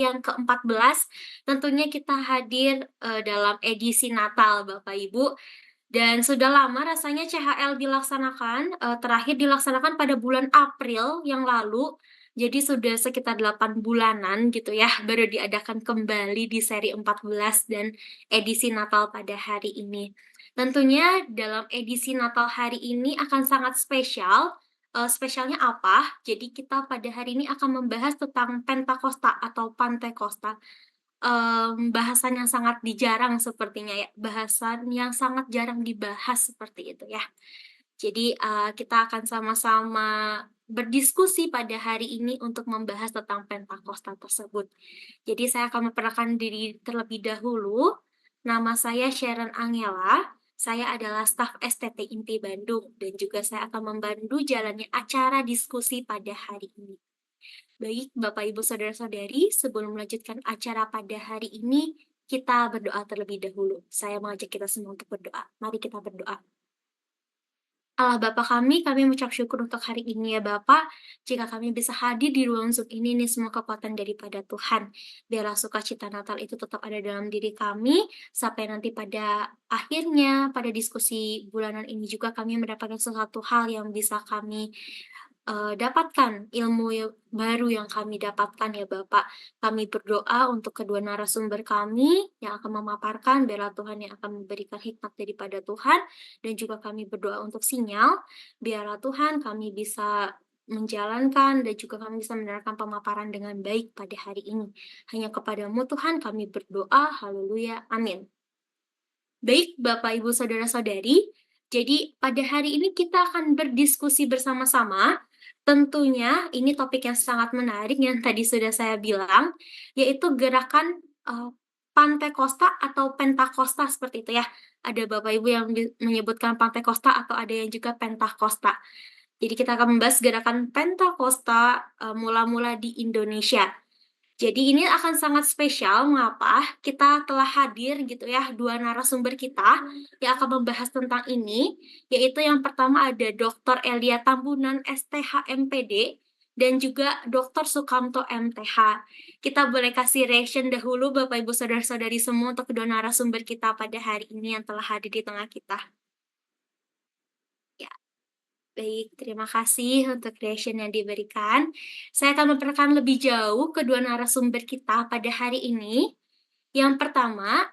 yang ke-14 tentunya kita hadir, dalam edisi Natal Bapak Ibu, dan sudah lama rasanya CHL dilaksanakan, terakhir dilaksanakan pada bulan April yang lalu, jadi sudah sekitar 8 bulanan gitu ya, baru diadakan kembali di seri 14 dan edisi Natal pada hari ini. Tentunya dalam edisi Natal hari ini akan sangat spesial, spesialnya apa? Jadi kita pada hari ini akan membahas tentang Pentakosta atau Pantekosta, bahasan yang sangat dijarang sepertinya ya, bahasan yang sangat jarang dibahas seperti itu ya. Jadi, kita akan sama-sama berdiskusi pada hari ini untuk membahas tentang Pentakosta tersebut. Jadi saya akan memperkenalkan diri terlebih dahulu. Nama saya Sharon Angela, saya adalah staf STT Inti Bandung dan juga saya akan membantu jalannya acara diskusi pada hari ini. Baik, Bapak, Ibu, saudara-saudari, sebelum melanjutkan acara pada hari ini, kita berdoa terlebih dahulu. Saya mengajak kita semua untuk berdoa. Mari kita berdoa. Allah Bapa kami mengucap syukur untuk hari ini ya Bapak, jika kami bisa hadir di ruang Zoom ini semua kekuatan daripada Tuhan. Biarlah sukacita Natal itu tetap ada dalam diri kami, sampai nanti pada akhirnya, pada diskusi bulanan ini juga kami mendapatkan sesuatu hal yang bisa kami dapatkan ilmu baru yang kami dapatkan ya Bapak. Kami berdoa untuk kedua narasumber kami yang akan memaparkan, biarlah Tuhan yang akan memberikan hikmat daripada Tuhan, dan juga kami berdoa untuk sinyal, biarlah Tuhan kami bisa menjalankan dan juga kami bisa mendengarkan pemaparan dengan baik pada hari ini. Hanya kepadamu Tuhan kami berdoa, haleluya, amin. Baik Bapak, Ibu, Saudara-saudari, jadi pada hari ini kita akan berdiskusi bersama-sama. Tentunya ini topik yang sangat menarik yang tadi sudah saya bilang, yaitu gerakan Pantekosta atau Pentakosta seperti itu ya. Ada Bapak Ibu yang menyebutkan Pantekosta atau ada yang juga Pentakosta. Jadi kita akan membahas gerakan Pentakosta mula-mula di Indonesia. Jadi ini akan sangat spesial, mengapa? Kita telah hadir gitu ya, dua narasumber kita yang akan membahas tentang ini, yaitu yang pertama ada Dr. Elia Tambunan, STH MPD, dan juga Dr. Sukamto MTH. Kita boleh kasih reaction dahulu Bapak Ibu Saudara-saudari semua untuk kedua narasumber kita pada hari ini yang telah hadir di tengah kita. Ya. Baik, terima kasih untuk reaction yang diberikan. Saya akan memperkenalkan lebih jauh kedua narasumber kita pada hari ini. Yang pertama,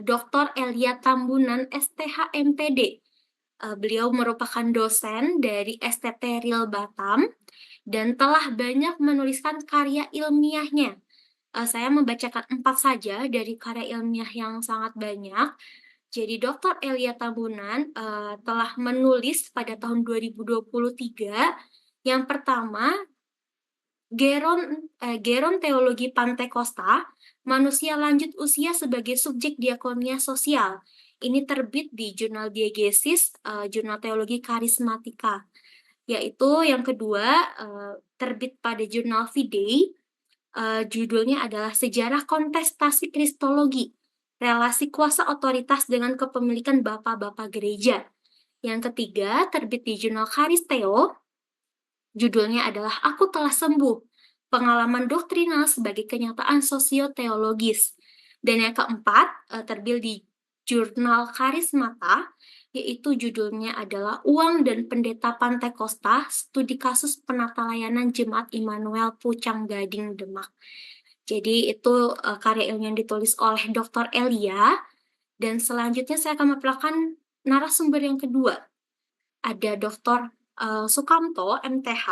Dr. Elia Tambunan, STH MPD. Beliau merupakan dosen dari STT Real Batam dan telah banyak menuliskan karya ilmiahnya. Saya membacakan 4 saja dari karya ilmiah yang sangat banyak. Jadi Dr. Elia Tambunan telah menulis pada tahun 2023 yang pertama Geron Teologi Pantekosta, Manusia Lanjut Usia sebagai Subjek Diakonia Sosial. Ini terbit di Jurnal Diegesis, Jurnal Teologi Karismatika. Yaitu yang kedua terbit pada Jurnal Fidei, judulnya adalah Sejarah Kontestasi Kristologi, Relasi Kuasa Otoritas dengan Kepemilikan Bapak-Bapak Gereja. Yang ketiga, terbit di Jurnal Karisteo, judulnya adalah Aku Telah Sembuh, Pengalaman Doktrinal sebagai Kenyataan Sosio-Teologis. Dan yang keempat, terbit di Jurnal Karismata, yaitu judulnya adalah Uang dan Pendeta Pantekosta, Studi Kasus Penata Layanan Jemaat Immanuel Pucang Gading Demak. Jadi itu karya ilmiah yang ditulis oleh Dr. Elia. Dan selanjutnya saya akan memperkenalkan narasumber yang kedua. Ada Dr. Sukamto, MTH.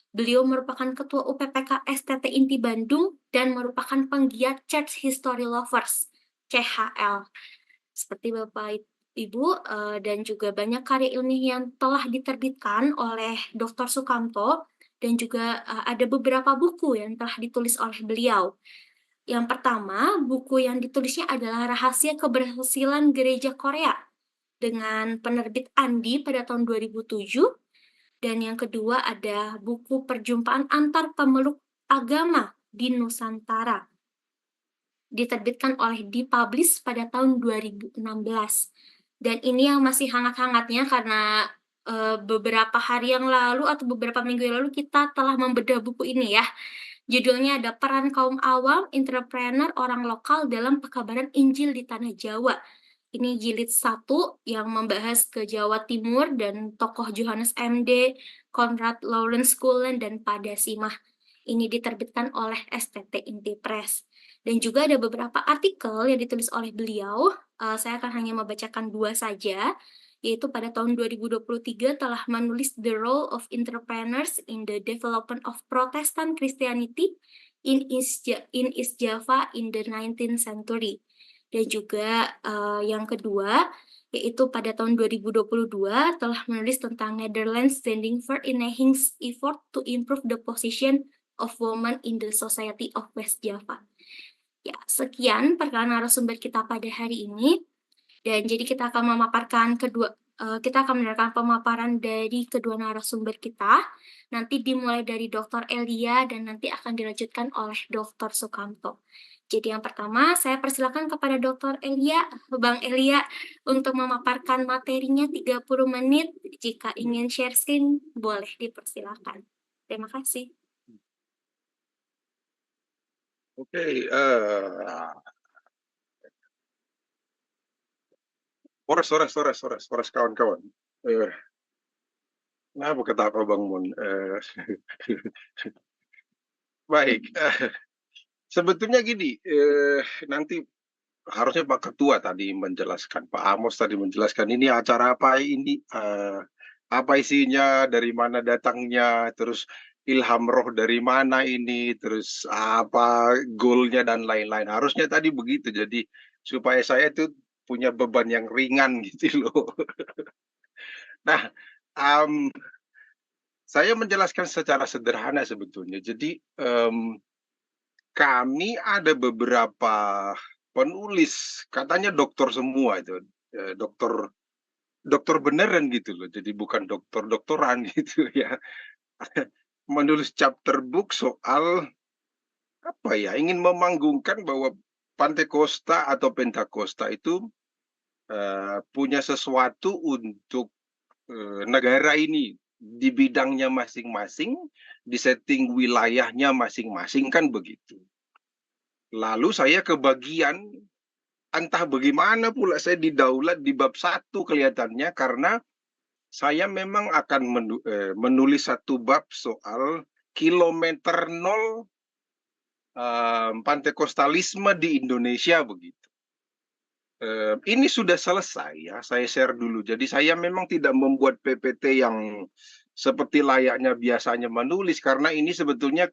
Beliau merupakan Ketua UPPK STT Inti Bandung dan merupakan penggiat Church History Lovers, CHL. Seperti Bapak Ibu, dan juga banyak karya ilmiah yang telah diterbitkan oleh Dr. Sukamto, dan juga ada beberapa buku yang telah ditulis oleh beliau. Yang pertama, buku yang ditulisnya adalah Rahasia Keberhasilan Gereja Korea dengan penerbit Andi pada tahun 2007. Dan yang kedua ada buku Perjumpaan Antar Pemeluk Agama di Nusantara, diterbitkan oleh Dipublish pada tahun 2016. Dan ini yang masih hangat-hangatnya karena beberapa hari yang lalu atau beberapa minggu yang lalu kita telah membedah buku ini ya. Judulnya ada Peran Kaum Awam, Entrepreneur Orang Lokal dalam Pekabaran Injil di Tanah Jawa. Ini jilid 1 yang membahas ke Jawa Timur dan tokoh Johannes MD, Konrad Lawrence Cullen, dan Padasimah. Ini diterbitkan oleh STT Inti Press. Dan juga ada beberapa artikel yang ditulis oleh beliau. Saya akan hanya membacakan 2 saja, yaitu pada tahun 2023 telah menulis The Role of Entrepreneurs in the Development of Protestant Christianity in East Java in the 19th Century. Dan juga yang kedua, yaitu pada tahun 2022 telah menulis tentang Netherlands standing firm in a effort to improve the position of women in the society of West Java. Ya, sekian perkenalan narasumber kita pada hari ini. Dan jadi kita akan memaparkan kita akan mendengarkan pemaparan dari kedua narasumber kita. Nanti dimulai dari Dr. Elia dan nanti akan dilanjutkan oleh Dr. Sukamto. Jadi yang pertama, saya persilakan kepada Dr. Elia, Bang Elia, untuk memaparkan materinya 30 menit. Jika ingin share screen, boleh dipersilakan. Terima kasih. Oke, Horas kawan-kawan. Kenapa ketawa Bang Mun? Baik, sebetulnya gini, nanti harusnya Pak Ketua tadi menjelaskan, Pak Amos tadi menjelaskan ini acara apa ini, apa isinya, dari mana datangnya, terus ilham roh dari mana ini, terus apa goalnya dan lain-lain. Harusnya tadi begitu, jadi supaya saya tuh punya beban yang ringan gitu loh. Nah, saya menjelaskan secara sederhana sebetulnya. Jadi kami ada beberapa penulis, katanya dokter semua itu, dokter beneran gitu loh. Jadi bukan dokter-doktoran gitu ya. Menulis chapter book soal apa ya? Ingin memanggungkan bahwa Pantekosta atau Pentakosta itu punya sesuatu untuk negara ini di bidangnya masing-masing, di setting wilayahnya masing-masing, kan begitu. Lalu saya kebagian, entah bagaimana pula saya didaulat di bab 1 kelihatannya, karena saya memang akan menulis satu bab soal kilometer 0 Pantekostalisme di Indonesia begitu. Ini sudah selesai ya, saya share dulu. Jadi saya memang tidak membuat PPT yang seperti layaknya biasanya menulis, karena ini sebetulnya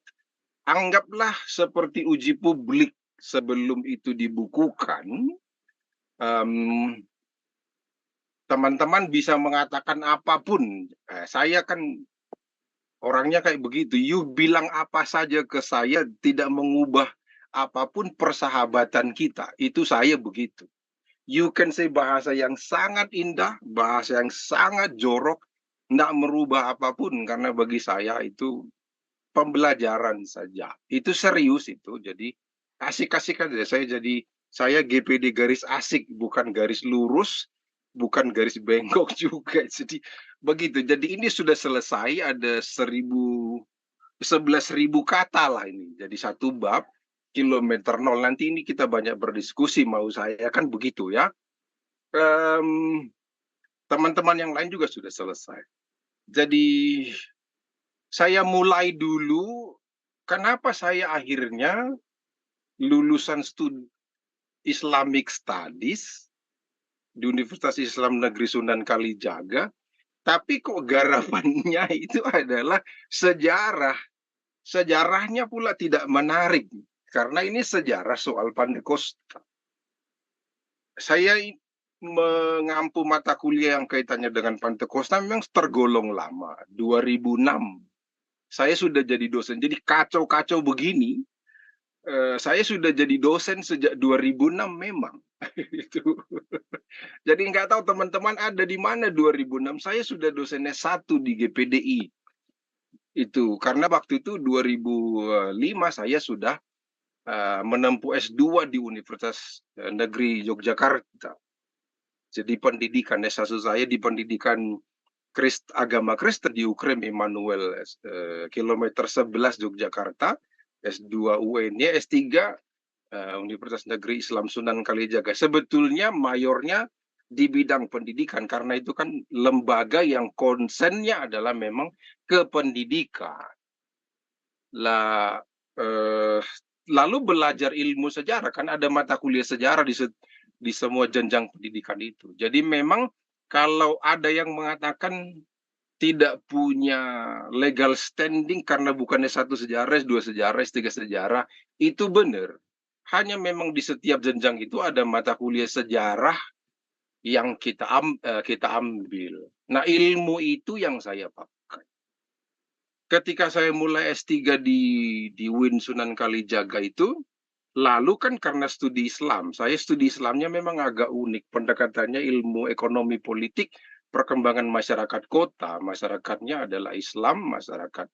anggaplah seperti uji publik sebelum itu dibukukan. Teman-teman bisa mengatakan apapun. Saya kan orangnya kayak begitu. You bilang apa saja ke saya, tidak mengubah apapun persahabatan kita. Itu saya begitu. You can say bahasa yang sangat indah, bahasa yang sangat jorok, tidak merubah apapun, karena bagi saya itu pembelajaran saja. Itu serius itu. Jadi asik-asik aja. Saya GPD garis asik, bukan garis lurus, bukan garis bengkok juga. Jadi begitu. Jadi ini sudah selesai, ada 11.000 kata lah ini. Jadi satu bab kilometer 0. Nanti ini kita banyak berdiskusi, mau saya kan begitu ya. Teman-teman yang lain juga sudah selesai. Jadi saya mulai dulu, kenapa saya akhirnya lulusan studi Islamic Studies di Universitas Islam Negeri Sunan Kalijaga, tapi kok garapannya itu adalah sejarah. Sejarahnya pula tidak menarik, karena ini sejarah soal Pantekosta. Saya mengampu mata kuliah yang kaitannya dengan Pantekosta memang tergolong lama, 2006. Saya sudah jadi dosen, jadi kacau-kacau begini, saya sudah jadi dosen sejak 2006 memang. Itu. Jadi nggak tahu teman-teman ada di mana 2006, saya sudah dosen S1 di GPDI. Itu karena waktu itu 2005 saya sudah menempuh S2 di Universitas Negeri Yogyakarta. Jadi pendidikan S1 saya di pendidikan agama Kristen di UKRIM Immanuel, kilometer 11 Yogyakarta. S2 UNY, S3 Universitas Negeri Islam Sunan Kalijaga. Sebetulnya mayornya di bidang pendidikan karena itu kan lembaga yang konsennya adalah memang ke pendidikan. Lah lalu belajar ilmu sejarah kan ada mata kuliah sejarah di semua jenjang pendidikan itu. Jadi memang kalau ada yang mengatakan tidak punya legal standing karena bukannya satu sejarah, dua sejarah, tiga sejarah, itu benar. Hanya memang di setiap jenjang itu ada mata kuliah sejarah yang kita ambil. Nah, ilmu itu yang saya pakai. Ketika saya mulai S3 di UIN Sunan Kalijaga itu, lalu kan karena studi Islam, saya studi Islamnya memang agak unik. Pendekatannya ilmu ekonomi politik, perkembangan masyarakat kota. Masyarakatnya adalah Islam, masyarakat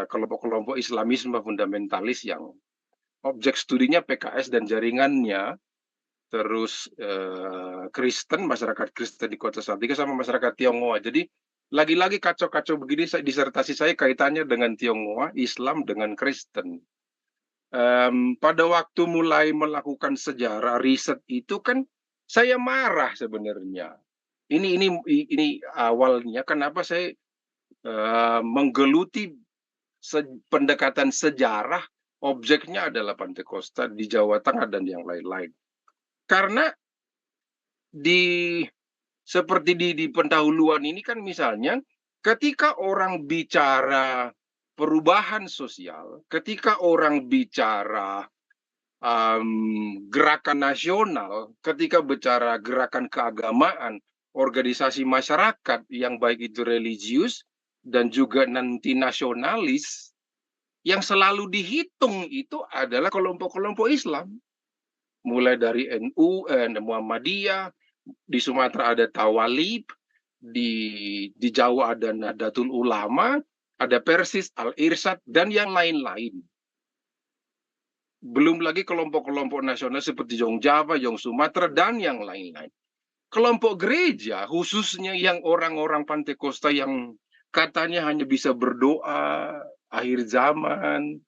kelompok-kelompok Islamisme fundamentalis yang objek studinya PKS dan jaringannya, terus Kristen, masyarakat Kristen di Kota Salatiga sama masyarakat Tionghoa. Jadi lagi-lagi kacau-kacau begini, disertasi saya kaitannya dengan Tionghoa, Islam dengan Kristen. Pada waktu mulai melakukan sejarah riset itu kan saya marah sebenarnya. Ini awalnya kenapa saya menggeluti pendekatan sejarah, objeknya adalah Pantai Kosta di Jawa Tengah dan yang lain-lain. Karena di seperti di pendahuluan ini kan misalnya ketika orang bicara perubahan sosial, ketika orang bicara gerakan nasional, ketika bicara gerakan keagamaan, organisasi masyarakat yang baik itu religius dan juga nanti nasionalis, yang selalu dihitung itu adalah kelompok-kelompok Islam. Mulai dari NU, Muhammadiyah, di Sumatera ada Tawalib, di Jawa ada Nahdlatul Ulama, ada Persis, Al-Irsyad, dan yang lain-lain. Belum lagi kelompok-kelompok nasional seperti Yong Jawa, Yong Sumatera, dan yang lain-lain. Kelompok gereja, khususnya yang orang-orang Pantai Kosta yang katanya hanya bisa berdoa, akhir zaman,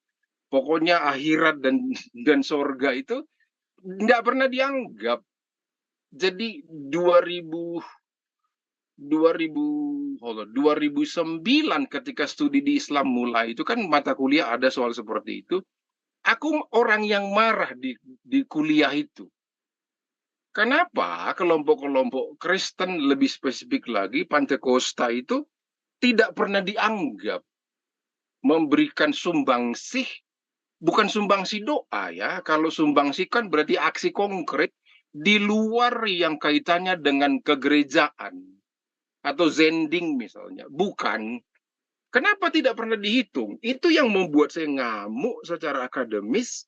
pokoknya akhirat dan sorga itu tidak pernah dianggap. Jadi 2009 ketika studi di Islam mulai itu kan mata kuliah ada soal seperti itu. Aku orang yang marah di kuliah itu. Kenapa kelompok-kelompok Kristen, lebih spesifik lagi Pantai Kosta itu tidak pernah dianggap memberikan sumbangsih, bukan sumbangsih doa ya. Kalau sumbangsih kan berarti aksi konkret di luar yang kaitannya dengan kegerejaan atau zending misalnya. Bukan. Kenapa tidak pernah dihitung? Itu yang membuat saya ngamuk secara akademis.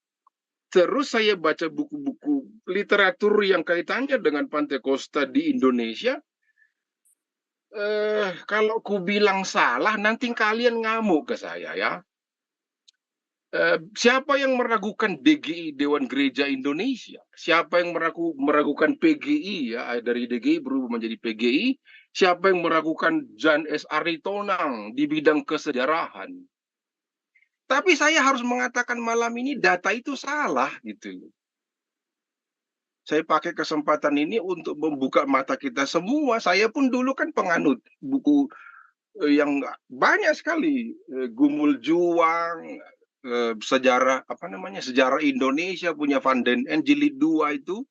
Terus saya baca buku-buku literatur yang kaitannya dengan Pantai Kosta di Indonesia. Kalau ku bilang salah, nanti kalian ngamuk ke saya ya. Siapa yang meragukan DGI, Dewan Gereja Indonesia? Siapa yang meragukan PGI ya, dari DGI berubah menjadi PGI? Siapa yang meragukan Jan S. Aritonang di bidang kesejarahan? Tapi saya harus mengatakan malam ini data itu salah gitu. Saya pakai kesempatan ini untuk membuka mata kita semua. Saya pun dulu kan penganut buku yang banyak sekali, Gumul Juang, sejarah apa namanya, sejarah Indonesia punya Van den Ende jilid 2 itu,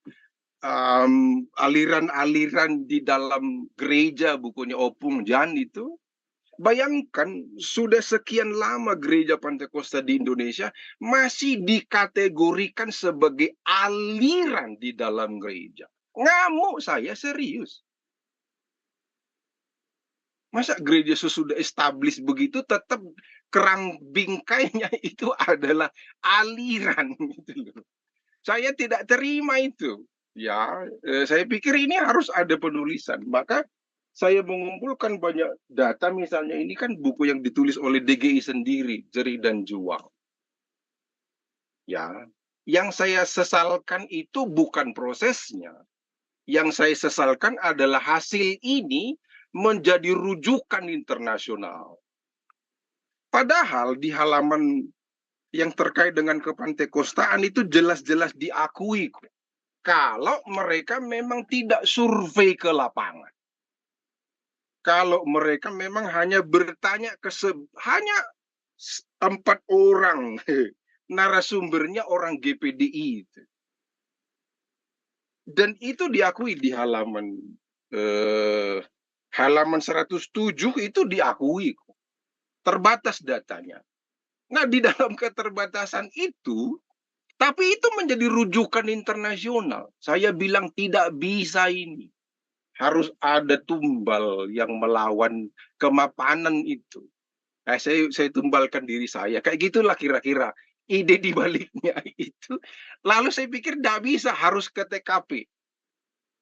aliran-aliran di dalam gereja bukunya Opung Jan itu. Bayangkan sudah sekian lama gereja Pantai Kosta di Indonesia masih dikategorikan sebagai aliran di dalam gereja. Ngamuk saya, serius. Masa gereja sesudah established begitu tetap kerang bingkainya itu adalah aliran gitu loh. Saya tidak terima itu. Ya, saya pikir ini harus ada penulisan. Maka saya mengumpulkan banyak data, misalnya ini kan buku yang ditulis oleh DGI sendiri, Jeri dan Juang. Ya, yang saya sesalkan itu bukan prosesnya. Yang saya sesalkan adalah hasil ini menjadi rujukan internasional. Padahal di halaman yang terkait dengan kepantekostaan itu jelas-jelas diakui kok. Kalau mereka memang tidak survei ke lapangan. Kalau mereka memang hanya bertanya hanya 4 orang narasumbernya orang GPDI itu. Dan itu diakui di halaman 107 itu diakui kok. Terbatas datanya. Nah, di dalam keterbatasan itu, tapi itu menjadi rujukan internasional. Saya bilang tidak bisa ini. Harus ada tumbal yang melawan kemapanan itu. Saya tumbalkan diri saya. Kayak gitulah kira-kira ide di baliknya itu. Lalu saya pikir tidak bisa, harus ke TKP.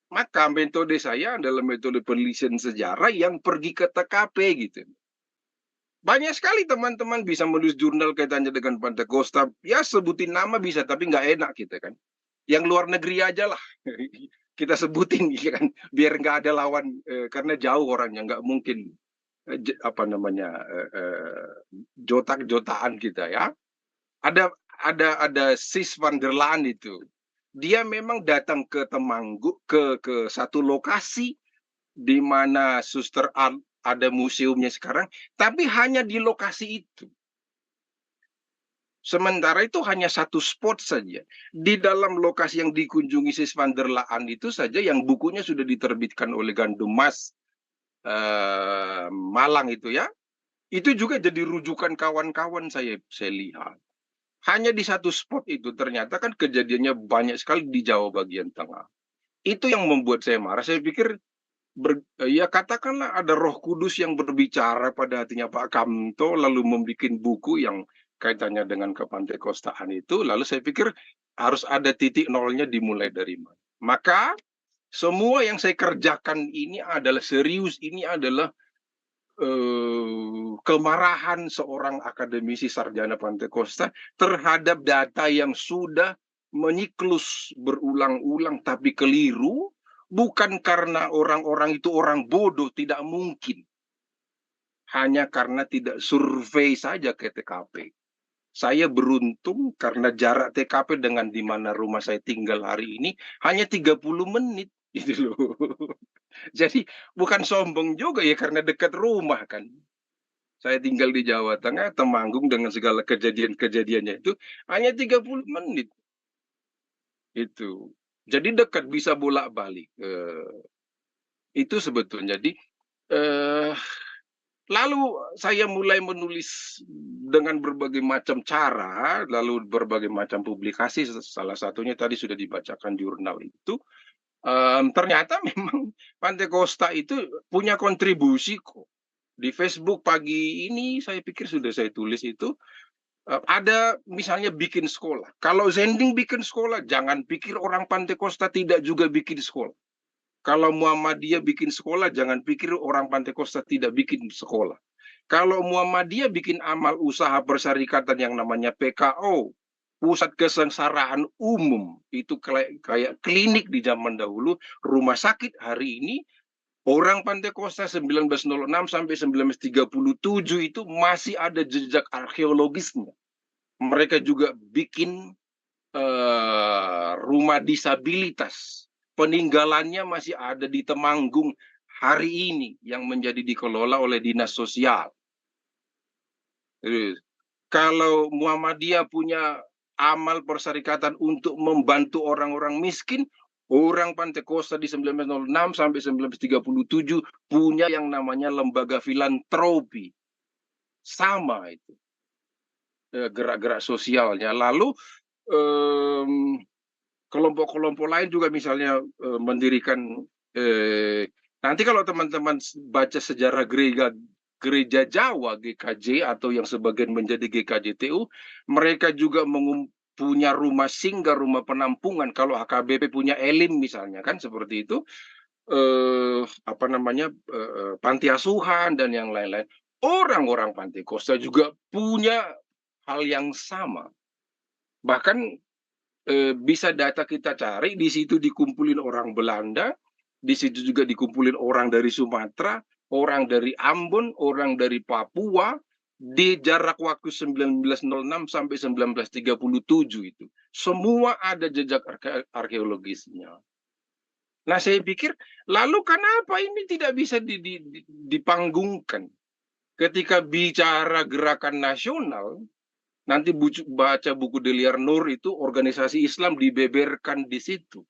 Maka metode saya adalah metode penelitian sejarah yang pergi ke TKP gitu. Banyak sekali teman-teman bisa menulis jurnal kaitannya dengan Pantai Costa. Ya sebutin nama bisa, tapi nggak enak kita kan. Yang luar negeri aja lah kita sebutin ya kan, biar nggak ada lawan karena jauh orangnya, nggak mungkin apa namanya jotak-jotaan kita ya. Ada Sis van der Laan itu. Dia memang datang ke Temanggung ke satu lokasi di mana Suster ada museumnya sekarang, tapi hanya di lokasi itu. Sementara itu hanya satu spot saja. Di dalam lokasi yang dikunjungi Sis van der Laan itu saja yang bukunya sudah diterbitkan oleh Gandum Mas Malang itu ya. Itu juga jadi rujukan kawan-kawan saya lihat. Hanya di satu spot itu ternyata kan kejadiannya banyak sekali di Jawa bagian tengah. Itu yang membuat saya marah. Saya pikir ya katakanlah ada Roh Kudus yang berbicara pada hatinya Pak Kamto lalu membuat buku yang kaitannya dengan kepantekostaan itu, lalu saya pikir harus ada titik nolnya dimulai dari mana. Maka semua yang saya kerjakan ini adalah serius, ini adalah kemarahan seorang akademisi sarjana Pantekosta terhadap data yang sudah menyiklus berulang-ulang tapi keliru, bukan karena orang-orang itu orang bodoh, tidak mungkin. Hanya karena tidak survei saja ke TKP. Saya beruntung karena jarak TKP dengan di mana rumah saya tinggal hari ini hanya 30 menit gitu loh. Jadi bukan sombong juga ya karena dekat rumah kan. Saya tinggal di Jawa Tengah, Temanggung dengan segala kejadian-kejadiannya itu hanya 30 menit. Itu. Jadi dekat bisa bolak-balik. Itu sebetulnya. Jadi lalu saya mulai menulis dengan berbagai macam cara, lalu berbagai macam publikasi, salah satunya tadi sudah dibacakan jurnal itu. Ternyata memang Pantai Costa itu punya kontribusi kok. Di Facebook pagi ini saya pikir sudah saya tulis itu, ada misalnya bikin sekolah. Kalau Zending bikin sekolah, jangan pikir orang Pantai Costa tidak juga bikin sekolah. Kalau Muhammadiyah bikin sekolah, jangan pikir orang Pantai Costa tidak bikin sekolah. Kalau Muhammadiyah bikin amal usaha persyarikatan yang namanya PKO, Pusat Kesengsaraan Umum, itu kayak klinik di zaman dahulu, rumah sakit hari ini, orang Pantai Costa 1906 sampai 1937 itu masih ada jejak arkeologisnya. Mereka juga bikin rumah disabilitas. Peninggalannya masih ada di Temanggung hari ini yang menjadi dikelola oleh Dinas Sosial. Kalau Muhammadiyah punya amal persyarikatan untuk membantu orang-orang miskin, orang Pantai Costa di 1906 sampai 1937 punya yang namanya lembaga filantropi. Sama itu gerak-gerak sosialnya. Lalu kelompok-kelompok lain juga misalnya mendirikan nanti kalau teman-teman baca sejarah gereja Jawa GKJ atau yang sebagian menjadi GKJTU, mereka juga punya rumah singgah, rumah penampungan. Kalau HKBP punya Elim misalnya kan seperti itu, apa namanya panti asuhan dan yang lain-lain. Orang-orang Pantai Costa juga punya hal yang sama. Bahkan bisa data kita cari, di situ dikumpulin orang Belanda, di situ juga dikumpulin orang dari Sumatera, orang dari Ambon, orang dari Papua, di jarak waktu 1906 sampai 1937 itu. Semua ada jejak arkeologisnya. Nah, saya pikir, lalu kenapa ini tidak bisa dipanggungkan? Ketika bicara gerakan nasional, nanti baca buku Deliar Nur itu organisasi Islam dibeberkan di situ.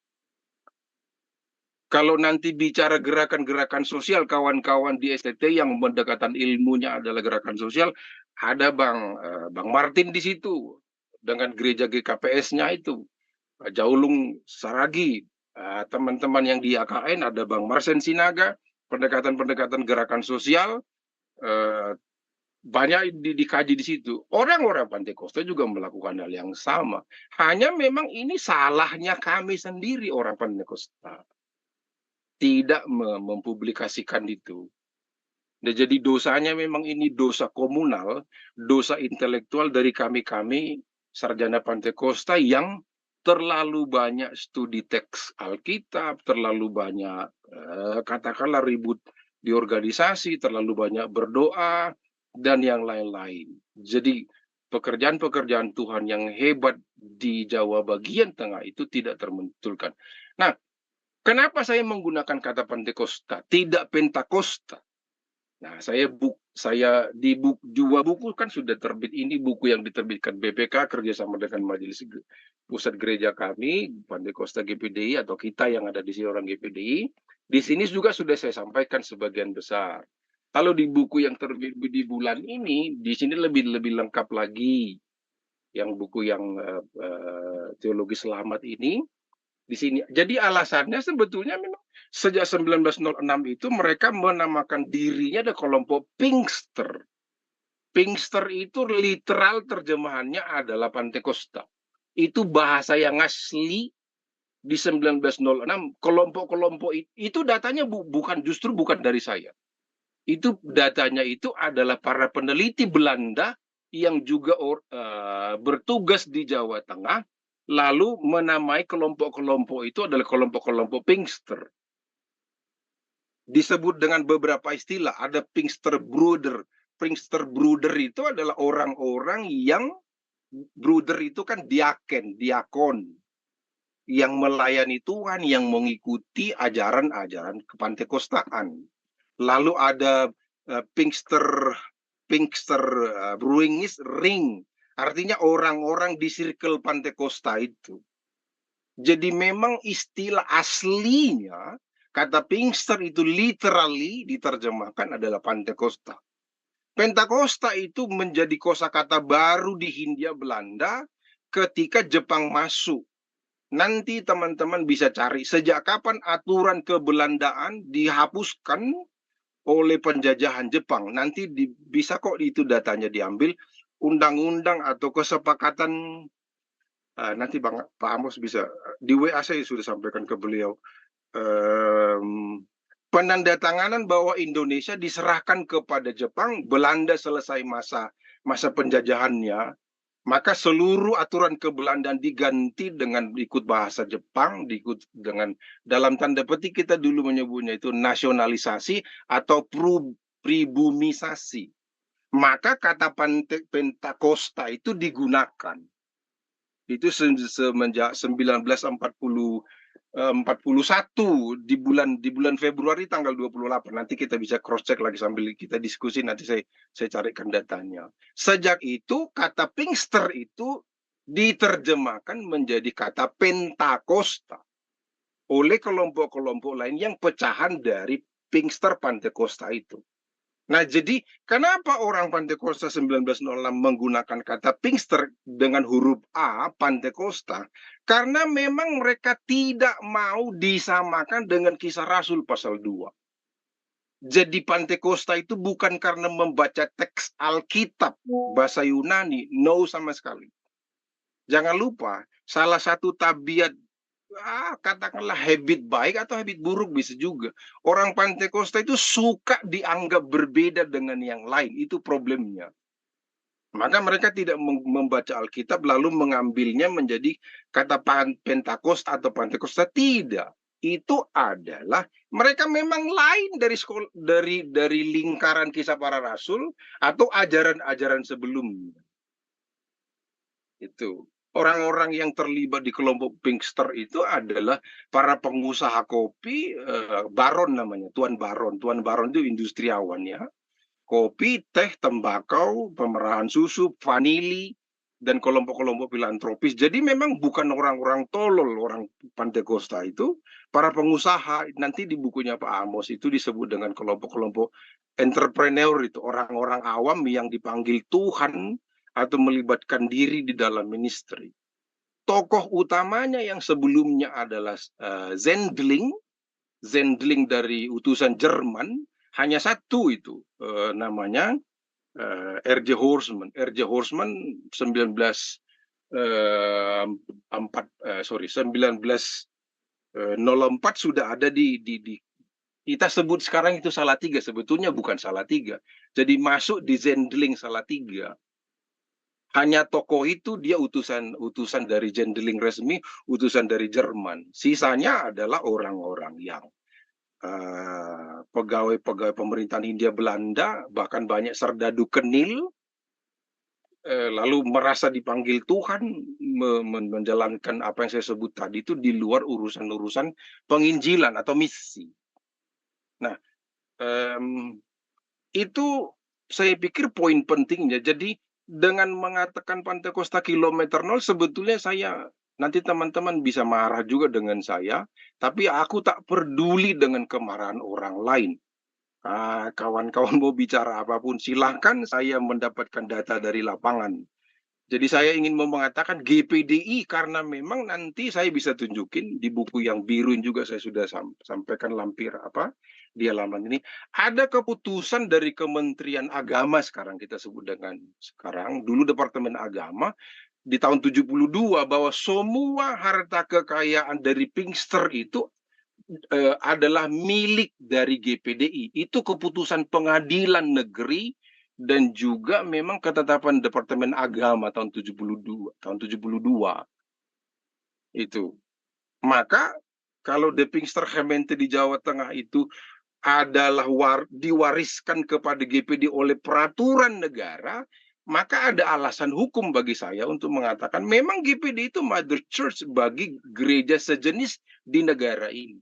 Kalau nanti bicara gerakan-gerakan sosial, kawan-kawan di STT yang pendekatan ilmunya adalah gerakan sosial, ada Bang Martin di situ dengan gereja GKPS-nya itu, Pak Jaulung Saragi, teman-teman yang di AKN ada Bang Marsen Sinaga, pendekatan-pendekatan gerakan sosial banyak dikaji di situ. Orang-orang Pantai Kosta juga melakukan hal yang sama. Hanya memang ini salahnya kami sendiri orang Pantai Kosta tidak mempublikasikan itu. Dan jadi dosanya memang ini dosa komunal, dosa intelektual dari kami-kami sarjana Pantai Kosta yang terlalu banyak studi teks Alkitab, terlalu banyak katakanlah ribut di organisasi, terlalu banyak berdoa, dan yang lain-lain. Jadi pekerjaan-pekerjaan Tuhan yang hebat di Jawa bagian tengah itu tidak termunculkan. Nah, kenapa saya menggunakan kata Pentakosta, tidak Pentakosta? Nah, saya di dua buku kan sudah terbit, ini buku yang diterbitkan BPK kerjasama dengan Majelis Pusat Gereja kami, Pentakosta GPDI atau kita yang ada di sini orang GPDI. Di sini juga sudah saya sampaikan sebagian besar. Kalau di buku yang terbit di bulan ini, di sini lebih lengkap lagi. Yang buku yang Teologi Selamat ini, di sini. Jadi alasannya sebetulnya memang sejak 1906 itu mereka menamakan dirinya ada kelompok Pinkster. Pinkster itu literal terjemahannya adalah Pentakosta. Itu bahasa yang asli di 1906. Kelompok-kelompok itu datanya bukan dari saya. Itu datanya itu adalah para peneliti Belanda yang juga bertugas di Jawa Tengah, lalu menamai kelompok-kelompok itu adalah kelompok-kelompok Pinkster. Disebut dengan beberapa istilah, ada Pinkster Bruder. Pinkster Bruder itu adalah orang-orang yang, Bruder itu kan diakon, yang melayani Tuhan, yang mengikuti ajaran-ajaran kepantekostaan. Lalu ada Pinkster Brewing Ring, artinya orang-orang di circle Pantekosta itu. Jadi memang istilah aslinya kata Pinkster itu literally diterjemahkan adalah Pantekosta. Pentakosta itu menjadi kosakata baru di Hindia Belanda ketika Jepang masuk. Nanti teman-teman bisa cari sejak kapan aturan kebelandaan dihapuskan oleh penjajahan Jepang. Nanti bisa kok itu datanya diambil, undang-undang atau kesepakatan, nanti Pak Amos bisa, di WA saya sudah sampaikan ke beliau, penandatanganan bahwa Indonesia diserahkan kepada Jepang, Belanda selesai masa penjajahannya, maka seluruh aturan kebelandaan diganti dengan ikut bahasa Jepang, diikut dengan, dalam tanda petik kita dulu menyebutnya itu nasionalisasi atau pribumisasi. Maka kata Pentakosta itu digunakan. Itu semenjak 1941 di bulan Februari tanggal 28. Nanti kita bisa cross check lagi sambil kita diskusi, nanti saya carikan datanya. Sejak itu kata Pinkster itu diterjemahkan menjadi kata Pentakosta oleh kelompok-kelompok lain yang pecahan dari Pinkster Pentakosta itu. Nah, jadi kenapa orang Pentakosta 1906 menggunakan kata Pinkster dengan huruf A, Pentakosta? Karena memang mereka tidak mau disamakan dengan Kisah Rasul pasal 2. Jadi Pentakosta itu bukan karena membaca teks Alkitab bahasa Yunani, no sama sekali. Jangan lupa, salah satu tabiat, katakanlah habit baik atau habit buruk bisa juga. Orang Pentakosta itu suka dianggap berbeda dengan yang lain, itu problemnya. Maka mereka tidak membaca Alkitab lalu mengambilnya menjadi kata Pentakosta atau Pentakosta, tidak. itu adalah mereka memang lain dari dari lingkaran Kisah Para Rasul atau ajaran-ajaran sebelumnya. Itu. Orang-orang yang terlibat di kelompok Pinkster itu adalah para pengusaha kopi, baron namanya, tuan baron. Tuan baron itu industriawan ya. Kopi, teh, tembakau, pemerahan susu, vanili, dan kelompok-kelompok filantropis. Jadi memang bukan orang-orang tolol, orang Pantai Costa itu, para pengusaha. Nanti di bukunya Pak Amos itu disebut dengan kelompok-kelompok entrepreneur itu, orang-orang awam yang dipanggil Tuhan atau melibatkan diri di dalam ministry. Tokoh utamanya yang sebelumnya adalah Zendling, Zendling dari utusan Jerman, hanya satu itu namanya R.J. Horseman. R.J. Horseman 1904 sudah ada di kita sebut sekarang itu Salatiga, sebetulnya bukan Salatiga. Jadi masuk di Zendling Salatiga. Hanya tokoh itu dia utusan dari Zendling resmi, utusan dari Jerman. Sisanya adalah orang-orang yang pegawai-pegawai pemerintahan Hindia Belanda, bahkan banyak serdadu Kenil, lalu merasa dipanggil Tuhan menjalankan apa yang saya sebut tadi itu di luar urusan-urusan penginjilan atau misi. Nah, itu saya pikir poin pentingnya. Jadi dengan mengatakan Pantai Costa kilometer nol, sebetulnya saya nanti teman-teman bisa marah juga dengan saya, tapi aku tak peduli dengan kemarahan orang lain. Kawan-kawan mau bicara apapun, silahkan, saya mendapatkan data dari lapangan. Jadi saya ingin mengatakan GPDI karena memang nanti saya bisa tunjukin di buku yang biru juga saya sudah sampaikan lampir di halaman ini. Ada keputusan dari Kementerian Agama sekarang kita sebut dengan sekarang, dulu Departemen Agama, di tahun 72 bahwa semua harta kekayaan dari Pinkster itu adalah milik dari GPDI. Itu keputusan pengadilan negeri dan juga memang ketetapan Departemen Agama tahun 72 itu. Maka kalau The Pinkster Gemeente di Jawa Tengah itu adalah diwariskan kepada GPD oleh peraturan negara, maka ada alasan hukum bagi saya untuk mengatakan memang GPD itu mother church bagi gereja sejenis di negara ini.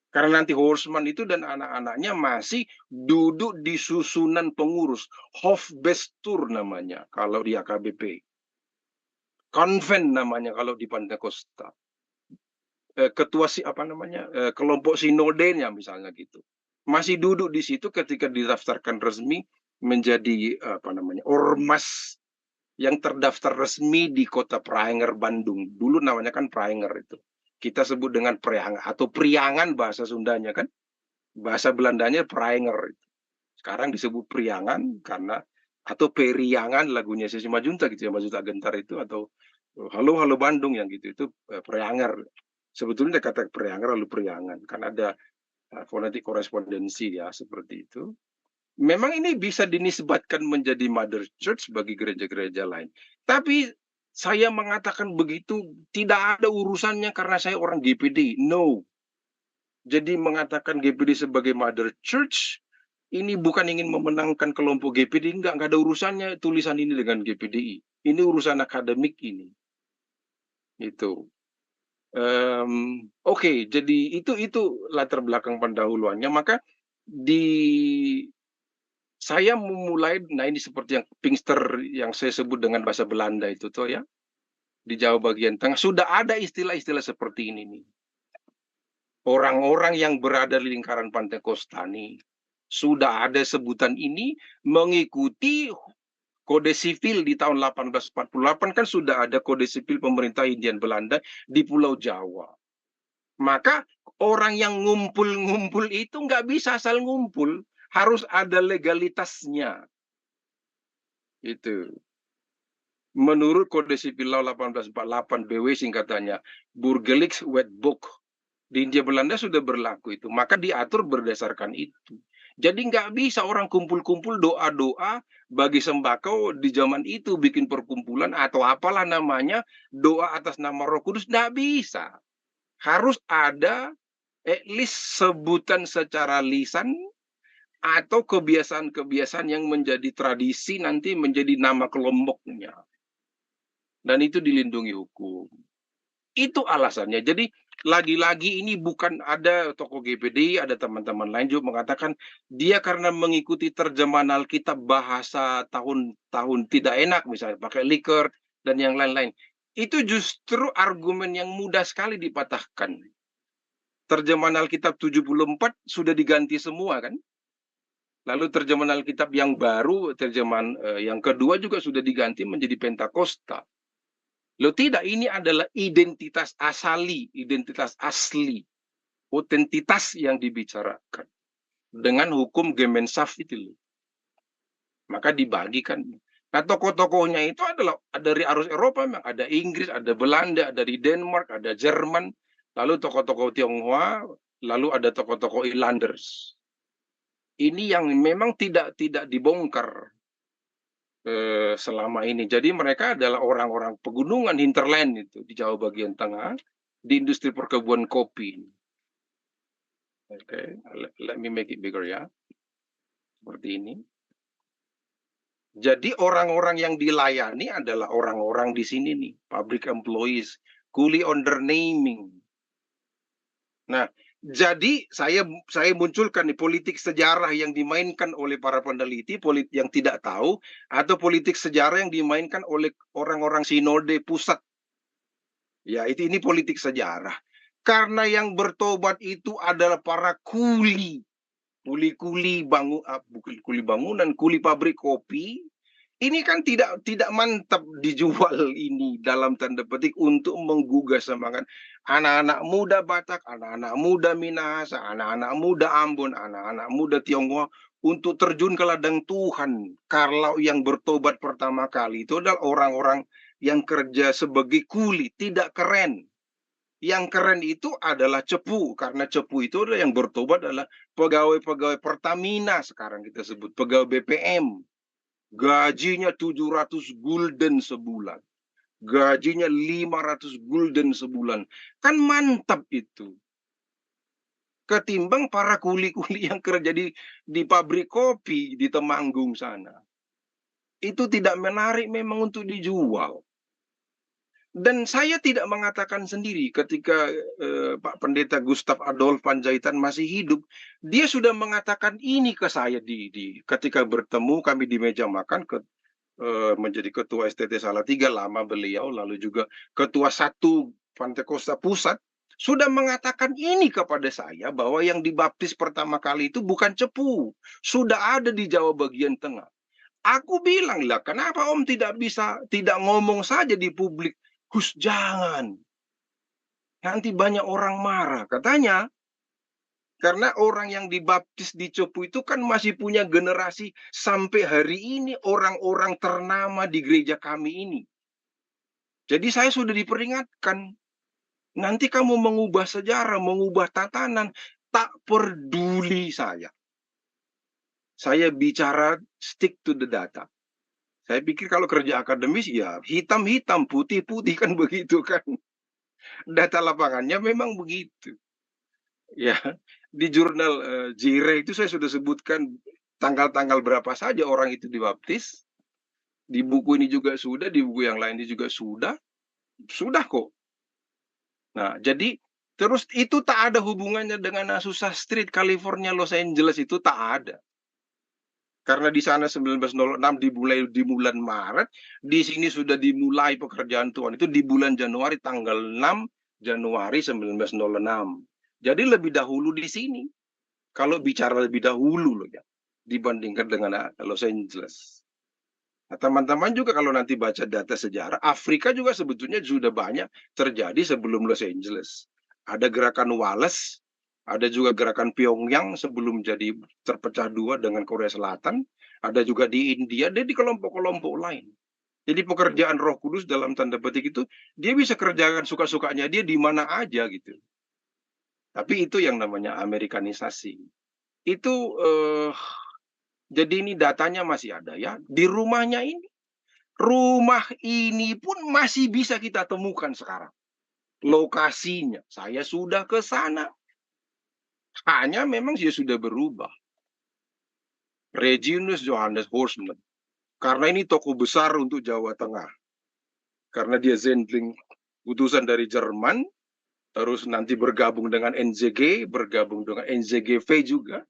Karena nanti Horseman itu dan anak-anaknya masih duduk di susunan pengurus. Hofbestur namanya kalau di AKBP. Konven namanya kalau di Pantai Costa. Ketua kelompok sinodenya misalnya gitu. Masih duduk di situ ketika didaftarkan resmi menjadi ormas yang terdaftar resmi di kota Pranger, Bandung. Dulu namanya kan Pranger itu. Kita sebut dengan Priangan atau Priangan bahasa Sundanya kan. Bahasa Belandanya Pranger. Sekarang disebut Priangan karena atau Periangan lagunya Sesi Majunta gitu ya, Majunta Gentar itu, atau Halo Halo Bandung yang gitu itu Prianger. Sebetulnya kata Prianger lalu Priangan kan ada fonetik korespondensi ya seperti itu. Memang ini bisa dinisbatkan menjadi mother church bagi gereja-gereja lain. Tapi saya mengatakan begitu tidak ada urusannya karena saya orang GPD. No. Jadi mengatakan GPD sebagai mother church, ini bukan ingin memenangkan kelompok GPD, enggak ada urusannya tulisan ini dengan GPDI. Ini urusan akademik ini. Itu. Oke, jadi itu latar belakang pendahuluannya. Maka saya memulai, nah ini seperti yang Pinkster yang saya sebut dengan bahasa Belanda itu tuh ya, di Jawa bagian tengah sudah ada istilah-istilah seperti ini nih. Orang-orang yang berada di lingkaran Pantai Costa nih, sudah ada sebutan ini mengikuti Kode Sipil di tahun 1848 kan sudah ada Kode Sipil pemerintah Hindia Belanda di Pulau Jawa. Maka orang yang ngumpul-ngumpul itu nggak bisa asal ngumpul, harus ada legalitasnya. Itu. Menurut Kode Sipil Law 1848 BW singkatannya, Burgerlijks Wetboek. Di Hindia Belanda sudah berlaku itu. Maka diatur berdasarkan itu. Jadi nggak bisa orang kumpul-kumpul doa-doa bagi sembako di zaman itu, bikin perkumpulan atau apalah namanya, doa atas nama Roh Kudus, nggak bisa. harus ada at least sebutan secara lisan atau kebiasaan-kebiasaan yang menjadi tradisi nanti menjadi nama kelompoknya, dan itu dilindungi hukum. Itu alasannya. Jadi lagi-lagi ini bukan, ada tokoh GPD, ada teman-teman lain juga mengatakan dia karena mengikuti terjemahan Alkitab bahasa tahun-tahun tidak enak, misalnya pakai liker dan yang lain-lain. Itu justru argumen yang mudah sekali dipatahkan. Terjemahan Alkitab 74 sudah diganti semua kan? Lalu terjemahan Alkitab yang baru, terjemahan yang kedua juga sudah diganti menjadi Pentakosta. Loh tidak, ini adalah identitas asli, otentitas yang dibicarakan dengan hukum Gemeinschaft itu loh. Maka dibagikan. Nah, tokoh-tokohnya itu adalah dari arus Eropa, memang ada Inggris, ada Belanda, ada di Denmark, ada Jerman, lalu tokoh-tokoh Tionghoa, lalu ada tokoh-tokoh Irlanders. Ini yang memang tidak dibongkar selama ini. Jadi mereka adalah orang-orang pegunungan hinterland itu di Jawa bagian tengah, di industri perkebunan kopi. Oke, let me make it bigger ya. Seperti ini. Jadi orang-orang yang dilayani adalah orang-orang di sini nih, public employees, kuli under naming. Nah, jadi saya munculkan nih politik sejarah yang dimainkan oleh para peneliti, politik yang tidak tahu, atau politik sejarah yang dimainkan oleh orang-orang sinode pusat. Ya, ini politik sejarah. Karena yang bertobat itu adalah para kuli bangunan, kuli pabrik kopi. Ini kan tidak mantap dijual ini dalam tanda petik untuk menggugah semangat anak-anak muda Batak, anak-anak muda Minahasa, anak-anak muda Ambon, anak-anak muda Tionghoa untuk terjun ke ladang Tuhan. Kalau yang bertobat pertama kali itu adalah orang-orang yang kerja sebagai kuli, tidak keren. Yang keren itu adalah cepu, karena cepu itu adalah yang bertobat adalah pegawai-pegawai Pertamina, sekarang kita sebut pegawai BPM. Gajinya 700 gulden sebulan. Gajinya 500 gulden sebulan. Kan mantap itu. Ketimbang para kuli-kuli yang kerja di pabrik kopi di Temanggung sana. Itu tidak menarik memang untuk dijual. Dan saya tidak mengatakan sendiri, ketika Pak Pendeta Gustav Adolf Panjaitan masih hidup, dia sudah mengatakan ini ke saya ketika bertemu kami di meja makan, menjadi ketua STT Salatiga, lama beliau, lalu juga ketua 1 Pantekosta Pusat, sudah mengatakan ini kepada saya, bahwa yang dibaptis pertama kali itu bukan cepu, sudah ada di Jawa bagian tengah. Aku bilang, lah kenapa Om tidak ngomong saja di publik? Gus, jangan. Nanti banyak orang marah. Katanya, karena orang yang dibaptis di Cepu itu kan masih punya generasi sampai hari ini, orang-orang ternama di gereja kami ini. Jadi saya sudah diperingatkan, nanti kamu mengubah sejarah, mengubah tatanan, tak peduli saya. Saya bicara stick to the data. Saya pikir kalau kerja akademis ya hitam-hitam, putih-putih kan begitu kan. Data lapangannya memang begitu. Ya, di jurnal Jire itu saya sudah sebutkan tanggal-tanggal berapa saja orang itu dibaptis. Di buku ini juga sudah, di buku yang lain juga sudah kok. Nah, jadi terus itu tak ada hubungannya dengan Azusa Street, California, Los Angeles, itu tak ada. Karena di sana 1906 dimulai di bulan Maret, di sini sudah dimulai pekerjaan Tuhan itu di bulan Januari, tanggal 6 Januari 1906. Jadi lebih dahulu di sini. Kalau bicara lebih dahulu loh ya, dibandingkan dengan Los Angeles. Nah, teman-teman juga kalau nanti baca data sejarah, Afrika juga sebetulnya sudah banyak terjadi sebelum Los Angeles. Ada gerakan Wallace, ada juga gerakan Pyongyang sebelum jadi terpecah dua dengan Korea Selatan. Ada juga di India, dan di kelompok-kelompok lain. Jadi pekerjaan Roh Kudus dalam tanda petik itu, dia bisa kerjakan suka-sukanya dia di mana aja gitu. Tapi itu yang namanya Amerikanisasi. Itu jadi ini datanya masih ada ya. Di rumah ini pun masih bisa kita temukan sekarang. lokasinya, saya sudah ke sana. Hanya memang dia sudah berubah. Reginus Johannes Horstman. Karena ini toko besar untuk Jawa Tengah. Karena dia Zendling, utusan dari Jerman, terus nanti bergabung dengan NZG, bergabung dengan NZGV juga,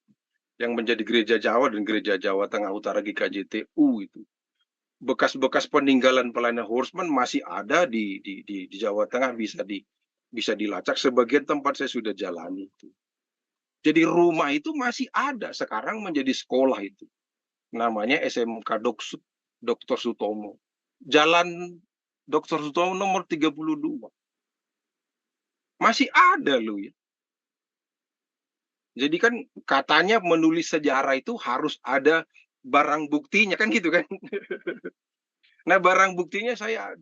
yang menjadi Gereja Jawa dan Gereja Jawa Tengah Utara GKJTU itu. Bekas-bekas peninggalan pelayanan Horstman masih ada di Jawa Tengah, bisa dilacak. Sebagian tempat saya sudah jalani itu. Jadi rumah itu masih ada, sekarang menjadi sekolah itu. Namanya SMK Dr. Sutomo. Jalan Dr. Sutomo nomor 32. Masih ada loh ya. Jadi kan katanya menulis sejarah itu harus ada barang buktinya kan gitu kan. Nah, barang buktinya saya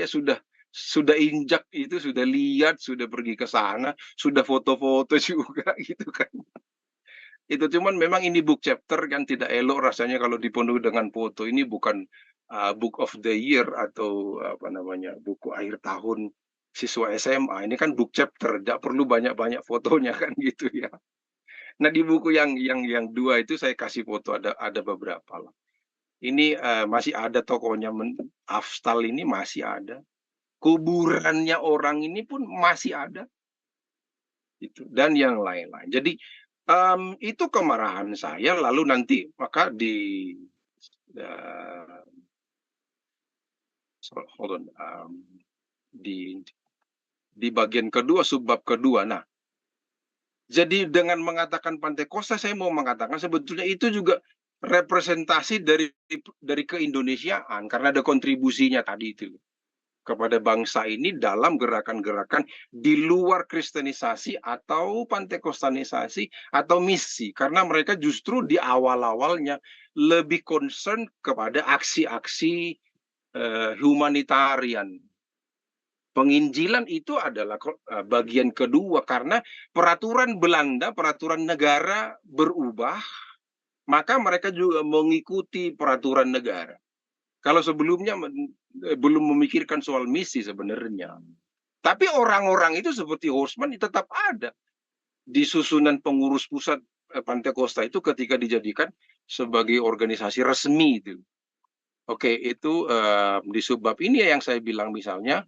sudah injak itu, sudah lihat, sudah pergi ke sana, sudah foto-foto juga gitu kan. Itu cuman memang ini book chapter kan tidak elok rasanya kalau dipenuhi dengan foto. Ini bukan book of the year atau apa namanya, buku akhir tahun siswa SMA. Ini kan book chapter, tidak perlu banyak-banyak fotonya kan gitu ya. Nah, di buku yang dua itu saya kasih foto, ada beberapa lah. Ini masih ada tokonya, Afstal ini masih ada. Kuburannya orang ini pun masih ada. Itu dan yang lain-lain. Jadi itu kemarahan saya, lalu nanti maka uh, hold on, di di bagian kedua, subbab kedua. Nah, jadi dengan mengatakan Pantai Kosta, saya mau mengatakan sebetulnya itu juga representasi dari keindonesiaan, karena ada kontribusinya tadi itu kepada bangsa ini dalam gerakan-gerakan di luar kristenisasi atau pantekostanisasi atau misi, karena mereka justru di awal-awalnya lebih concern kepada aksi-aksi humanitarian. Penginjilan itu adalah bagian kedua, karena peraturan Belanda, peraturan negara berubah, maka mereka juga mengikuti peraturan negara. Kalau sebelumnya belum memikirkan soal misi sebenarnya. Tapi orang-orang itu seperti Horstman tetap ada di susunan pengurus pusat Pantai Kosta itu ketika dijadikan sebagai organisasi resmi itu. Oke, itu di subbab ini yang saya bilang, misalnya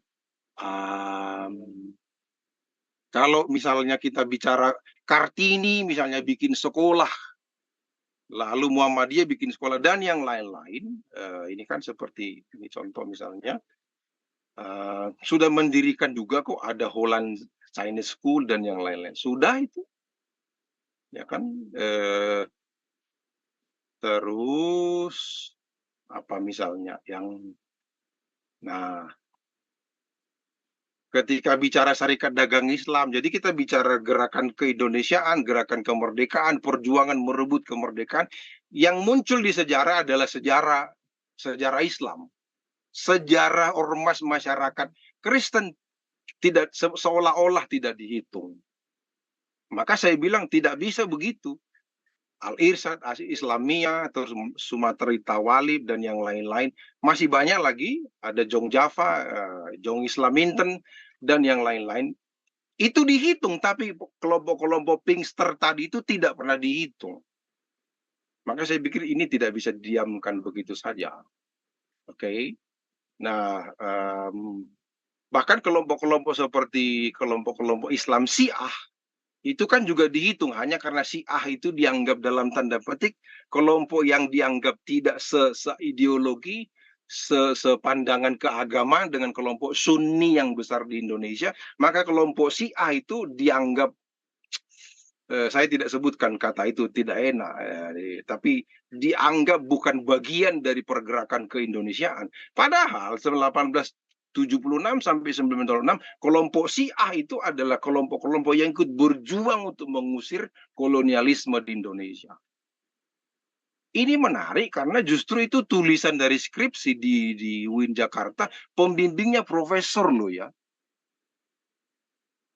kalau misalnya kita bicara Kartini misalnya bikin sekolah, lalu Muhammadiyah bikin sekolah dan yang lain-lain, ini kan seperti ini contoh misalnya, sudah mendirikan juga kok, ada Holland Chinese School dan yang lain-lain. Sudah itu. Ya kan, terus apa misalnya nah, ketika bicara Syarikat Dagang Islam, jadi kita bicara gerakan keindonesiaan, gerakan kemerdekaan, perjuangan merebut kemerdekaan, yang muncul di sejarah adalah sejarah Islam. Sejarah ormas masyarakat Kristen tidak seolah-olah tidak dihitung. Maka saya bilang tidak bisa begitu. Al-Irsyad, Islamiyah, terus Sumatera Tawalib dan yang lain-lain. Masih banyak lagi, ada Jong Java, Jong Islaminten, dan yang lain-lain. Itu dihitung, tapi kelompok-kelompok Pinkster tadi itu tidak pernah dihitung. Maka saya pikir ini tidak bisa didiamkan begitu saja. Oke. Nah, bahkan kelompok-kelompok seperti kelompok-kelompok Islam Syiah, itu kan juga dihitung, hanya karena Syiah itu dianggap dalam tanda petik kelompok yang dianggap tidak seideologi, sepandangan keagamaan dengan kelompok Sunni yang besar di Indonesia, maka kelompok Syiah itu dianggap, saya tidak sebutkan kata itu, tidak enak, tapi dianggap bukan bagian dari pergerakan keindonesiaan. Padahal 1876 sampai 1906 kelompok Syiah itu adalah kelompok-kelompok yang ikut berjuang untuk mengusir kolonialisme di Indonesia. Ini menarik karena justru itu tulisan dari skripsi di UIN Jakarta, pembimbingnya profesor loh ya.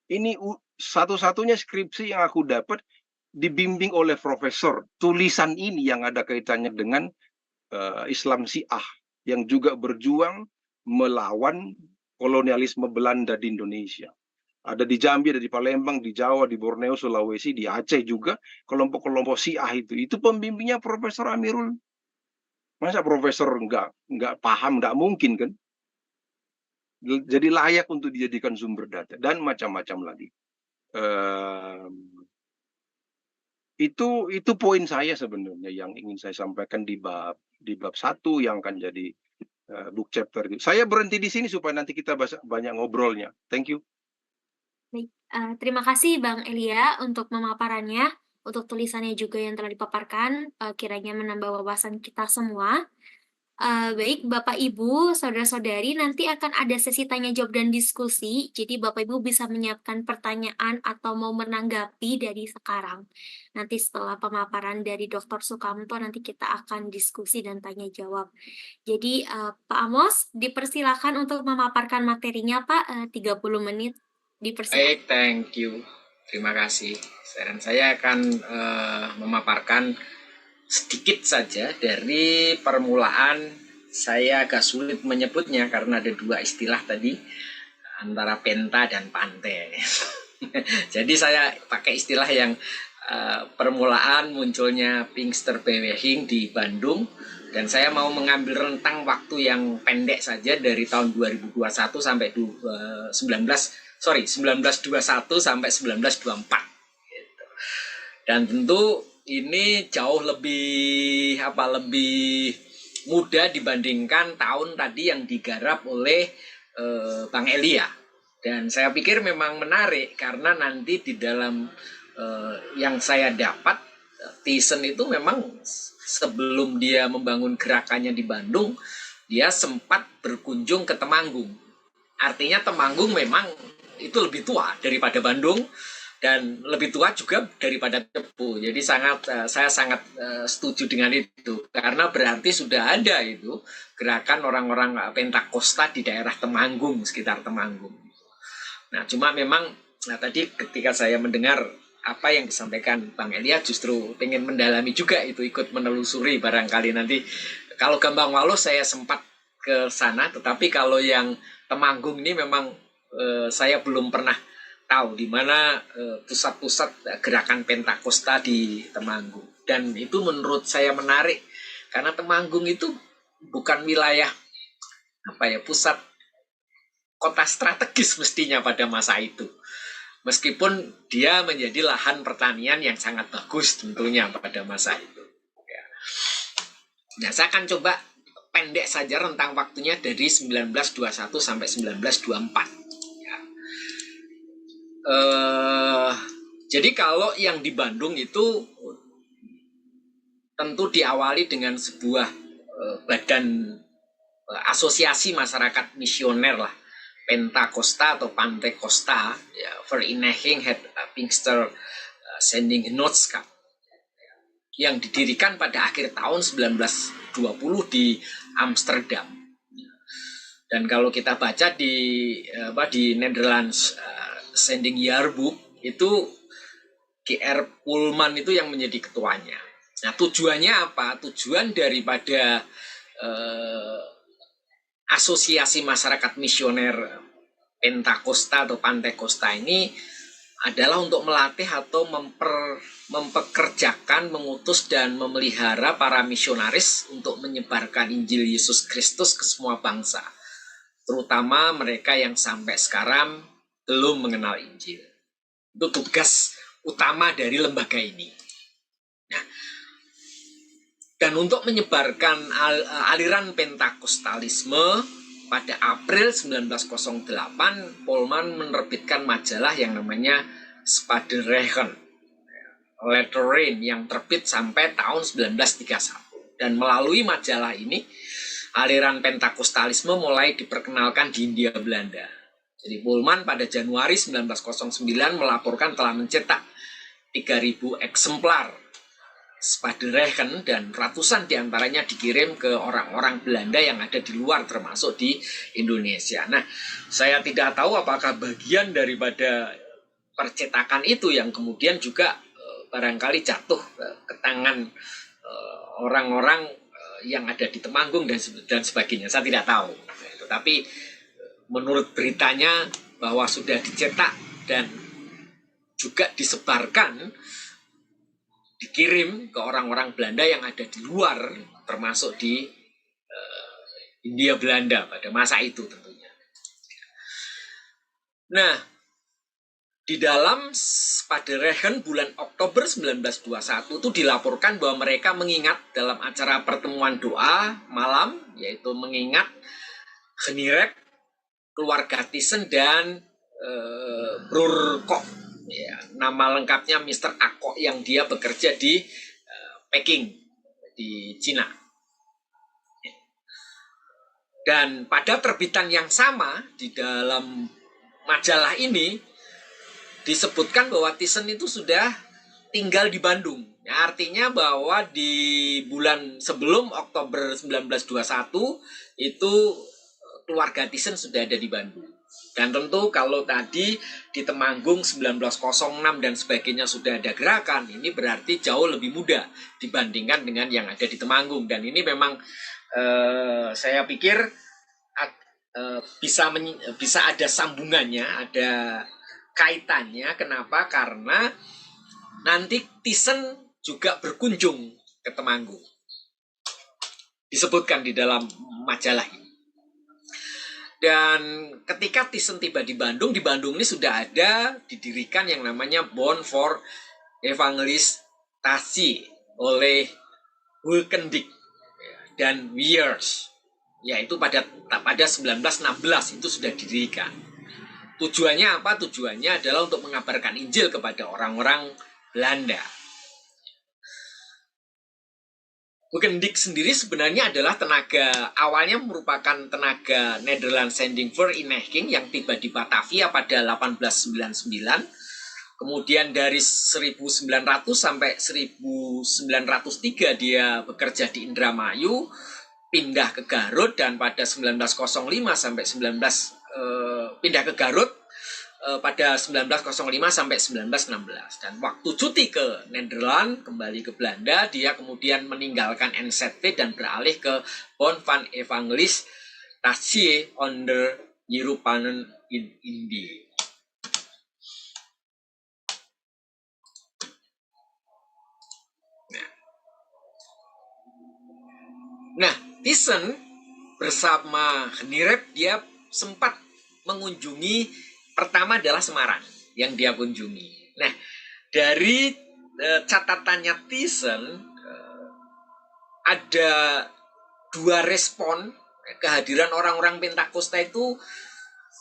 Ini satu-satunya skripsi yang aku dapat dibimbing oleh profesor. Tulisan ini yang ada kaitannya dengan Islam Syiah yang juga berjuang melawan kolonialisme Belanda di Indonesia. Ada di Jambi, ada di Palembang, di Jawa, di Borneo, Sulawesi, di Aceh juga kelompok-kelompok Syiah itu. Itu pembimbingnya Profesor Amirul. Masa profesor nggak paham, nggak mungkin kan? Jadi layak untuk dijadikan sumber data dan macam-macam lagi. Um, itu poin saya sebenarnya yang ingin saya sampaikan di bab 1 yang akan jadi book chapter itu. Saya berhenti di sini supaya nanti kita banyak ngobrolnya. Thank you. Baik, terima kasih Bang Elia untuk pemaparannya, untuk tulisannya juga yang telah dipaparkan, kiranya menambah wawasan kita semua. Baik, Bapak Ibu, saudara-saudari, nanti akan ada sesi tanya jawab dan diskusi. Jadi Bapak Ibu bisa menyiapkan pertanyaan atau mau menanggapi dari sekarang. Nanti setelah pemaparan dari Dr. Sukamto, nanti kita akan diskusi dan tanya jawab. Jadi Pak Amos, dipersilakan untuk memaparkan materinya Pak, 30 menit. Dipersilakan. Baik, thank you. Terima kasih. Dan saya akan memaparkan sedikit saja dari permulaan. Saya agak sulit menyebutnya karena ada dua istilah tadi, antara penta dan pante. Jadi saya pakai istilah yang permulaan munculnya Pinksterbeweging di Bandung, dan saya mau mengambil rentang waktu yang pendek saja dari tahun 2021 sampai 1921 sampai 1924 gitu. Dan tentu ini jauh lebih mudah dibandingkan tahun tadi yang digarap oleh Bang Elia. Dan saya pikir memang menarik karena nanti di dalam yang saya dapat, Thyssen itu memang sebelum dia membangun gerakannya di Bandung, dia sempat berkunjung ke Temanggung. Artinya Temanggung memang itu lebih tua daripada Bandung dan lebih tua juga daripada Cepu. Jadi saya sangat setuju dengan itu karena berarti sudah ada itu gerakan orang-orang Pentakosta di daerah Temanggung, sekitar Temanggung. Nah, cuma memang tadi ketika saya mendengar apa yang disampaikan Bang Elia, justru pengen mendalami juga itu, ikut menelusuri barangkali nanti. Kalau Gambang Walos saya sempat ke sana, tetapi kalau yang Temanggung ini memang saya belum pernah tahu di mana pusat-pusat gerakan Pentakosta di Temanggung. Dan itu menurut saya menarik karena Temanggung itu bukan wilayah pusat kota strategis mestinya pada masa itu. Meskipun dia menjadi lahan pertanian yang sangat bagus tentunya pada masa itu. Nah, saya akan coba pendek saja rentang waktunya dari 1921 sampai 1924. Ya. Jadi kalau yang di Bandung itu tentu diawali dengan sebuah badan asosiasi masyarakat misioner lah, Pentakosta atau Pantekosta, ya, Vereniging Het Pinkster Zendingsgenootschap, yang didirikan pada akhir tahun 1920 di Amsterdam. Dan kalau kita baca di Netherlands Sending Yearbook itu GR Pullman itu yang menjadi ketuanya. Nah, tujuannya apa? Tujuan daripada asosiasi masyarakat misioner Pentakosta atau Pantekosta ini adalah untuk melatih atau mempekerjakan, mengutus dan memelihara para misionaris untuk menyebarkan Injil Yesus Kristus ke semua bangsa, terutama mereka yang sampai sekarang belum mengenal Injil. Itu tugas utama dari lembaga ini. Nah, dan untuk menyebarkan aliran Pentakostalisme, pada April 1908, Pullman menerbitkan majalah yang namanya Spaderregen Lettering yang terbit sampai tahun 1931. Dan melalui majalah ini, aliran Pentakostalisme mulai diperkenalkan di Hindia Belanda. Jadi Pullman pada Januari 1909 melaporkan telah mencetak 3.000 eksemplar Spaderregen dan ratusan diantaranya dikirim ke orang-orang Belanda yang ada di luar termasuk di Indonesia. Nah, saya tidak tahu apakah bagian daripada percetakan itu yang kemudian juga barangkali jatuh ke tangan orang-orang yang ada di Temanggung dan sebagainya. Saya tidak tahu. Tetapi menurut beritanya bahwa sudah dicetak dan juga disebarkan, dikirim ke orang-orang Belanda yang ada di luar, termasuk di Hindia Belanda pada masa itu tentunya. Nah, di dalam pada Regen bulan Oktober 1921 itu dilaporkan bahwa mereka mengingat dalam acara pertemuan doa malam, yaitu mengingat Genirep, keluarga Thyssen, dan Bror Kok, ya, nama lengkapnya Mr. Akok, yang dia bekerja di Peking, di Cina. Dan pada terbitan yang sama di dalam majalah ini disebutkan bahwa Thyssen itu sudah tinggal di Bandung. Ya, artinya bahwa di bulan sebelum Oktober 1921 itu keluarga Thyssen sudah ada di Bandung. Dan tentu kalau tadi di Temanggung 1906 dan sebagainya sudah ada gerakan, ini berarti jauh lebih mudah dibandingkan dengan yang ada di Temanggung. Dan ini memang saya pikir bisa ada sambungannya, ada kaitannya. Kenapa? Karena nanti Thyssen juga berkunjung ke Temanggung. Disebutkan di dalam majalah ini. Dan ketika Thyssen tiba di Bandung ini sudah ada didirikan yang namanya Bond for Evangelisasi oleh Hulkendick dan Wiers. Yaitu pada 1916 itu sudah didirikan. Tujuannya apa? Tujuannya adalah untuk mengabarkan Injil kepada orang-orang Belanda. Hulkendick sendiri sebenarnya adalah awalnya merupakan tenaga Nederlands Sendingvoer in Nijmegen yang tiba di Batavia pada 1899. Kemudian dari 1900 sampai 1903 dia bekerja di Indramayu, pindah ke Garut, dan pada 1905 sampai pindah ke Garut pada 1905 sampai 1916. Dan waktu cuti ke Nederland, kembali ke Belanda, dia kemudian meninggalkan NZP dan beralih ke Bond van Evangelisasi onder Europeanen in Indie. Nah, Thyssen bersama Genirep dia sempat mengunjungi, pertama adalah Semarang yang dia kunjungi. Nah, dari catatannya Thyssen ada 2 respon kehadiran orang-orang Pentakosta itu,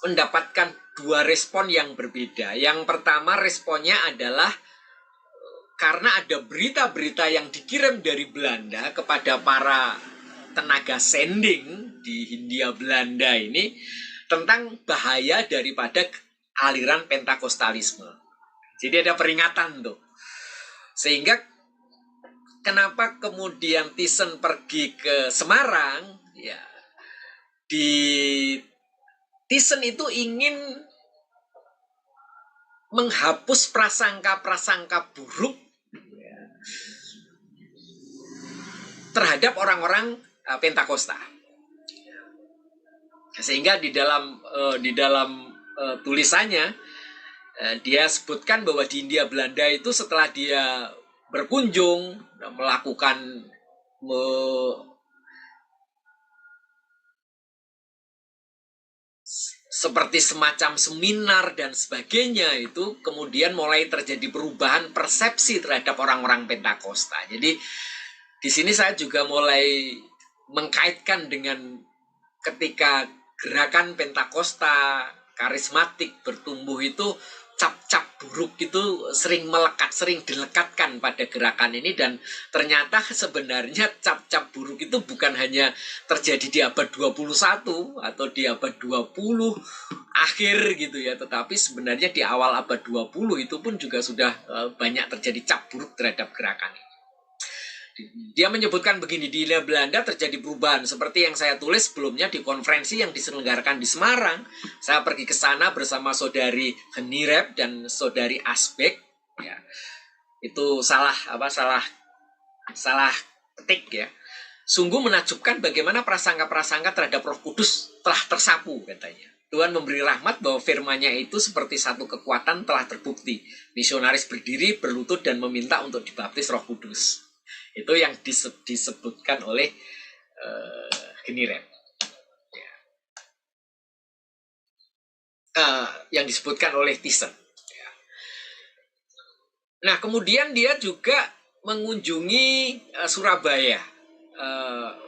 mendapatkan 2 respon yang berbeda. Yang pertama responnya adalah karena ada berita-berita yang dikirim dari Belanda kepada para tenaga sending di Hindia Belanda ini tentang bahaya daripada aliran Pentakostalisme. Jadi ada peringatan tuh. Sehingga kenapa kemudian Thyssen pergi ke Semarang? Ya, di Thyssen itu ingin menghapus prasangka-prasangka buruk terhadap orang-orang Pentakosta. Sehingga di dalam tulisannya dia sebutkan bahwa di Hindia Belanda itu setelah dia berkunjung, melakukan seperti semacam seminar dan sebagainya, itu kemudian mulai terjadi perubahan persepsi terhadap orang-orang Pentakosta. Jadi di sini saya juga mulai mengkaitkan dengan ketika gerakan Pentakosta karismatik bertumbuh itu, cap-cap buruk itu sering dilekatkan pada gerakan ini. Dan ternyata sebenarnya cap-cap buruk itu bukan hanya terjadi di abad 21 atau di abad 20 akhir gitu ya, tetapi sebenarnya di awal abad 20 itu pun juga sudah banyak terjadi cap buruk terhadap gerakan ini. Dia menyebutkan begini, di Hindia Belanda terjadi perubahan seperti yang saya tulis sebelumnya di konferensi yang diselenggarakan di Semarang. Saya pergi ke sana bersama saudari Genirep dan saudari Asbek. Ya, itu salah ketik ya. Sungguh menakjubkan bagaimana prasangka-prasangka terhadap Roh Kudus telah tersapu, katanya. Tuhan memberi rahmat bahwa firman-Nya itu seperti satu kekuatan telah terbukti. Misionaris berdiri, berlutut, dan meminta untuk dibaptis Roh Kudus. Itu yang disebutkan oleh Geniret. Yang disebutkan oleh Thyssen. Nah, kemudian dia juga mengunjungi Surabaya.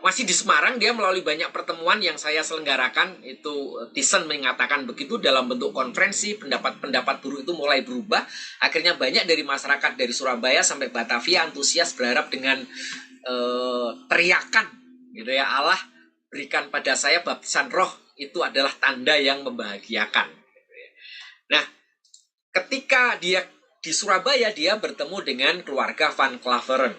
Masih di Semarang, dia melalui banyak pertemuan yang saya selenggarakan. Itu Thyssen mengatakan begitu dalam bentuk konferensi, pendapat-pendapat buruh itu mulai berubah. Akhirnya banyak dari masyarakat dari Surabaya sampai Batavia antusias berharap dengan teriakan, gitu ya, Allah berikan pada saya baptisan roh, itu adalah tanda yang membahagiakan. Nah, ketika dia di Surabaya, dia bertemu dengan keluarga Van Klaveren.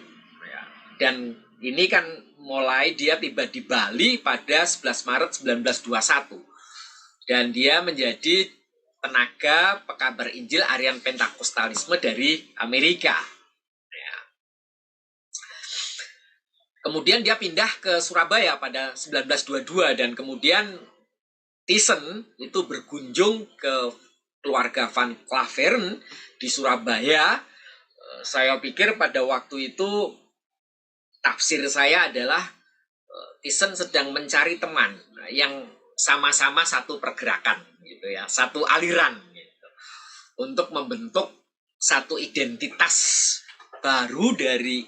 Dan ini kan mulai dia tiba di Bali pada 11 Maret 1921. Dan dia menjadi tenaga pekabar Injil Arian Pentakostalisme dari Amerika. Kemudian dia pindah ke Surabaya pada 1922 dan kemudian Thyssen itu berkunjung ke keluarga Van Klaveren di Surabaya. Saya pikir pada waktu itu tafsir saya adalah Thyssen sedang mencari teman yang sama-sama satu pergerakan, gitu ya, satu aliran, gitu, untuk membentuk satu identitas baru dari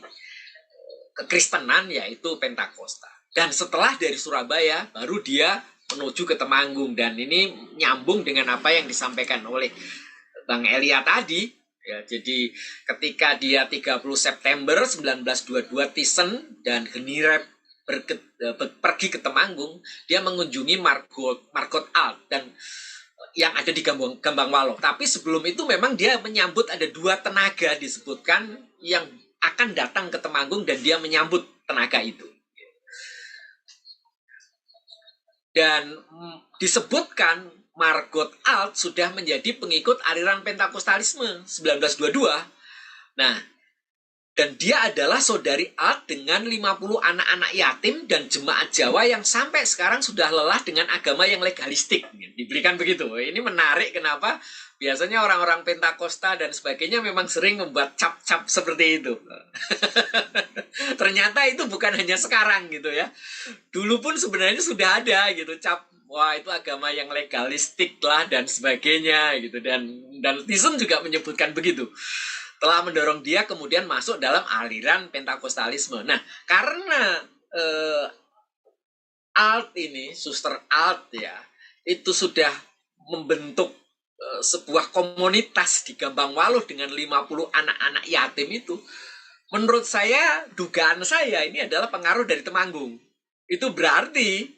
kekristenan, yaitu Pentakosta. Dan setelah dari Surabaya, baru dia menuju ke Temanggung. Dan ini nyambung dengan apa yang disampaikan oleh Bang Elia tadi. Ya, jadi ketika dia 30 September 1922, Thyssen dan Geniret pergi ke Temanggung, dia mengunjungi Margot Alt dan yang ada di Gambang Walo. Tapi sebelum itu memang dia menyambut ada 2 tenaga disebutkan yang akan datang ke Temanggung dan dia menyambut tenaga itu. Dan disebutkan Margot Alt sudah menjadi pengikut aliran Pentakostalisme 1922. Nah, dan dia adalah saudari Alt dengan 50 anak-anak yatim dan jemaat Jawa yang sampai sekarang sudah lelah dengan agama yang legalistik. Diberikan begitu. Ini menarik, kenapa? Biasanya orang-orang Pentakosta dan sebagainya memang sering membuat cap-cap seperti itu. Ternyata itu bukan hanya sekarang, gitu ya. Dulu pun sebenarnya sudah ada gitu, cap, wah itu agama yang legalistik lah dan sebagainya gitu. Dan Thyssen juga menyebutkan begitu. Telah mendorong dia kemudian masuk dalam aliran Pentakostalisme. Nah, karena Alt ini, Suster Alt ya, itu sudah membentuk sebuah komunitas di Gambang Waluh dengan 50 anak-anak yatim itu, menurut saya, dugaan saya ini adalah pengaruh dari Temanggung. Itu berarti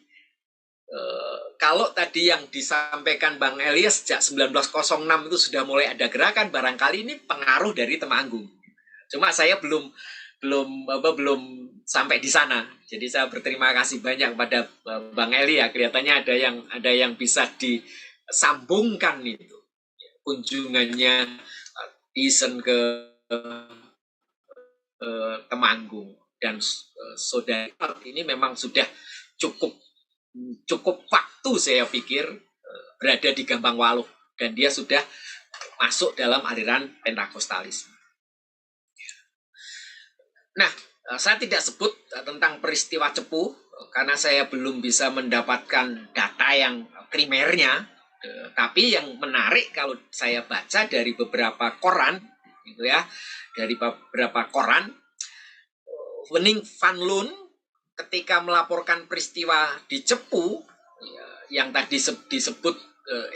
kalau tadi yang disampaikan Bang Elias sejak 1906 itu sudah mulai ada gerakan, barangkali ini pengaruh dari Temanggung. Cuma saya belum sampai di sana. Jadi saya berterima kasih banyak kepada Bang Eli ya. Kelihatannya ada yang bisa disambungkan itu. Kunjungannya Thyssen ke Temanggung dan saudara ini memang sudah cukup waktu saya pikir berada di Gambang Waluh dan dia sudah masuk dalam aliran Pentakostalisme. Nah, saya tidak sebut tentang peristiwa Cepu karena saya belum bisa mendapatkan data yang primernya, tapi yang menarik kalau saya baca dari beberapa koran, gitu ya, dari beberapa koran, Wening van Loon ketika melaporkan peristiwa di Cepu, yang tadi disebut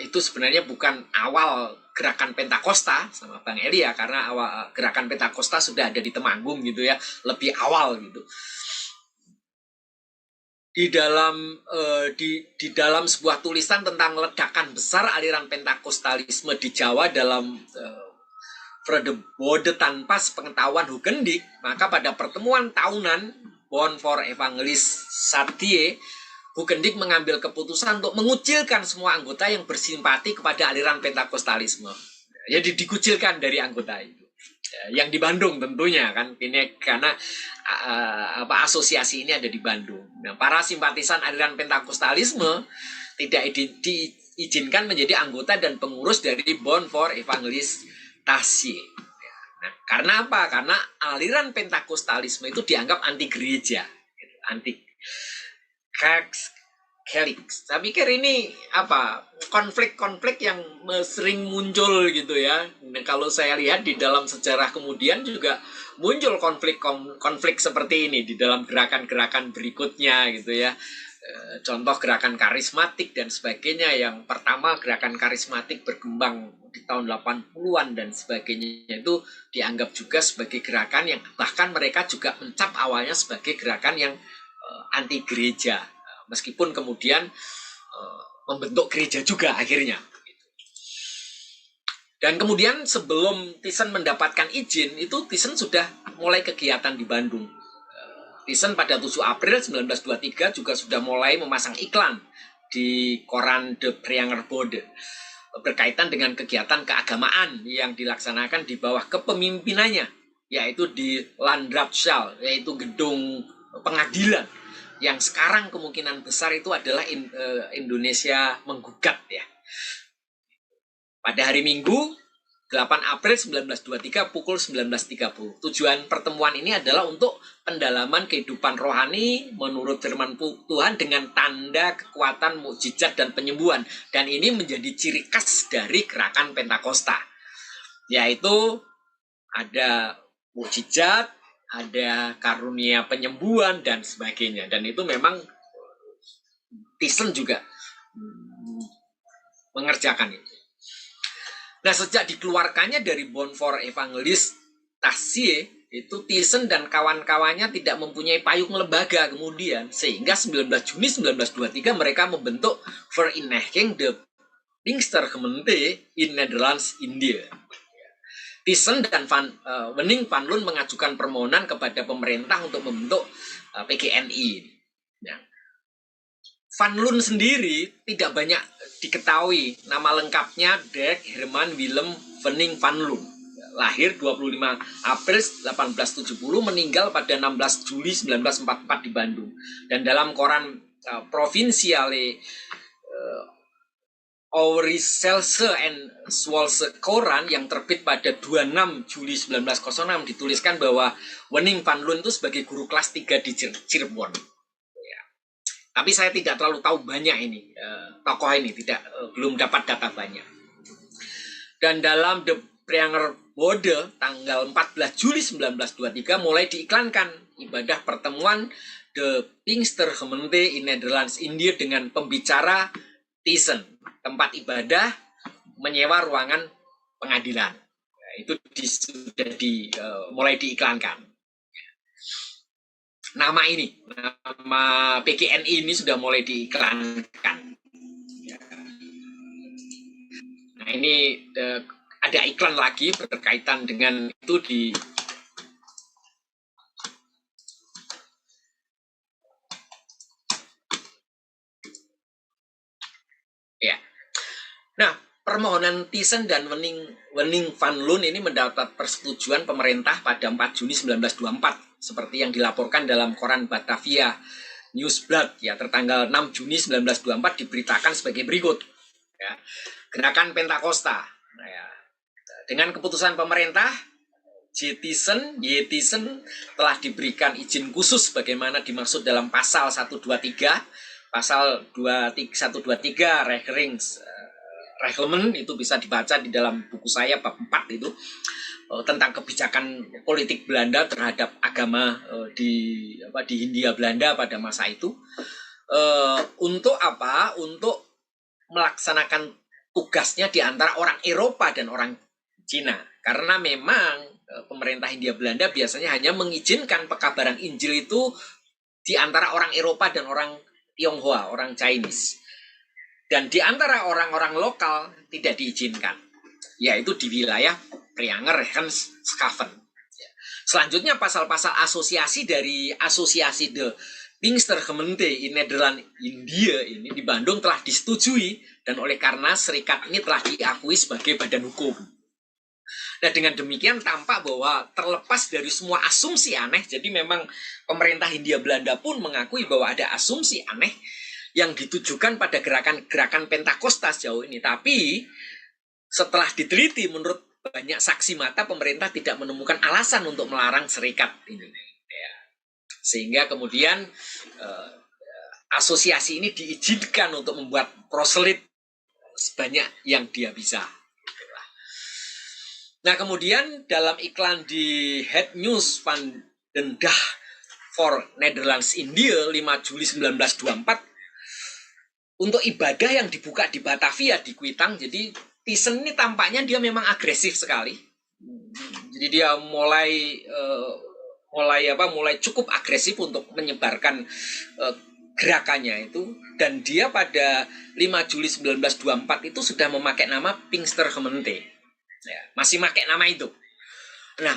itu sebenarnya bukan awal gerakan Pentakosta sama Bang Eli ya, karena awal gerakan Pentakosta sudah ada di Temanggung gitu ya, lebih awal gitu. Di dalam sebuah tulisan tentang ledakan besar aliran Pentakostalisme di Jawa dalam Vredebode tanpa sepengetahuan Hugendik, maka pada pertemuan tahunan Bond for Evangelis Sartie, Hugendik mengambil keputusan untuk mengucilkan semua anggota yang bersimpati kepada aliran Pentakostalisme. Jadi dikucilkan dari anggota itu. Yang di Bandung tentunya kan, ini karena asosiasi ini ada di Bandung. Nah, para simpatisan aliran Pentakostalisme tidak diizinkan menjadi anggota dan pengurus dari Bond for Evangelistasi. Nah, karena apa? Karena aliran Pentakostalisme itu dianggap anti gereja, anti Catholic. Saya pikir ini konflik-konflik yang sering muncul gitu ya. Dan kalau saya lihat di dalam sejarah kemudian juga muncul konflik seperti ini di dalam gerakan-gerakan berikutnya gitu ya. Contoh gerakan karismatik dan sebagainya. Yang pertama gerakan karismatik berkembang di tahun 80-an dan sebagainya, itu dianggap juga sebagai gerakan yang bahkan mereka juga mencap awalnya sebagai gerakan yang anti gereja. Meskipun kemudian membentuk gereja juga akhirnya. Dan kemudian sebelum Thyssen mendapatkan izin, itu Thyssen sudah mulai kegiatan di Bandung. Thyssen pada 7 April 1923 juga sudah mulai memasang iklan di koran De Praenger Bode berkaitan dengan kegiatan keagamaan yang dilaksanakan di bawah kepemimpinannya, yaitu di Landratsaal, yaitu gedung pengadilan yang sekarang kemungkinan besar itu adalah Indonesia Menggugat ya. Pada hari Minggu 8 April 1923 pukul 19.30. Tujuan pertemuan ini adalah untuk pendalaman kehidupan rohani menurut firman Tuhan dengan tanda kekuatan, mukjizat dan penyembuhan. Dan ini menjadi ciri khas dari gerakan Pentakosta, yaitu ada mukjizat, ada karunia penyembuhan dan sebagainya. Dan itu memang Thyssen juga mengerjakan itu. Nah, sejak dikeluarkannya dari Bond for Evangelistasi, itu Thyssen dan kawan-kawannya tidak mempunyai payung lembaga kemudian, sehingga 19 Juni 1923 mereka membentuk Vereniging de Pinkstergemeente in Nederlands India. Thyssen dan Wenning van Loon mengajukan permohonan kepada pemerintah untuk membentuk PGNI. Nah, Van Loon sendiri tidak banyak diketahui. Nama lengkapnya Dirk Herman Willem Wenning van Loon. Lahir 25 April 1870, meninggal pada 16 Juli 1944 di Bandung. Dan dalam koran Provinciale Overijsselse en Zwolse Koran yang terbit pada 26 Juli 1906 dituliskan bahwa Wenning van Loon itu sebagai guru kelas 3 di Cirebon. Ya. Tapi saya tidak terlalu tahu banyak ini tokoh ini, belum dapat data banyak. Dan dalam De Praenger Bode tanggal 14 Juli 1923 mulai diiklankan ibadah pertemuan De Pinkstergemeente in Nederlands India dengan pembicara Thyssen. Tempat ibadah menyewa ruangan pengadilan. Itu sudah mulai diiklankan. Nama PGNI ini sudah mulai diiklankan. Nah, ini ada iklan lagi berkaitan dengan itu di ya. Nah, permohonan Thyssen dan Wenning van Loon ini mendapat persetujuan pemerintah pada 4 Juni 1924 seperti yang dilaporkan dalam koran Batavia Nieuwsblad ya, tertanggal 6 Juni 1924 diberitakan sebagai berikut ya. Gerakan Pentakosta. Nah, ya. Dengan keputusan pemerintah, Y. Thyssen telah diberikan izin khusus bagaimana dimaksud dalam pasal 123, pasal 123 Reglement itu bisa dibaca di dalam buku saya bab 4 itu tentang kebijakan politik Belanda terhadap agama di Hindia Belanda pada masa itu. Untuk apa? Untuk melaksanakan tugasnya di antara orang Eropa dan orang Cina. Karena memang pemerintah Hindia Belanda biasanya hanya mengizinkan pekabaran Injil itu di antara orang Eropa dan orang Tionghoa, orang Chinese. Dan di antara orang-orang lokal tidak diizinkan, yaitu di wilayah Praenger-Henschaven. Selanjutnya pasal-pasal asosiasi dari Asosiasi de Pinkstergemeente in Nederland India ini di Bandung telah disetujui, dan oleh karena serikat ini telah diakui sebagai badan hukum. Nah, dengan demikian tampak bahwa terlepas dari semua asumsi aneh, jadi memang pemerintah Hindia Belanda pun mengakui bahwa ada asumsi aneh yang ditujukan pada gerakan-gerakan Pentakosta sejauh ini. Tapi setelah diteliti menurut banyak saksi mata, pemerintah tidak menemukan alasan untuk melarang serikat ini. Ya. Sehingga kemudian asosiasi ini diizinkan untuk membuat proselyt sebanyak yang dia bisa. Nah, kemudian dalam iklan di Het Nieuws van den Dag for Netherlands India 5 Juli 1924 untuk ibadah yang dibuka di Batavia di Kuitang. Jadi Thyssen ini tampaknya dia memang agresif sekali. Jadi dia mulai cukup agresif untuk menyebarkan gerakannya itu, dan dia pada 5 Juli 1924 itu sudah memakai nama Pinkstergemeente. Ya, masih pakai nama itu. Nah,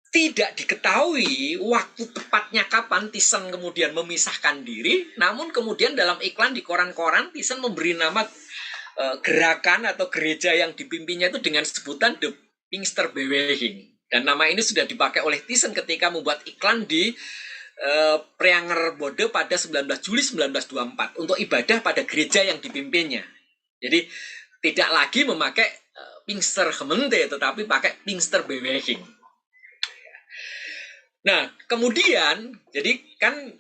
tidak diketahui waktu tepatnya kapan Thyssen kemudian memisahkan diri, namun kemudian dalam iklan di koran-koran Thyssen memberi nama gerakan atau gereja yang dipimpinnya itu dengan sebutan The Pinksterbeweging. Dan nama ini sudah dipakai oleh Thyssen ketika membuat iklan di Preanger-Bode pada 19 Juli 1924 untuk ibadah pada gereja yang dipimpinnya. Jadi tidak lagi memakai Pinkstergemeente, tetapi pakai Pinksterbeweging. Nah, kemudian, jadi kan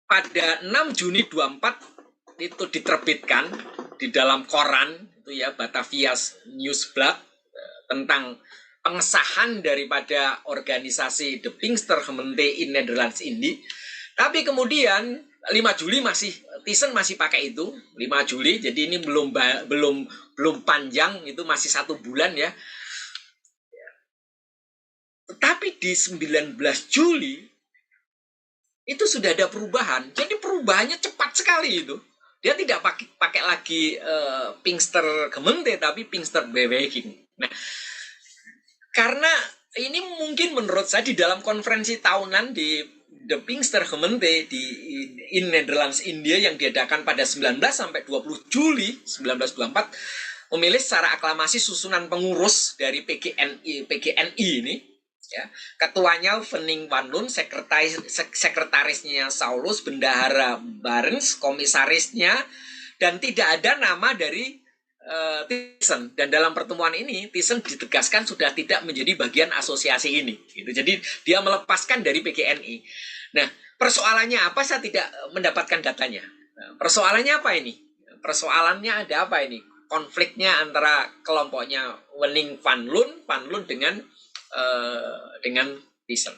pada 6 Juni 24 itu diterbitkan di dalam koran itu ya, Batavia Nieuwsblad, tentang pengesahan daripada organisasi The Pinkstergemeente in Netherlands Indie. Tapi kemudian 5 Juli Thyssen masih pakai itu 5 Juli, jadi ini belum panjang, itu masih 1 bulan ya. Tetapi di 19 Juli itu sudah ada perubahan. Jadi perubahannya cepat sekali itu. Dia tidak pakai lagi Pinkstergemeente tapi Pinksterbeweging. Nah, karena ini mungkin menurut saya di dalam konferensi tahunan di The Pinkstergemeente in Netherlands India yang diadakan pada 19 sampai 20 Juli 1924 memilih secara aklamasi susunan pengurus dari PGNI ini ya. Ketuanya Vening van Loon, sekretarisnya Saulus, bendahara Barnes, komisarisnya, dan tidak ada nama dari Thyssen. Dan dalam pertemuan ini Thyssen ditegaskan sudah tidak menjadi bagian asosiasi ini gitu. Jadi dia melepaskan dari PGNI. Nah, persoalannya apa? Saya tidak mendapatkan datanya. Persoalannya apa ini? Persoalannya ada apa ini? Konfliknya antara kelompoknya Vening van Loon dengan Thyssen.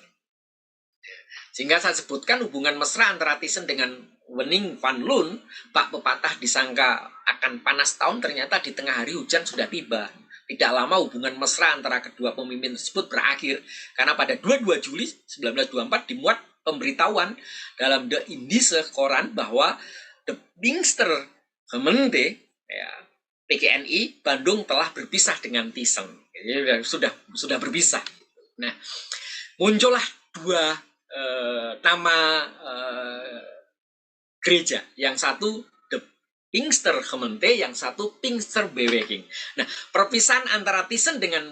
Sehingga saya sebutkan hubungan mesra antara Thyssen dengan Vening van Loon, bak pepatah disangka akan panas tahun, ternyata di tengah hari hujan sudah tiba. Tidak lama hubungan mesra antara kedua pemimpin tersebut berakhir, karena pada 22 Juli 1924 dimuat pemberitahuan dalam The Indische koran bahwa The Pinkstergemeente ya, PGNI Bandung telah berpisah dengan Thyssen. Jadi sudah berpisah. Nah, muncullah dua nama gereja, yang satu The Pinkstergemeente, yang satu Pinksterbeweging. Nah, perpisahan antara Thyssen dengan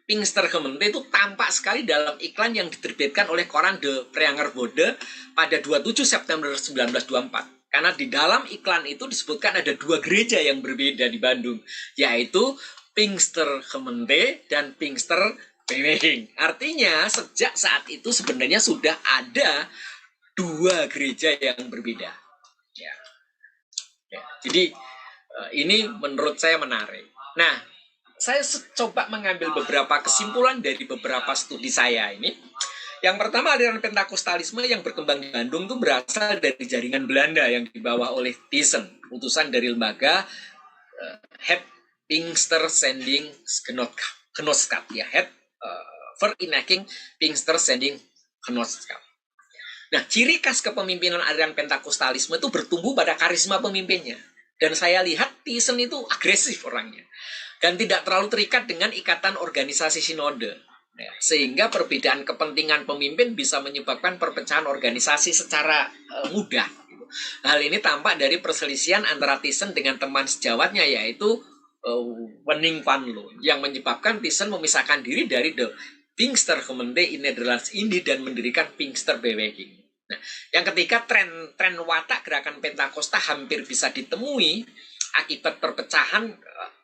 Pinkstergemeente itu tampak sekali dalam iklan yang diterbitkan oleh koran De Preanger-Bode pada 27 September 1924. Karena di dalam iklan itu disebutkan ada dua gereja yang berbeda di Bandung, yaitu Pinkstergemeente dan Pinksterbeweging. Artinya sejak saat itu sebenarnya sudah ada dua gereja yang berbeda. Ya. Jadi ini menurut saya menarik. Nah, saya coba mengambil beberapa kesimpulan dari beberapa studi saya ini. Yang pertama, aliran Pentakostalisme yang berkembang di Bandung itu berasal dari jaringan Belanda yang dibawa oleh Thyssen, utusan dari lembaga Het Pinksterzendinggenootschap, ya, Het Vereniging Pinksterzendinggenootschap. Nah, ciri khas kepemimpinan aliran Pentakostalisme itu bertumbuh pada karisma pemimpinnya. Dan saya lihat Thyssen itu agresif orangnya. Dan tidak terlalu terikat dengan ikatan organisasi sinode. Ya, sehingga perbedaan kepentingan pemimpin bisa menyebabkan perpecahan organisasi secara mudah. Hal ini tampak dari perselisihan antara Thyssen dengan teman sejawatnya, yaitu Vening van Loon, yang menyebabkan Thyssen memisahkan diri dari The Pinkstergemeente in Netherlands Indie dan mendirikan Pinksterbeweging. Yang ketiga, tren watak gerakan Pentakosta hampir bisa ditemui akibat perpecahan,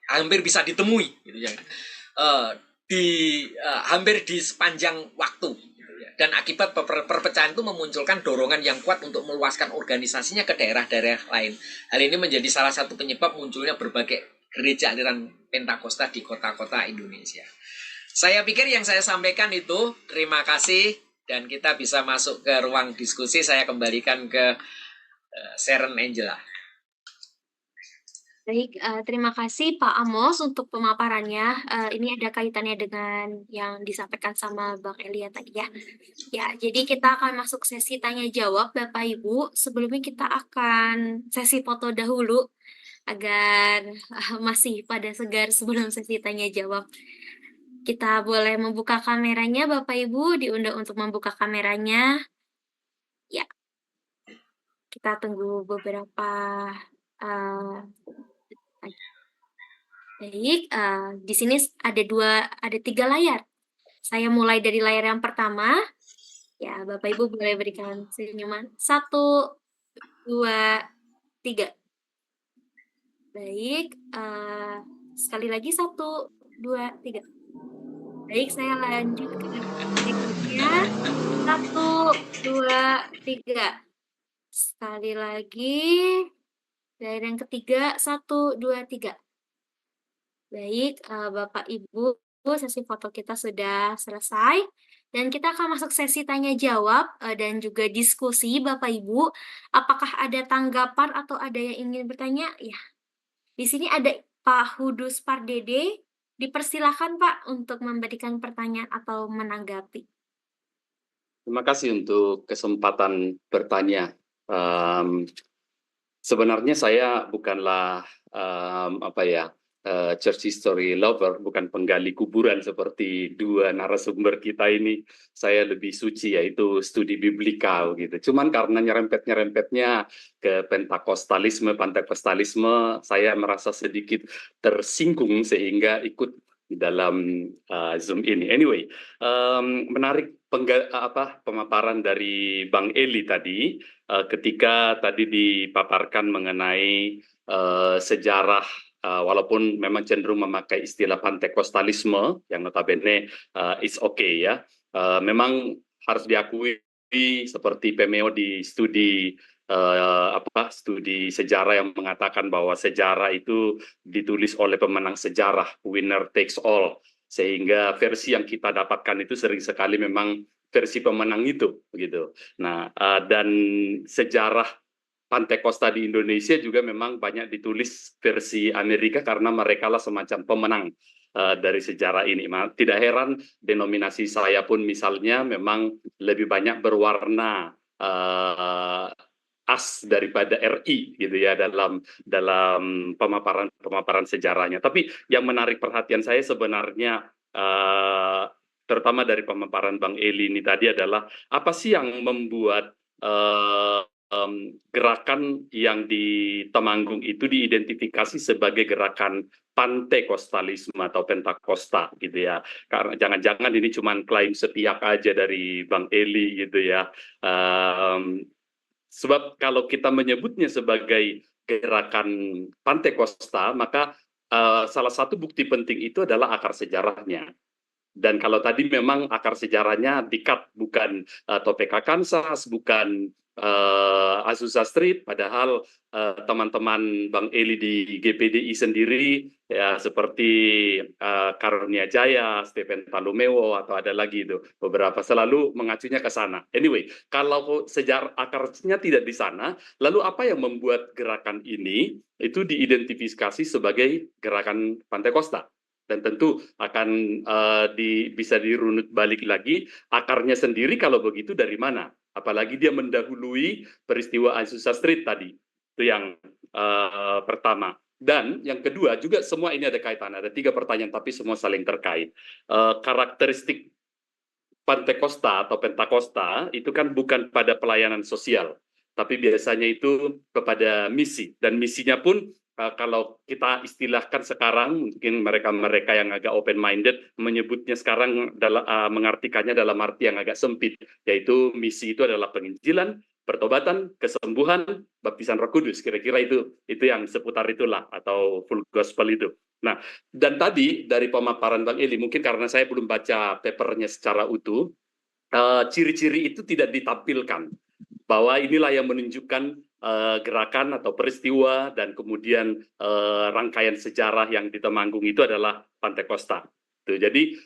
hampir bisa ditemui gitu ya. Hampir di sepanjang waktu gitu ya. Dan akibat perpecahan itu memunculkan dorongan yang kuat untuk meluaskan organisasinya ke daerah-daerah lain. Hal ini menjadi salah satu penyebab munculnya berbagai gereja aliran Pentakosta di kota-kota Indonesia. Saya pikir yang saya sampaikan itu. Terima kasih. Dan kita bisa masuk ke ruang diskusi. Saya kembalikan ke Sharon Angela. Baik, terima kasih Pak Amos untuk pemaparannya. Ini ada kaitannya dengan yang disampaikan sama Bang Elia tadi ya. Ya, jadi kita akan masuk sesi tanya jawab Bapak Ibu. Sebelumnya kita akan sesi foto dahulu agar masih pada segar sebelum sesi tanya jawab. Kita boleh membuka kameranya, Bapak Ibu, diundang untuk membuka kameranya. Ya, kita tunggu beberapa. Baik, di sini ada 3 layar. Saya mulai dari layar yang pertama. Ya, Bapak Ibu boleh berikan senyuman. 1, 2, 3. Baik, sekali lagi 1, 2, 3. Baik, saya lanjut ke berikutnya. 1, 2, 3. Sekali lagi. Layar yang ketiga, 1, 2, 3. Baik, Bapak Ibu, sesi foto kita sudah selesai. Dan kita akan masuk sesi tanya jawab dan juga diskusi, Bapak Ibu. Apakah ada tanggapan atau ada yang ingin bertanya? Ya, di sini ada Pak Hudus Pardede. Dipersilakan Pak untuk memberikan pertanyaan atau menanggapi. Terima kasih untuk kesempatan bertanya. Sebenarnya saya bukanlah church history lover, bukan penggali kuburan seperti dua narasumber kita ini. Saya lebih suci, yaitu studi biblikal gitu. Cuman karena nyerempetnya ke Pentakostalisme, saya merasa sedikit tersinggung sehingga ikut di dalam Zoom ini. Anyway, menarik pemaparan dari Bang Eli tadi, ketika tadi dipaparkan mengenai sejarah, walaupun memang cenderung memakai istilah Pentakostalisme yang notabene it's okay ya. Memang harus diakui seperti Pemeo di studi studi sejarah yang mengatakan bahwa sejarah itu ditulis oleh pemenang sejarah, winner takes all, sehingga versi yang kita dapatkan itu sering sekali memang versi pemenang itu begitu. Nah, dan sejarah Pantekosta di Indonesia juga memang banyak ditulis versi Amerika karena mereka lah semacam pemenang dari sejarah ini. Tidak heran denominasi saya pun misalnya memang lebih banyak berwarna as daripada RI gitu ya dalam pemaparan sejarahnya. Tapi yang menarik perhatian saya sebenarnya terutama dari pemaparan Bang Eli ini tadi adalah apa sih yang membuat gerakan yang di Temanggung itu diidentifikasi sebagai gerakan Pantekostalisme atau Pentakosta gitu ya. Karena jangan-jangan ini cuma klaim sepihak aja dari Bang Eli gitu ya. Sebab kalau kita menyebutnya sebagai gerakan Pantekosta, maka salah satu bukti penting itu adalah akar sejarahnya. Dan kalau tadi memang akar sejarahnya dikat, bukan Topeka Kansas, bukan Azusa Street, padahal teman-teman Bang Eli di GPDI sendiri ya seperti Karunia Jaya, Stephen Talumewo atau ada lagi itu beberapa selalu mengacunya ke sana. Anyway, kalau sejarah akarnya tidak di sana, lalu apa yang membuat gerakan ini itu diidentifikasi sebagai gerakan Pantekosta? Dan tentu akan bisa dirunut balik lagi akarnya sendiri kalau begitu dari mana? Apalagi dia mendahului peristiwa Azusa Street tadi. Itu yang pertama. Dan yang kedua juga semua ini ada kaitan. Ada 3 pertanyaan tapi semua saling terkait. Karakteristik Pantekosta atau Pentakosta itu kan bukan pada pelayanan sosial, tapi biasanya itu kepada misi. Dan misinya pun kalau kita istilahkan sekarang, mungkin mereka-mereka yang agak open-minded menyebutnya sekarang mengartikannya dalam arti yang agak sempit, yaitu misi itu adalah penginjilan, pertobatan, kesembuhan, baptisan Roh Kudus. Kira-kira itu yang seputar itulah, atau full gospel itu. Nah, dan tadi dari pemaparan Bang Eli, mungkin karena saya belum baca papernya secara utuh, ciri-ciri itu tidak ditampilkan, bahwa inilah yang menunjukkan gerakan atau peristiwa dan kemudian rangkaian sejarah yang di Temanggung itu adalah Pantekosta. Jadi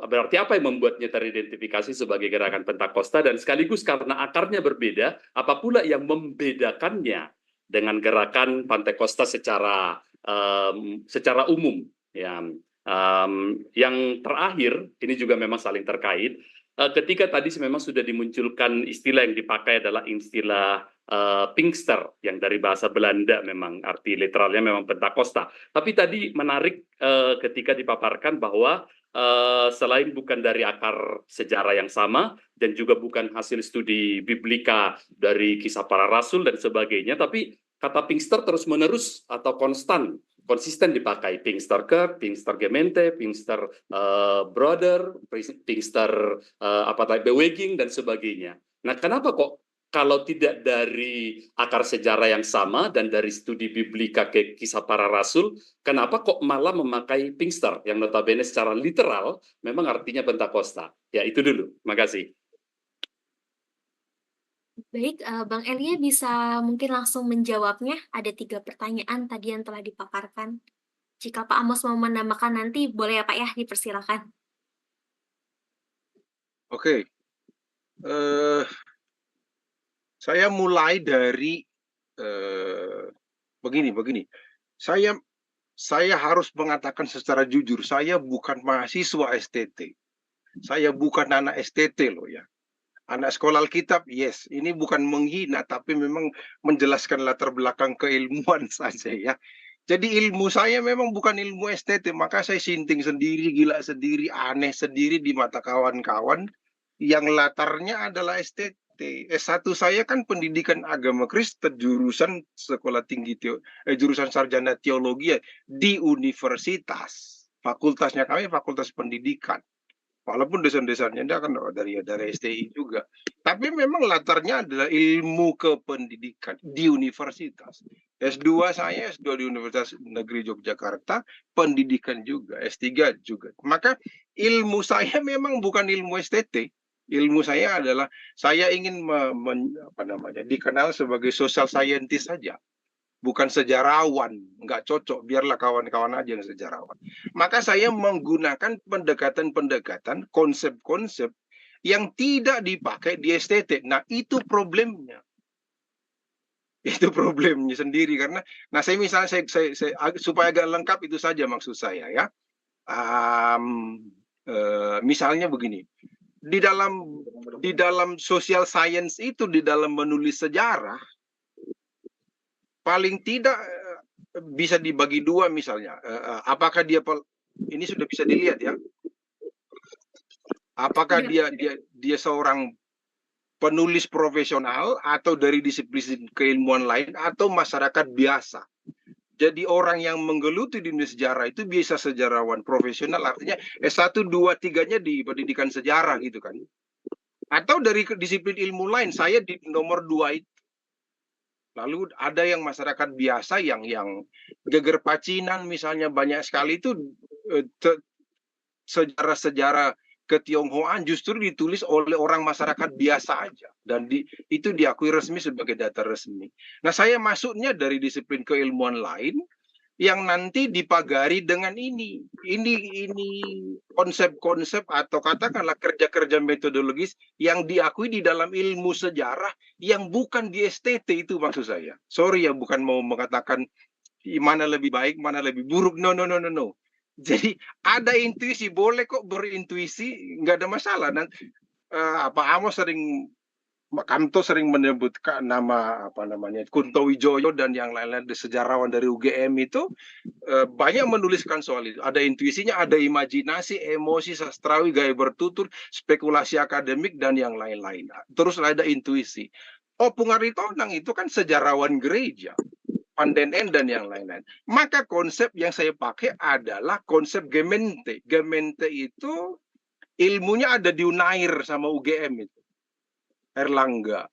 berarti apa yang membuatnya teridentifikasi sebagai gerakan Pentakosta, dan sekaligus karena akarnya berbeda, apa pula yang membedakannya dengan gerakan Pantekosta secara umum? Ya, yang terakhir ini juga memang saling terkait. Ketika tadi memang sudah dimunculkan istilah yang dipakai adalah istilah Pinkster, yang dari bahasa Belanda, memang arti literalnya memang Pentakosta. Tapi tadi menarik ketika dipaparkan bahwa selain bukan dari akar sejarah yang sama dan juga bukan hasil studi biblika dari kisah para rasul dan sebagainya, tapi kata Pinkster terus-menerus atau konsisten dipakai. Pinkster Kirk, Pinkster Gemeente, Pinkster Brother, Pinkster Beweging dan sebagainya. Nah, kenapa kok kalau tidak dari akar sejarah yang sama dan dari studi biblika ke kisah para rasul, kenapa kok malah memakai Pinkster yang notabene secara literal memang artinya Pentakosta? Ya, itu dulu. Makasih. Baik, Bang Elia bisa mungkin langsung menjawabnya. Ada 3 pertanyaan tadi yang telah dipaparkan. Jika Pak Amos mau menambahkan nanti, boleh ya Pak ya, dipersilakan. Oke. Saya mulai dari begini. Saya harus mengatakan secara jujur, saya bukan mahasiswa STT. Saya bukan anak STT loh ya. Anak sekolah Alkitab, yes. Ini bukan menghina, tapi memang menjelaskan latar belakang keilmuan saja ya. Jadi ilmu saya memang bukan ilmu STT, maka saya sinting sendiri, gila sendiri, aneh sendiri di mata kawan-kawan yang latarnya adalah STT. S1 saya kan pendidikan agama Kristen, jurusan sekolah tinggi jurusan sarjana teologi ya, di universitas. Fakultasnya kami fakultas pendidikan. Walaupun dosen-dosennya kan dari STI juga. Tapi memang latarnya adalah ilmu kependidikan di universitas. S2 saya S2 di Universitas Negeri Yogyakarta, pendidikan juga, S3 juga. Maka ilmu saya memang bukan ilmu STT. Ilmu saya adalah saya ingin dikenal sebagai social scientist saja. Bukan sejarawan, nggak cocok, biarlah kawan-kawan aja yang sejarawan. Maka saya menggunakan pendekatan-pendekatan, konsep-konsep yang tidak dipakai di STT. Nah, itu problemnya. Itu problemnya sendiri, karena, nah saya misalnya, saya supaya agak lengkap itu saja maksud saya ya. Misalnya begini, di dalam social science itu, di dalam menulis sejarah, paling tidak bisa dibagi dua misalnya. Apakah dia, ini sudah bisa dilihat ya. Apakah dia seorang penulis profesional atau dari disiplin keilmuan lain atau masyarakat biasa. Jadi orang yang menggeluti di dunia sejarah itu bisa sejarawan profesional, artinya S1, 2, 3-nya di pendidikan sejarah gitu kan. Atau dari disiplin ilmu lain, saya di nomor 2 itu. Lalu ada yang masyarakat biasa yang geger pacinan misalnya, banyak sekali itu sejarah-sejarah ketionghoaan justru ditulis oleh orang masyarakat biasa aja, dan itu diakui resmi sebagai data resmi. Nah, saya masuknya dari disiplin keilmuan lain yang nanti dipagari dengan ini konsep-konsep atau katakanlah kerja-kerja metodologis yang diakui di dalam ilmu sejarah yang bukan di STT. Itu maksud saya. Sorry ya, bukan mau mengatakan mana lebih baik, mana lebih buruk. No. Jadi ada intuisi, boleh kok berintuisi, nggak ada masalah. Dan Pak Amos Kanto sering menyebutkan nama Kunto Wijoyo dan yang lain-lain, sejarawan dari UGM itu banyak menuliskan soal itu. Ada intuisinya, ada imajinasi, emosi sastrawi, gaya bertutur, spekulasi akademik dan yang lain-lain. Terus ada intuisi. Opung Aritonang itu kan sejarawan gereja. Pandenen dan yang lain-lain. Maka konsep yang saya pakai adalah konsep Gemeente. Gemeente itu ilmunya ada di Unair sama UGM itu, Erlangga.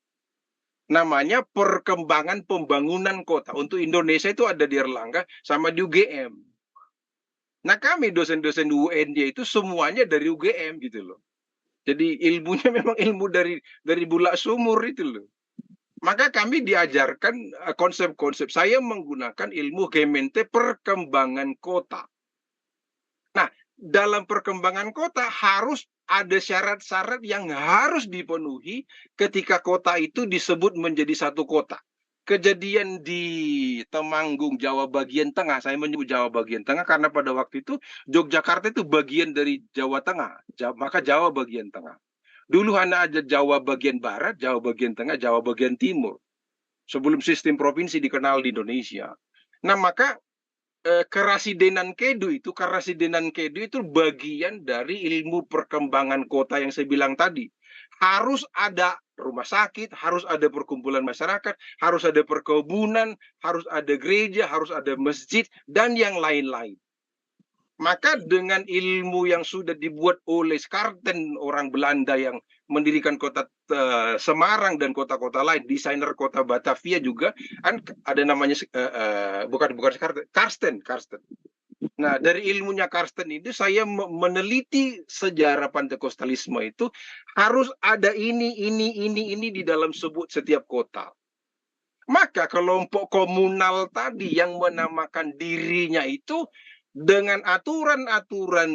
Namanya perkembangan pembangunan kota. Untuk Indonesia itu ada di Erlangga sama di UGM. Nah kami dosen-dosen UNJ itu semuanya dari UGM gitu loh. Jadi ilmunya memang ilmu dari bulak sumur itu loh. Maka kami diajarkan konsep-konsep. Saya menggunakan ilmu Gemeente perkembangan kota. Nah, dalam perkembangan kota harus ada syarat-syarat yang harus dipenuhi ketika kota itu disebut menjadi satu kota. Kejadian di Temanggung, Jawa bagian tengah, saya menyebut Jawa bagian tengah karena pada waktu itu Yogyakarta itu bagian dari Jawa Tengah, maka Jawa bagian tengah. Dulu hanya ada Jawa bagian barat, Jawa bagian tengah, Jawa bagian timur. Sebelum sistem provinsi dikenal di Indonesia. Nah, maka Karasidenan Kedu itu bagian dari ilmu perkembangan kota yang saya bilang tadi. Harus ada rumah sakit, harus ada perkumpulan masyarakat, harus ada perkebunan, harus ada gereja, harus ada masjid, dan yang lain-lain. Maka dengan ilmu yang sudah dibuat oleh Skarten, orang Belanda yang mendirikan kota Semarang dan kota-kota lain, desainer kota Batavia juga, kan ada namanya bukan Skarten, Karsten. Nah, dari ilmunya Karsten itu saya meneliti sejarah Pantekostalisme itu harus ada ini di dalam setiap kota. Maka kelompok komunal tadi yang menamakan dirinya itu dengan aturan-aturan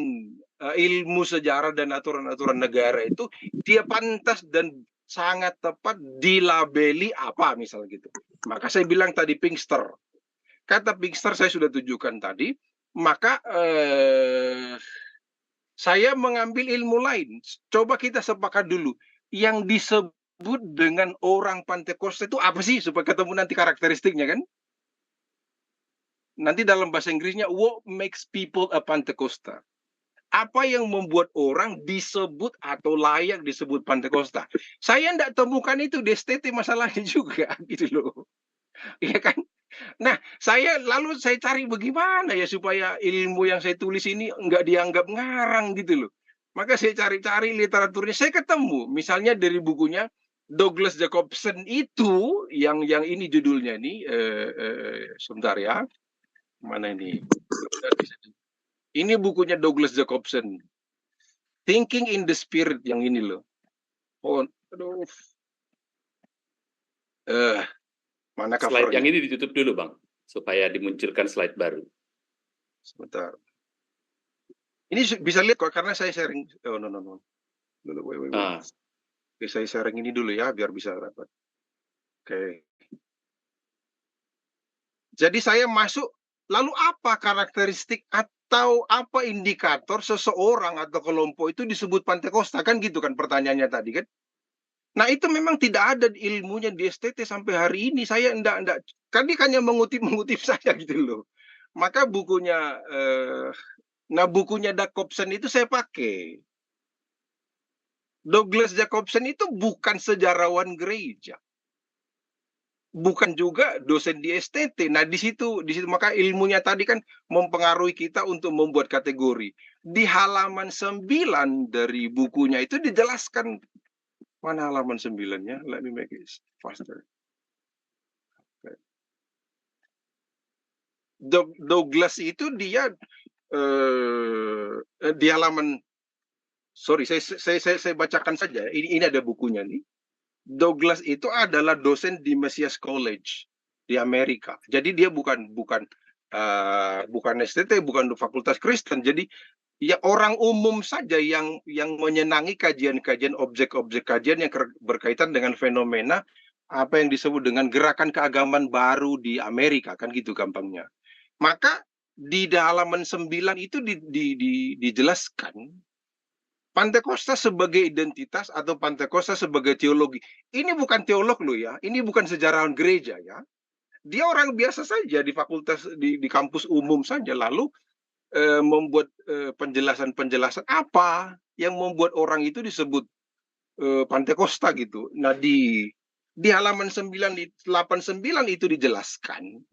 ilmu sejarah dan aturan-aturan negara itu dia pantas dan sangat tepat dilabeli apa misalnya gitu. Maka saya bilang tadi Pinkster. Kata Pinkster saya sudah tunjukkan tadi. Maka saya mengambil ilmu lain. Coba kita sepakat dulu. Yang disebut dengan orang Pantekosta itu apa sih? Supaya ketemu nanti karakteristiknya kan. Nanti dalam bahasa Inggrisnya, what makes people a Pantekosta? Apa yang membuat orang disebut atau layak disebut Pantekosta? Saya tidak temukan itu di STT masalahnya juga, gitu loh. Ya kan? Nah, lalu saya cari bagaimana ya supaya ilmu yang saya tulis ini nggak dianggap ngarang gitu loh. Maka saya cari-cari literaturnya, saya ketemu. Misalnya dari bukunya Douglas Jacobson itu, yang ini judulnya nih, sebentar ya. Mana ini? Ini bukunya Douglas Jacobson. Thinking in the Spirit yang ini loh. Oh, aduh. Mana Slide covernya? yang ini ditutup dulu, Bang, supaya dimunculkan slide baru. Sebentar. Ini bisa lihat kok karena saya sharing. Oh, no. Wait. Oke, saya sharing ini dulu ya biar bisa dapat. Oke. Jadi saya masuk. Lalu apa karakteristik atau apa indikator seseorang atau kelompok itu disebut Pantekosta? Kan gitu kan pertanyaannya tadi kan. Nah itu memang tidak ada ilmunya di STT sampai hari ini. Saya enggak. Kan dia hanya mengutip saja gitu loh. Maka bukunya Jacobson itu saya pakai. Douglas Jacobson itu bukan sejarawan gereja. Bukan juga dosen di STT. Nah, di situ maka ilmunya tadi kan mempengaruhi kita untuk membuat kategori. Di halaman 9 dari bukunya itu dijelaskan. Mana halaman 9-nya? Let me make it faster. Okay. Douglas itu dia di halaman, sorry, saya bacakan saja. Ini ada bukunya nih. Douglas itu adalah dosen di Messias College di Amerika. Jadi dia bukan STT, bukan Fakultas Kristen. Jadi ya orang umum saja yang menyenangi kajian-kajian objek-objek kajian yang berkaitan dengan fenomena apa yang disebut dengan gerakan keagamaan baru di Amerika, kan gitu gampangnya. Maka di halaman 9 itu dijelaskan Pantekosta sebagai identitas atau Pantekosta sebagai teologi. Ini bukan teolog loh ya, ini bukan sejarawan gereja ya. Dia orang biasa saja di fakultas, di kampus umum saja, lalu membuat penjelasan-penjelasan apa yang membuat orang itu disebut Pantekosta gitu. Nah Di halaman 89 itu dijelaskan,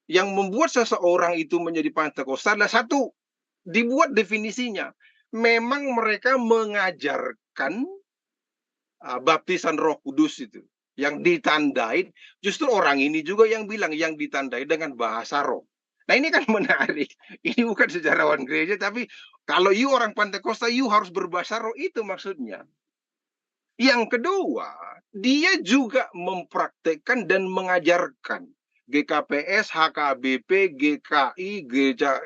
yang membuat seseorang itu menjadi Pentakosta adalah satu, dibuat definisinya. Memang mereka mengajarkan baptisan Roh Kudus itu yang ditandai, justru orang ini juga yang bilang yang ditandai dengan bahasa roh. Nah ini kan menarik. Ini bukan sejarawan gereja, tapi kalau you orang Pentakosta, you harus berbahasa roh, itu maksudnya. Yang kedua, dia juga mempraktekkan dan mengajarkan GKPS, HKBP, GKI, Gereja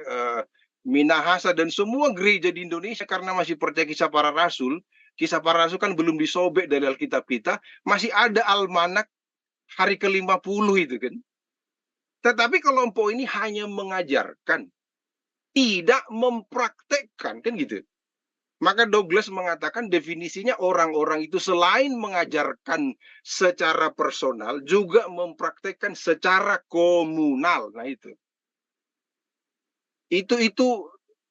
Minahasa, dan semua gereja di Indonesia karena masih percaya kisah para rasul. Kisah para rasul kan belum disobek dari Alkitab kita, masih ada almanak hari ke-50 itu kan. Tetapi kelompok ini hanya mengajarkan, tidak mempraktekkan, kan gitu. Maka Douglas mengatakan definisinya orang-orang itu selain mengajarkan secara personal, juga mempraktekkan secara komunal. Nah itu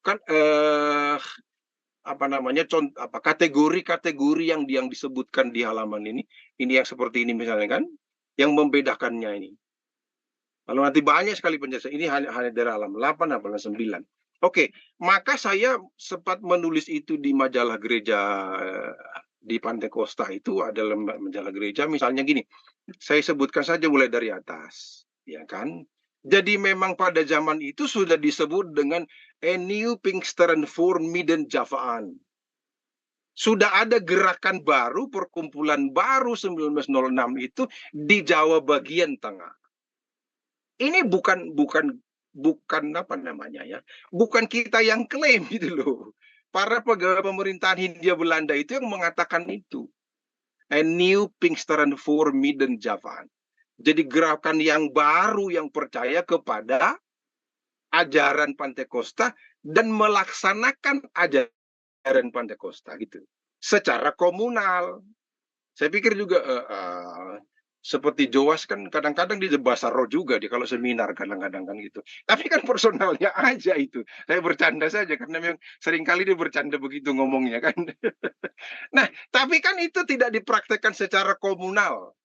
kan kategori-kategori yang disebutkan di halaman ini yang seperti ini misalnya kan, yang membedakannya ini. Lalu nanti banyak sekali penjelasan. Ini hanya dari halaman 8, halaman 9. Oke, maka saya sempat menulis itu di majalah gereja di Pantai Costa, itu adalah majalah gereja. Misalnya gini, saya sebutkan saja mulai dari atas, ya kan? Jadi memang pada zaman itu sudah disebut dengan a new Pinksteren for Midden Javaan. Sudah ada gerakan baru, perkumpulan baru 1906 itu di Jawa bagian tengah. Ini bukan apa namanya ya, bukan kita yang klaim gitu loh. Para pegawai pemerintahan Hindia Belanda itu yang mengatakan itu. A new Pinksteren for Midden Javaan. Jadi gerakan yang baru yang percaya kepada ajaran Pentakosta dan melaksanakan ajaran Pentakosta gitu. Secara komunal. Saya pikir juga seperti Joas kan kadang-kadang di bahasa roh juga dia kalau seminar kadang-kadang kan gitu. Tapi kan personalnya aja itu. Saya bercanda saja karena memang seringkali dia bercanda begitu ngomongnya kan. Nah, tapi kan itu tidak dipraktekkan secara komunal.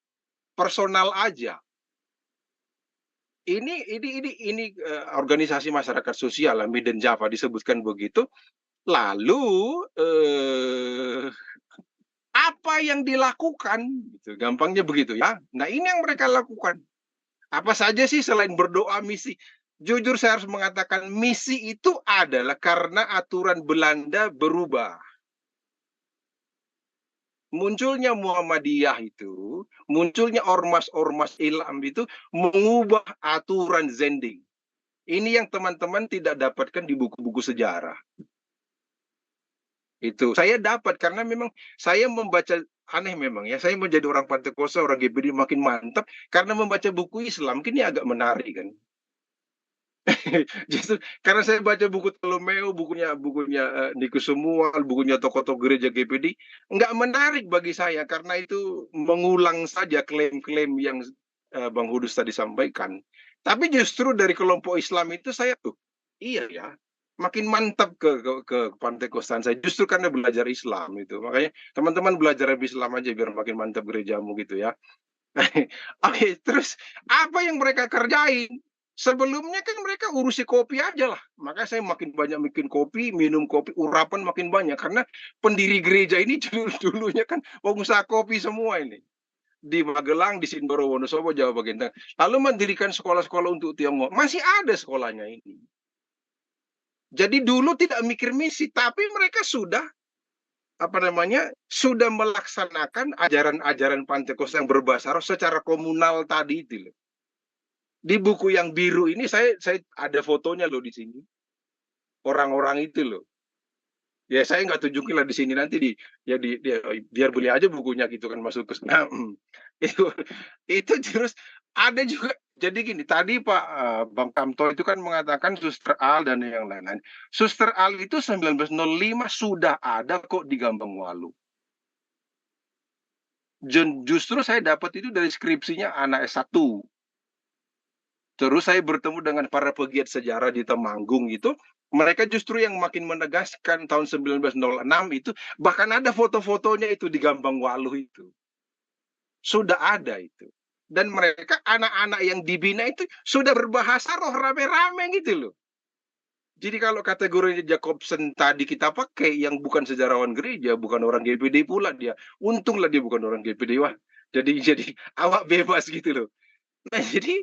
Personal aja. Ini organisasi masyarakat sosial Midden Java disebutkan begitu. Lalu apa yang dilakukan gitu, gampangnya begitu ya. Nah ini yang mereka lakukan. Apa saja sih selain berdoa misi? Jujur saya harus mengatakan misi itu adalah karena aturan Belanda berubah. Munculnya Muhammadiyah itu, munculnya ormas-ormas Islam itu mengubah aturan Zending. Ini yang teman-teman tidak dapatkan di buku-buku sejarah. Itu saya dapat karena memang saya membaca, aneh memang ya, saya menjadi orang Pentakosta, orang GBD makin mantap karena membaca buku Islam. Mungkin ini agak menarik kan. Justru karena saya baca buku Ptolomeo, bukunya Niku semua, bukunya tokoh-tokoh gereja GBD, nggak menarik bagi saya karena itu mengulang saja klaim-klaim yang Bang Hudus tadi sampaikan. Tapi justru dari kelompok Islam itu saya tuh, iya ya, makin mantap ke Pantekostan saya justru karena belajar Islam itu. Makanya teman-teman belajar Islam aja biar makin mantap gerejamu gitu ya. Oke, terus apa yang mereka kerjain? Sebelumnya kan mereka urusi kopi aja lah. Maka saya makin banyak bikin kopi, minum kopi, urapan makin banyak. Karena pendiri gereja ini dulunya kan pengusaha kopi semua ini. Di Magelang, di Sindoro, Wonosobo, Jawa bagian tengah. Lalu mendirikan sekolah-sekolah untuk Tionghoa. Masih ada sekolahnya ini. Jadi dulu tidak mikir misi, tapi mereka sudah sudah melaksanakan ajaran-ajaran Pentakosta yang berbahasa roh secara komunal tadi itu loh. Di buku yang biru ini saya ada fotonya loh di sini. Orang-orang itu loh. Ya saya nggak tunjukin lah di sini nanti biar beli aja bukunya gitu kan masuk ke sana. Itu terus ada juga. Jadi gini, tadi Pak Bang Kamto itu kan mengatakan Suster Al dan yang lain-lain. Suster Al itu 1905 sudah ada kok di Gambang Walu. Justru saya dapat itu dari skripsinya anak S1. Terus saya bertemu dengan para pegiat sejarah di Temanggung itu. Mereka justru yang makin menegaskan tahun 1906 itu. Bahkan ada foto-fotonya itu di Gambang Walu itu. Sudah ada itu. Dan mereka anak-anak yang dibina itu sudah berbahasa roh rame-rame gitu loh. Jadi kalau kategorinya Jacobsen tadi kita pakai yang bukan sejarawan gereja, bukan orang GPD pula dia. Untunglah dia bukan orang GPD. Wah, jadi awak bebas gitu loh. Nah, jadi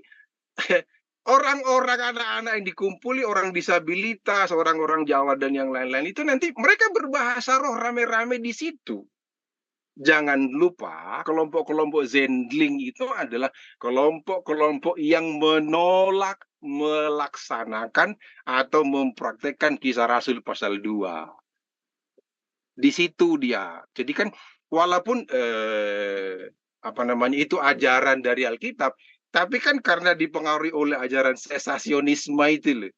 orang-orang anak-anak yang dikumpuli, orang disabilitas, orang-orang Jawa dan yang lain-lain itu nanti mereka berbahasa roh rame-rame di situ. Jangan lupa kelompok-kelompok Zendling itu adalah kelompok-kelompok yang menolak melaksanakan atau mempraktekkan Kisah Rasul pasal 2. Di situ dia. Jadi kan walaupun itu ajaran dari Alkitab, tapi kan karena dipengaruhi oleh ajaran sesasionisme itu loh.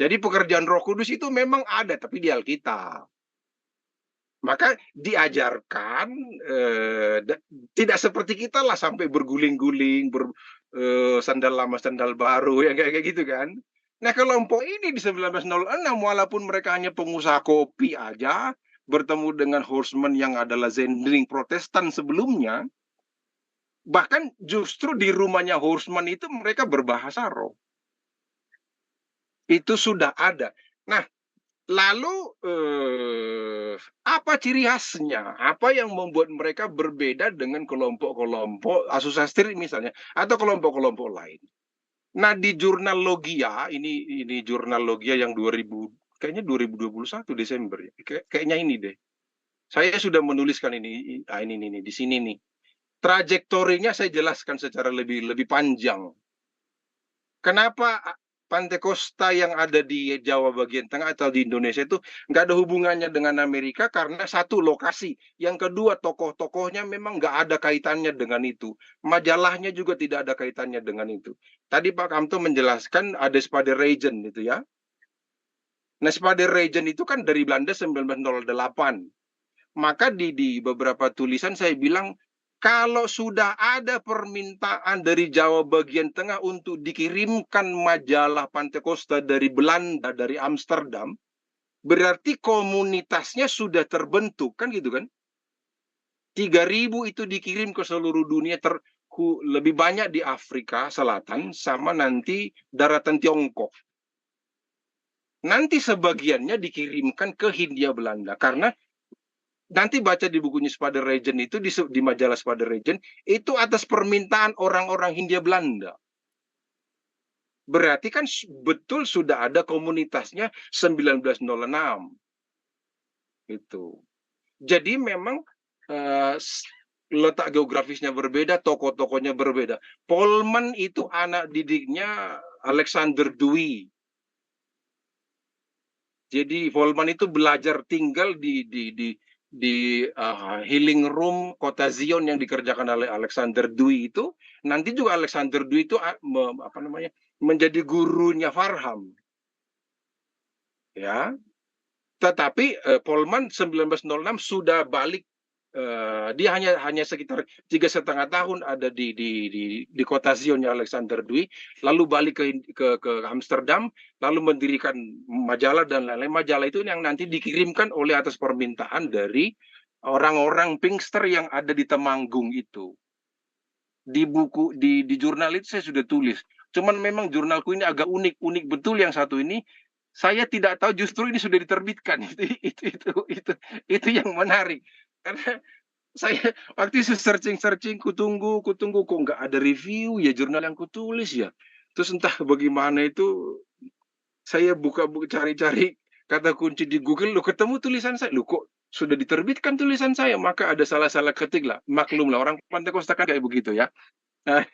Jadi pekerjaan Roh Kudus itu memang ada tapi di Alkitab. Maka diajarkan tidak seperti kita lah sampai berguling-guling, sandal lama sandal baru ya kayak gitu kan. Nah kelompok ini di 1906 walaupun mereka hanya pengusaha kopi aja bertemu dengan Horseman yang adalah Zendling Protestan sebelumnya, bahkan justru di rumahnya Horseman itu mereka berbahasa roh. Itu sudah ada. Nah, lalu apa ciri khasnya? Apa yang membuat mereka berbeda dengan kelompok-kelompok asusastri misalnya atau kelompok-kelompok lain? Nah, di jurnal Logia ini jurnal Logia yang 2021 Desember ya. Kayaknya ini deh. Saya sudah menuliskan ini di sini nih. Trajektorinya saya jelaskan secara lebih panjang. Kenapa Pantai Costa yang ada di Jawa bagian tengah atau di Indonesia itu nggak ada hubungannya dengan Amerika karena satu lokasi. Yang kedua tokoh-tokohnya memang nggak ada kaitannya dengan itu. Majalahnya juga tidak ada kaitannya dengan itu. Tadi Pak Kamto menjelaskan ada Spaderregen itu ya. Nah Spaderregen itu kan dari Belanda 1908. Maka di beberapa tulisan saya bilang kalau sudah ada permintaan dari Jawa bagian tengah untuk dikirimkan majalah Pantai Costa dari Belanda, dari Amsterdam, berarti komunitasnya sudah terbentuk, kan gitu kan? 3.000 itu dikirim ke seluruh dunia, lebih banyak di Afrika Selatan, sama nanti daratan Tiongkok. Nanti sebagiannya dikirimkan ke Hindia Belanda, karena nanti baca di bukunya Spaderregen itu di majalah Spaderregen itu atas permintaan orang-orang Hindia Belanda. Berarti kan betul sudah ada komunitasnya 1906. Itu. Jadi memang letak geografisnya berbeda, tokoh-tokohnya berbeda. Polman itu anak didiknya Alexander Dewey. Jadi Polman itu belajar tinggal di healing room kota Zion yang dikerjakan oleh Alexander Dewey itu. Nanti juga Alexander Dewey itu menjadi gurunya Farham. Ya. Tetapi Polman 1906 sudah balik. Dia hanya sekitar 3,5 tahun ada di kota Zionnya Alexander Dewey, lalu balik ke Amsterdam, lalu mendirikan majalah dan lain-lain. Majalah itu yang nanti dikirimkan oleh atas permintaan dari orang-orang Pinkster yang ada di Temanggung itu. Di buku di jurnal itu saya sudah tulis. Cuman memang jurnalku ini agak unik betul yang satu ini. Saya tidak tahu justru ini sudah diterbitkan. Itu yang menarik. Karena saya waktu itu searching kutunggu kok nggak ada review ya jurnal yang kutulis ya. Terus entah bagaimana itu saya buka cari-cari kata kunci di Google, lo ketemu tulisan saya, lo kok sudah diterbitkan tulisan saya, maka ada salah-salah ketik lah. Maklum lah orang Pantai Costa kan kayak begitu ya. Nah,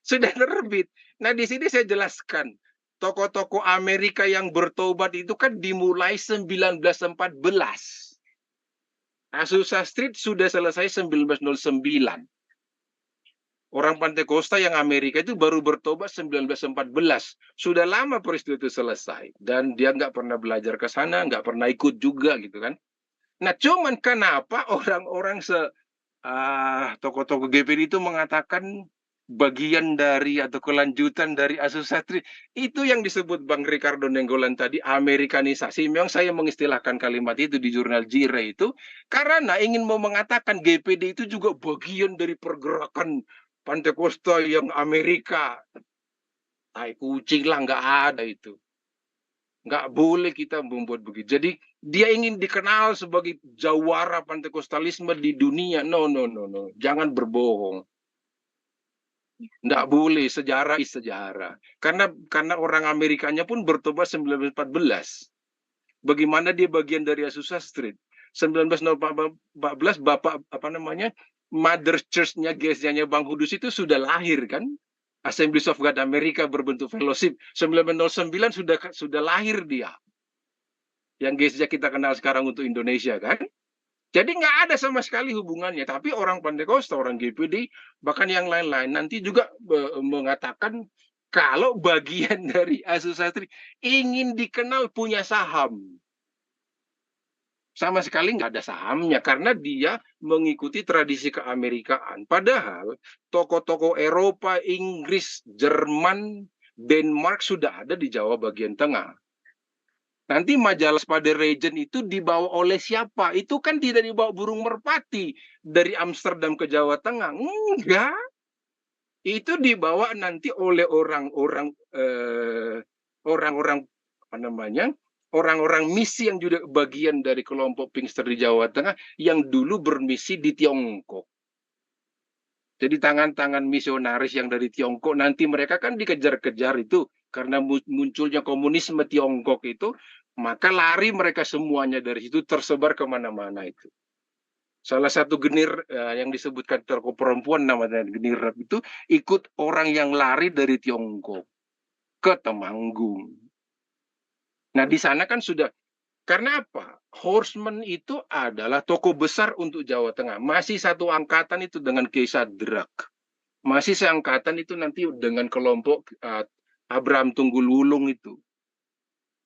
sudah terbit. Nah di sini saya jelaskan tokoh-tokoh Amerika yang bertobat itu kan dimulai 1914. Azusa Street sudah selesai 1909. Orang Pantai Costa yang Amerika itu baru bertobat 1914. Sudah lama peristiwa itu selesai. Dan dia nggak pernah belajar ke sana, nggak pernah ikut juga gitu kan. Nah cuman kenapa orang-orang tokoh-tokoh GPD itu mengatakan bagian dari atau kelanjutan dari Asusatri. Itu yang disebut Bang Ricardo Nenggolan tadi, Amerikanisasi. Memang saya mengistilahkan kalimat itu di jurnal Jira itu karena ingin mau mengatakan GPD itu juga bagian dari pergerakan Pantekosta yang Amerika. Tai kucing lah, nggak ada itu. Nggak boleh kita membuat begitu. Jadi dia ingin dikenal sebagai jawara Pantekostalisme di dunia. No, no, no, no. Jangan berbohong. Nggak boleh, sejarah is sejarah. Karena orang Amerikanya pun bertobat 1914. Bagaimana dia bagian dari Azusa Street? 1914 Bapak Mother Church-nya GSJ-nya Bang Hudus itu sudah lahir kan? Assemblies of God Amerika berbentuk fellowship. 1909 sudah lahir dia. Yang GSJ kita kenal sekarang untuk Indonesia kan? Jadi nggak ada sama sekali hubungannya. Tapi orang Pantekosta, orang GPD, bahkan yang lain-lain nanti juga mengatakan kalau bagian dari Asusatri ingin dikenal punya saham. Sama sekali nggak ada sahamnya karena dia mengikuti tradisi keamerikaan. Padahal tokoh-tokoh Eropa, Inggris, Jerman, Denmark sudah ada di Jawa bagian tengah. Nanti majalah Spade Region itu dibawa oleh siapa? Itu kan tidak dibawa burung merpati dari Amsterdam ke Jawa Tengah. Enggak. Itu dibawa nanti oleh orang-orang orang-orang misi yang juga bagian dari kelompok Pinkster di Jawa Tengah yang dulu bermisi di Tiongkok. Jadi tangan-tangan misionaris yang dari Tiongkok nanti mereka kan dikejar-kejar itu karena munculnya komunisme Tiongkok itu, maka lari mereka semuanya dari situ tersebar kemana-mana itu. Salah satu genir yang disebutkan tokoh perempuan namanya Genir itu ikut orang yang lari dari Tiongkok ke Temanggung. Nah di sana kan sudah, karena apa? Horseman itu adalah tokoh besar untuk Jawa Tengah. Masih satu angkatan itu dengan Kiai Sadrak. Masih seangkatan itu nanti dengan kelompok Abraham Tunggul Wulung itu.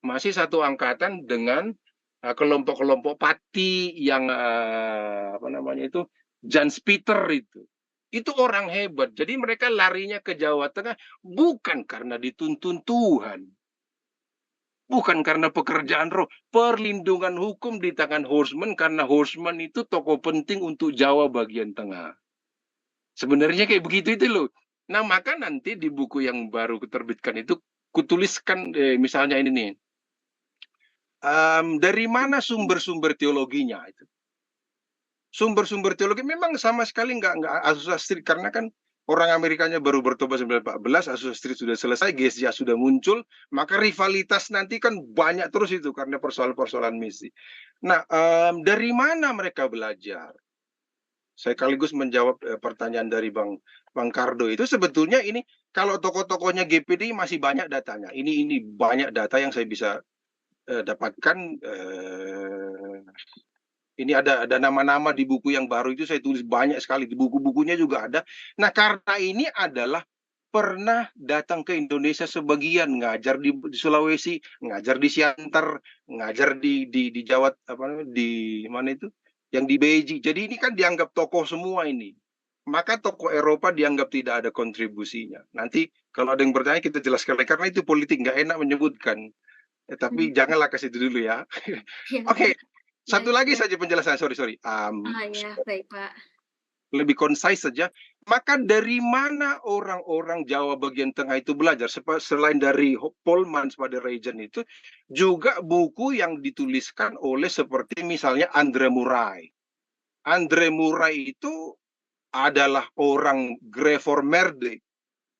Masih satu angkatan dengan kelompok-kelompok Pati yang Jan Peter itu. Itu orang hebat. Jadi mereka larinya ke Jawa Tengah bukan karena dituntun Tuhan. Bukan karena pekerjaan roh, perlindungan hukum di tangan Horseman karena Horseman itu tokoh penting untuk Jawa bagian tengah. Sebenarnya kayak begitu itu loh. Nah maka nanti di buku yang baru kuterbitkan itu kutuliskan misalnya ini nih. Dari mana sumber-sumber teologinya itu? Sumber-sumber teologi memang sama sekali nggak Azusa Street karena kan orang Amerikanya baru bertobat 1914, Azusa Street sudah selesai, GSJ sudah muncul, maka rivalitas nanti kan banyak terus itu karena persoalan-persoalan misi. Nah, dari mana mereka belajar? Saya sekaligus menjawab pertanyaan dari Bang Cardo itu sebetulnya ini kalau tokoh-tokohnya GPD masih banyak datanya. Ini banyak data yang saya bisa dapatkan. Ini ada nama-nama di buku yang baru itu saya tulis banyak sekali di buku-bukunya juga ada. Nah karena ini adalah pernah datang ke Indonesia sebagian ngajar di Sulawesi, ngajar di Siantar, ngajar di Jawa di mana itu yang di Beji. Jadi ini kan dianggap tokoh semua ini. Maka tokoh Eropa dianggap tidak ada kontribusinya. Nanti kalau ada yang bertanya kita jelaskan karena itu politik nggak enak menyebutkan. Tapi janganlah kasih itu dulu ya. Oke. Satu lagi saja penjelasan, sorry. Ya, baik Pak. Lebih concise saja. Maka dari mana orang-orang Jawa bagian tengah itu belajar? Selain dari Polman pada region itu, juga buku yang dituliskan oleh seperti misalnya Andre Murray. Andre Murray itu adalah orang Reformerde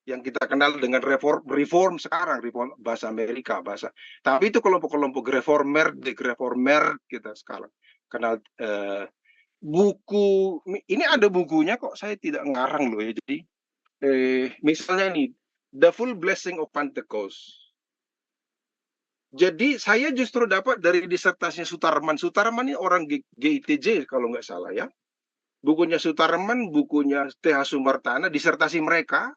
yang kita kenal dengan reform sekarang, reform bahasa Amerika, bahasa. Tapi itu kelompok-kelompok reformer kita sekarang kenal. Buku ini ada bukunya kok, saya tidak ngarang loh ya. Jadi misalnya nih, The Full Blessing of Pentecost. Jadi saya justru dapat dari disertasinya Sutarman. Sutarman ini orang GITJ kalau nggak salah ya. Bukunya Sutarman, bukunya TH Sumartana, disertasi mereka.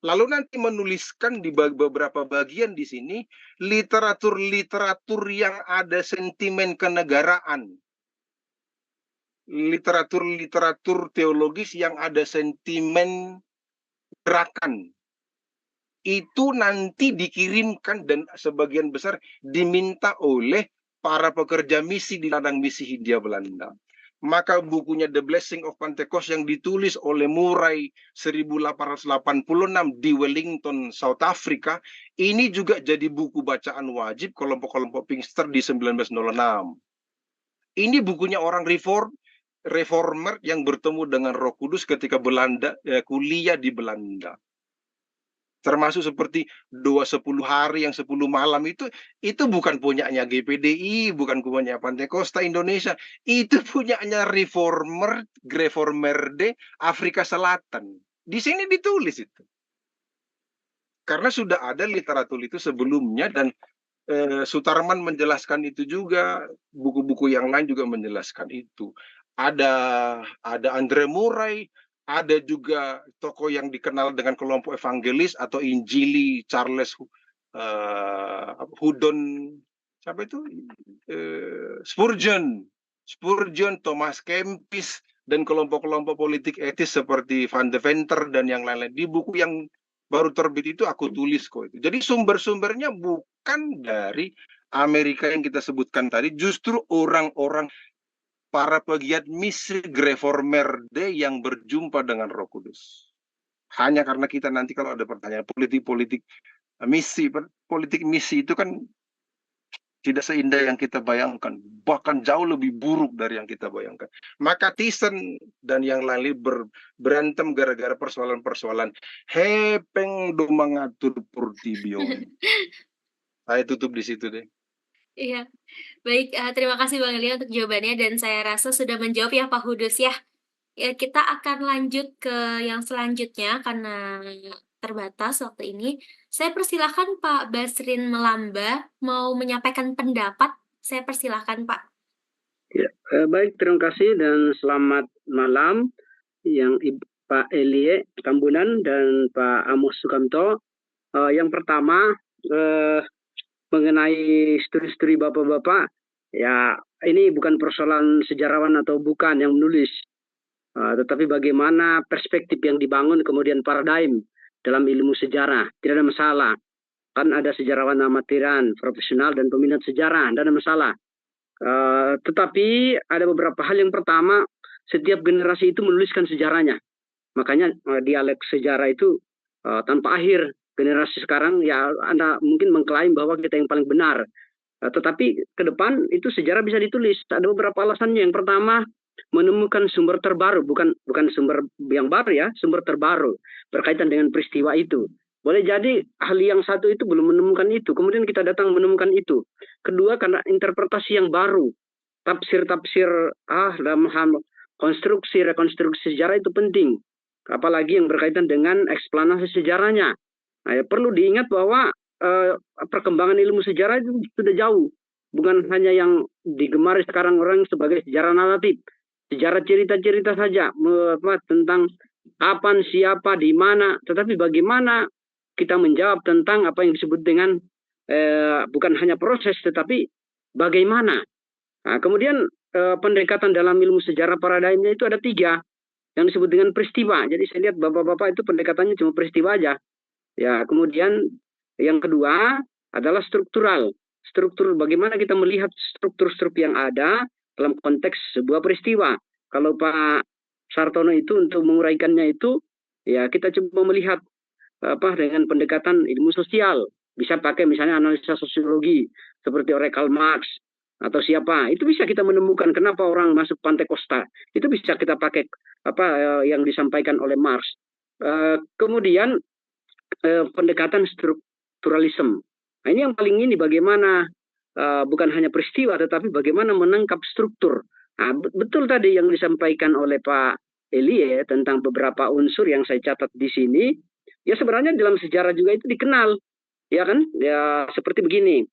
Lalu nanti menuliskan di beberapa bagian di sini literatur-literatur yang ada sentimen kenegaraan. Literatur-literatur teologis yang ada sentimen gerakan itu nanti dikirimkan dan sebagian besar diminta oleh para pekerja misi di ladang misi Hindia Belanda. Maka bukunya The Blessing of Pentecost yang ditulis oleh Murray 1886 di Wellington, South Africa, ini juga jadi buku bacaan wajib kelompok-kelompok Pinkster di 1906. Ini bukunya orang reformer yang bertemu dengan Roh Kudus ketika Belanda kuliah di Belanda. Termasuk seperti doa 10 hari yang 10 malam itu bukan punyanya GPDI, bukan punyanya Pantekosta Indonesia, itu punyanya Reformerde Afrika Selatan. Di sini ditulis itu. Karena sudah ada literatur itu sebelumnya dan Sutarman menjelaskan itu juga, buku-buku yang lain juga menjelaskan itu. Ada Andre Murray, ada juga tokoh yang dikenal dengan kelompok evangelis atau Injili, Charles Hudon, siapa itu? Spurgeon, Thomas Kempis, dan kelompok-kelompok politik etis seperti Van de Venter dan yang lain-lain. Di buku yang baru terbit itu aku tulis kok itu. Jadi sumber-sumbernya bukan dari Amerika yang kita sebutkan tadi, justru orang-orang para pegiat misi Reformerde yang berjumpa dengan Roh Kudus. Hanya karena kita nanti kalau ada pertanyaan politik misi itu kan tidak seindah yang kita bayangkan, bahkan jauh lebih buruk dari yang kita bayangkan. Maka Thyssen dan yang lain berantem gara-gara persoalan-persoalan hepeng do mengatur purtibion. Saya tutup di situ deh. Iya, baik, terima kasih Bang Elia untuk jawabannya dan saya rasa sudah menjawab ya Pak Hudus ya. Ya, kita akan lanjut ke yang selanjutnya karena terbatas waktu ini. Saya persilahkan Pak Basrin Melamba mau menyampaikan pendapat. Saya persilahkan Pak. Ya, baik, terima kasih dan selamat malam yang Pak Elie Tambunan dan Pak Amos Sukamto. Yang pertama mengenai studi-studi bapak-bapak, ya ini bukan persoalan sejarawan atau bukan yang menulis, tetapi bagaimana perspektif yang dibangun kemudian paradigm dalam ilmu sejarah. Tidak ada masalah, kan ada sejarawan amatiran, profesional dan peminat sejarah, tidak ada masalah. Tetapi ada beberapa hal. Yang pertama, setiap generasi itu menuliskan sejarahnya. Makanya dialek sejarah itu tanpa akhir. Generasi sekarang ya Anda mungkin mengklaim bahwa kita yang paling benar, tetapi ke depan itu sejarah bisa ditulis. Ada beberapa alasannya. Yang pertama, menemukan sumber terbaru, bukan sumber yang baru ya, sumber terbaru berkaitan dengan peristiwa itu. Boleh jadi ahli yang satu itu belum menemukan itu, kemudian kita datang menemukan itu. Kedua, karena interpretasi yang baru, tafsir-tafsir dalam hal konstruksi rekonstruksi sejarah itu penting, apalagi yang berkaitan dengan eksplanasi sejarahnya. Nah, ya, perlu diingat bahwa perkembangan ilmu sejarah itu sudah jauh, bukan hanya yang digemari sekarang orang sebagai sejarah naratif, sejarah cerita-cerita saja tentang kapan, siapa, di mana, tetapi bagaimana kita menjawab tentang apa yang disebut dengan bukan hanya proses, tetapi bagaimana. Nah, kemudian pendekatan dalam ilmu sejarah paradigmnya itu ada 3 yang disebut dengan peristiwa. Jadi saya lihat bapak-bapak itu pendekatannya cuma peristiwa aja. Ya, kemudian yang kedua adalah struktural. Struktur, bagaimana kita melihat struktur-struktur yang ada dalam konteks sebuah peristiwa. Kalau Pak Sartono itu untuk menguraikannya itu, ya kita coba melihat dengan pendekatan ilmu sosial. Bisa pakai misalnya analisa sosiologi seperti oleh Karl Marx atau siapa. Itu bisa kita menemukan kenapa orang masuk Pantekosta. Itu bisa kita pakai yang disampaikan oleh Marx. Kemudian pendekatan strukturalisme. Nah, ini yang paling ini bagaimana bukan hanya peristiwa tetapi bagaimana menangkap struktur. Nah, betul tadi yang disampaikan oleh Pak Elie tentang beberapa unsur yang saya catat di sini. Ya sebenarnya dalam sejarah juga itu dikenal, ya kan? Ya seperti begini.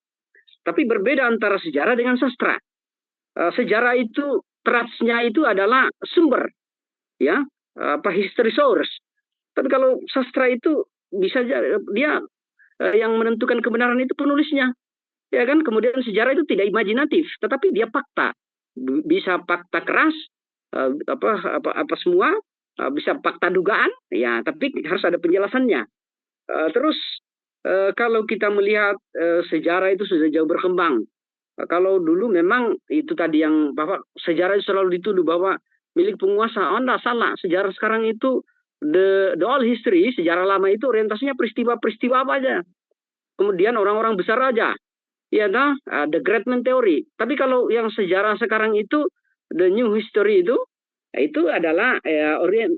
Tapi berbeda antara sejarah dengan sastra. Sejarah itu trustnya itu adalah sumber, ya, history source. Tapi kalau sastra itu bisa dia yang menentukan kebenaran itu penulisnya, ya kan? Kemudian sejarah itu tidak imajinatif, tetapi dia fakta, bisa fakta keras, apa semua, bisa fakta dugaan, ya, tapi harus ada penjelasannya. Terus kalau kita melihat sejarah itu sudah jauh berkembang. Kalau dulu memang itu tadi yang bahwa sejarah itu selalu dituduh bahwa milik penguasa. Oh, enggak, salah. Sejarah sekarang itu the all history, sejarah lama itu orientasinya peristiwa-peristiwa apa aja. Kemudian orang-orang besar aja. Ya, nah, the Great Man Theory. Tapi kalau yang sejarah sekarang itu the new history itu adalah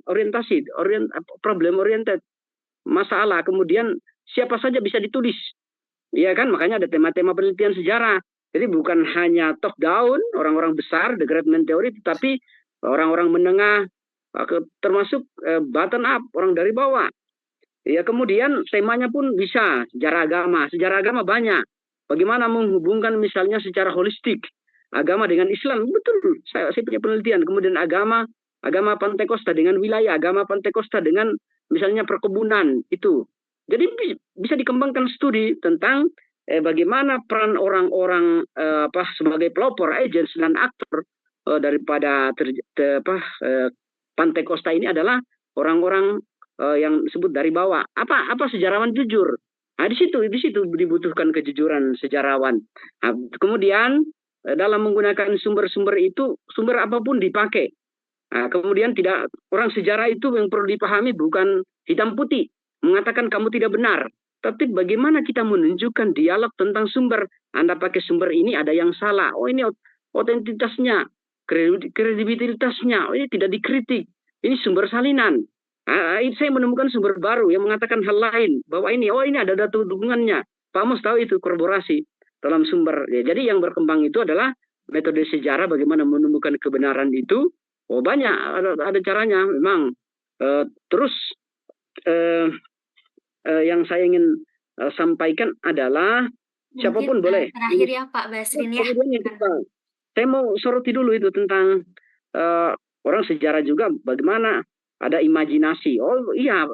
orientasi, problem oriented, masalah. Kemudian siapa saja bisa ditulis. Ya kan, makanya ada tema-tema penelitian sejarah. Jadi bukan hanya top down, orang-orang besar, the Great Man Theory, tetapi orang-orang menengah, termasuk bottom up, orang dari bawah. Ya, kemudian temanya pun bisa sejarah agama. Sejarah agama banyak. Bagaimana menghubungkan misalnya secara holistik agama dengan Islam? Betul, saya punya penelitian. Kemudian agama Pantekosta dengan wilayah, agama Pantekosta dengan misalnya perkebunan itu. Jadi bisa dikembangkan studi tentang bagaimana peran orang-orang sebagai pelopor, agents dan aktor daripada Pantekosta ini adalah orang-orang yang disebut dari bawah. Apa sejarawan jujur? Nah, di situ dibutuhkan kejujuran sejarawan. Nah, kemudian dalam menggunakan sumber-sumber itu, sumber apapun dipakai. Nah, kemudian tidak, orang sejarah itu yang perlu dipahami bukan hitam putih mengatakan kamu tidak benar, tapi bagaimana kita menunjukkan dialog tentang sumber. Anda pakai sumber ini ada yang salah. Oh, ini otentitasnya, kredibilitasnya, oh, ini tidak dikritik. Ini sumber salinan. Saya menemukan sumber baru yang mengatakan hal lain, bahwa ini ada data dukungannya. Pak Amos tahu itu korporasi dalam sumber. Ya, jadi yang berkembang itu adalah metode sejarah bagaimana menemukan kebenaran itu. Oh, banyak, ada caranya memang. Terus yang saya ingin sampaikan adalah siapapun boleh. Terakhir ya Pak Basrin ya. Saya mau soroti dulu itu tentang orang sejarah juga bagaimana ada imajinasi. Oh iya,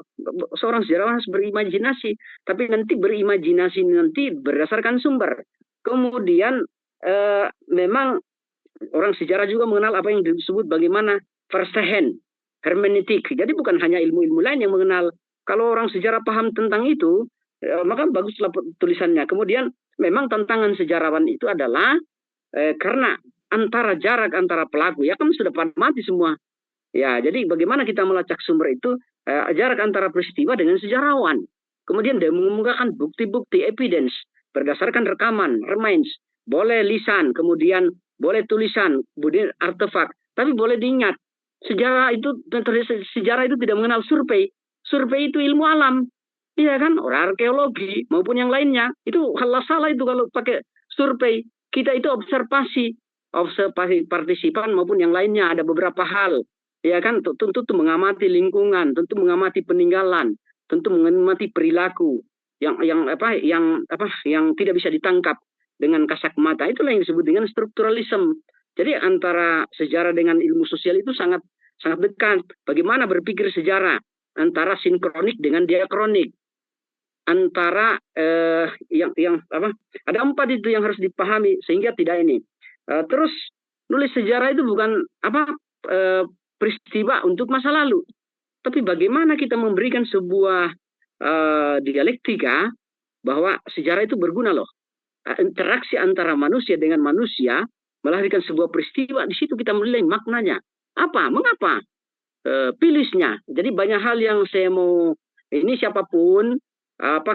seorang sejarawan harus berimajinasi, tapi nanti berimajinasi nanti berdasarkan sumber. Kemudian memang orang sejarah juga mengenal apa yang disebut bagaimana first hand, hermeneutik. Jadi bukan hanya ilmu-ilmu lain yang mengenal. Kalau orang sejarah paham tentang itu, maka baguslah tulisannya. Kemudian memang tantangan sejarawan itu adalah karena jarak antara pelaku, ya kan sudah pada mati semua. Ya, jadi bagaimana kita melacak sumber itu, jarak antara peristiwa dengan sejarawan. Kemudian dia mengemukakan bukti-bukti, evidence, berdasarkan rekaman, remains, boleh lisan, kemudian boleh tulisan, kemudian artefak, tapi boleh diingat, sejarah itu tidak mengenal survei. Survei itu ilmu alam, iya kan, orang arkeologi maupun yang lainnya, itu hal salah itu kalau pakai survei. Kita itu observasi partisipan maupun yang lainnya, ada beberapa hal. Ya kan, tentu mengamati lingkungan, tentu mengamati peninggalan, tentu mengamati perilaku yang tidak bisa ditangkap dengan kasat mata. Itulah yang disebut dengan strukturalisme. Jadi antara sejarah dengan ilmu sosial itu sangat sangat dekat. Bagaimana berpikir sejarah antara sinkronik dengan diakronik, antara ada 4 itu yang harus dipahami sehingga tidak ini. Terus nulis sejarah itu bukan peristiwa untuk masa lalu, tapi bagaimana kita memberikan sebuah dialektika bahwa sejarah itu berguna loh. Interaksi antara manusia dengan manusia melahirkan sebuah peristiwa, di situ kita menilai maknanya. Apa? Mengapa? Pilihnya. Jadi banyak hal yang saya mau, ini siapapun,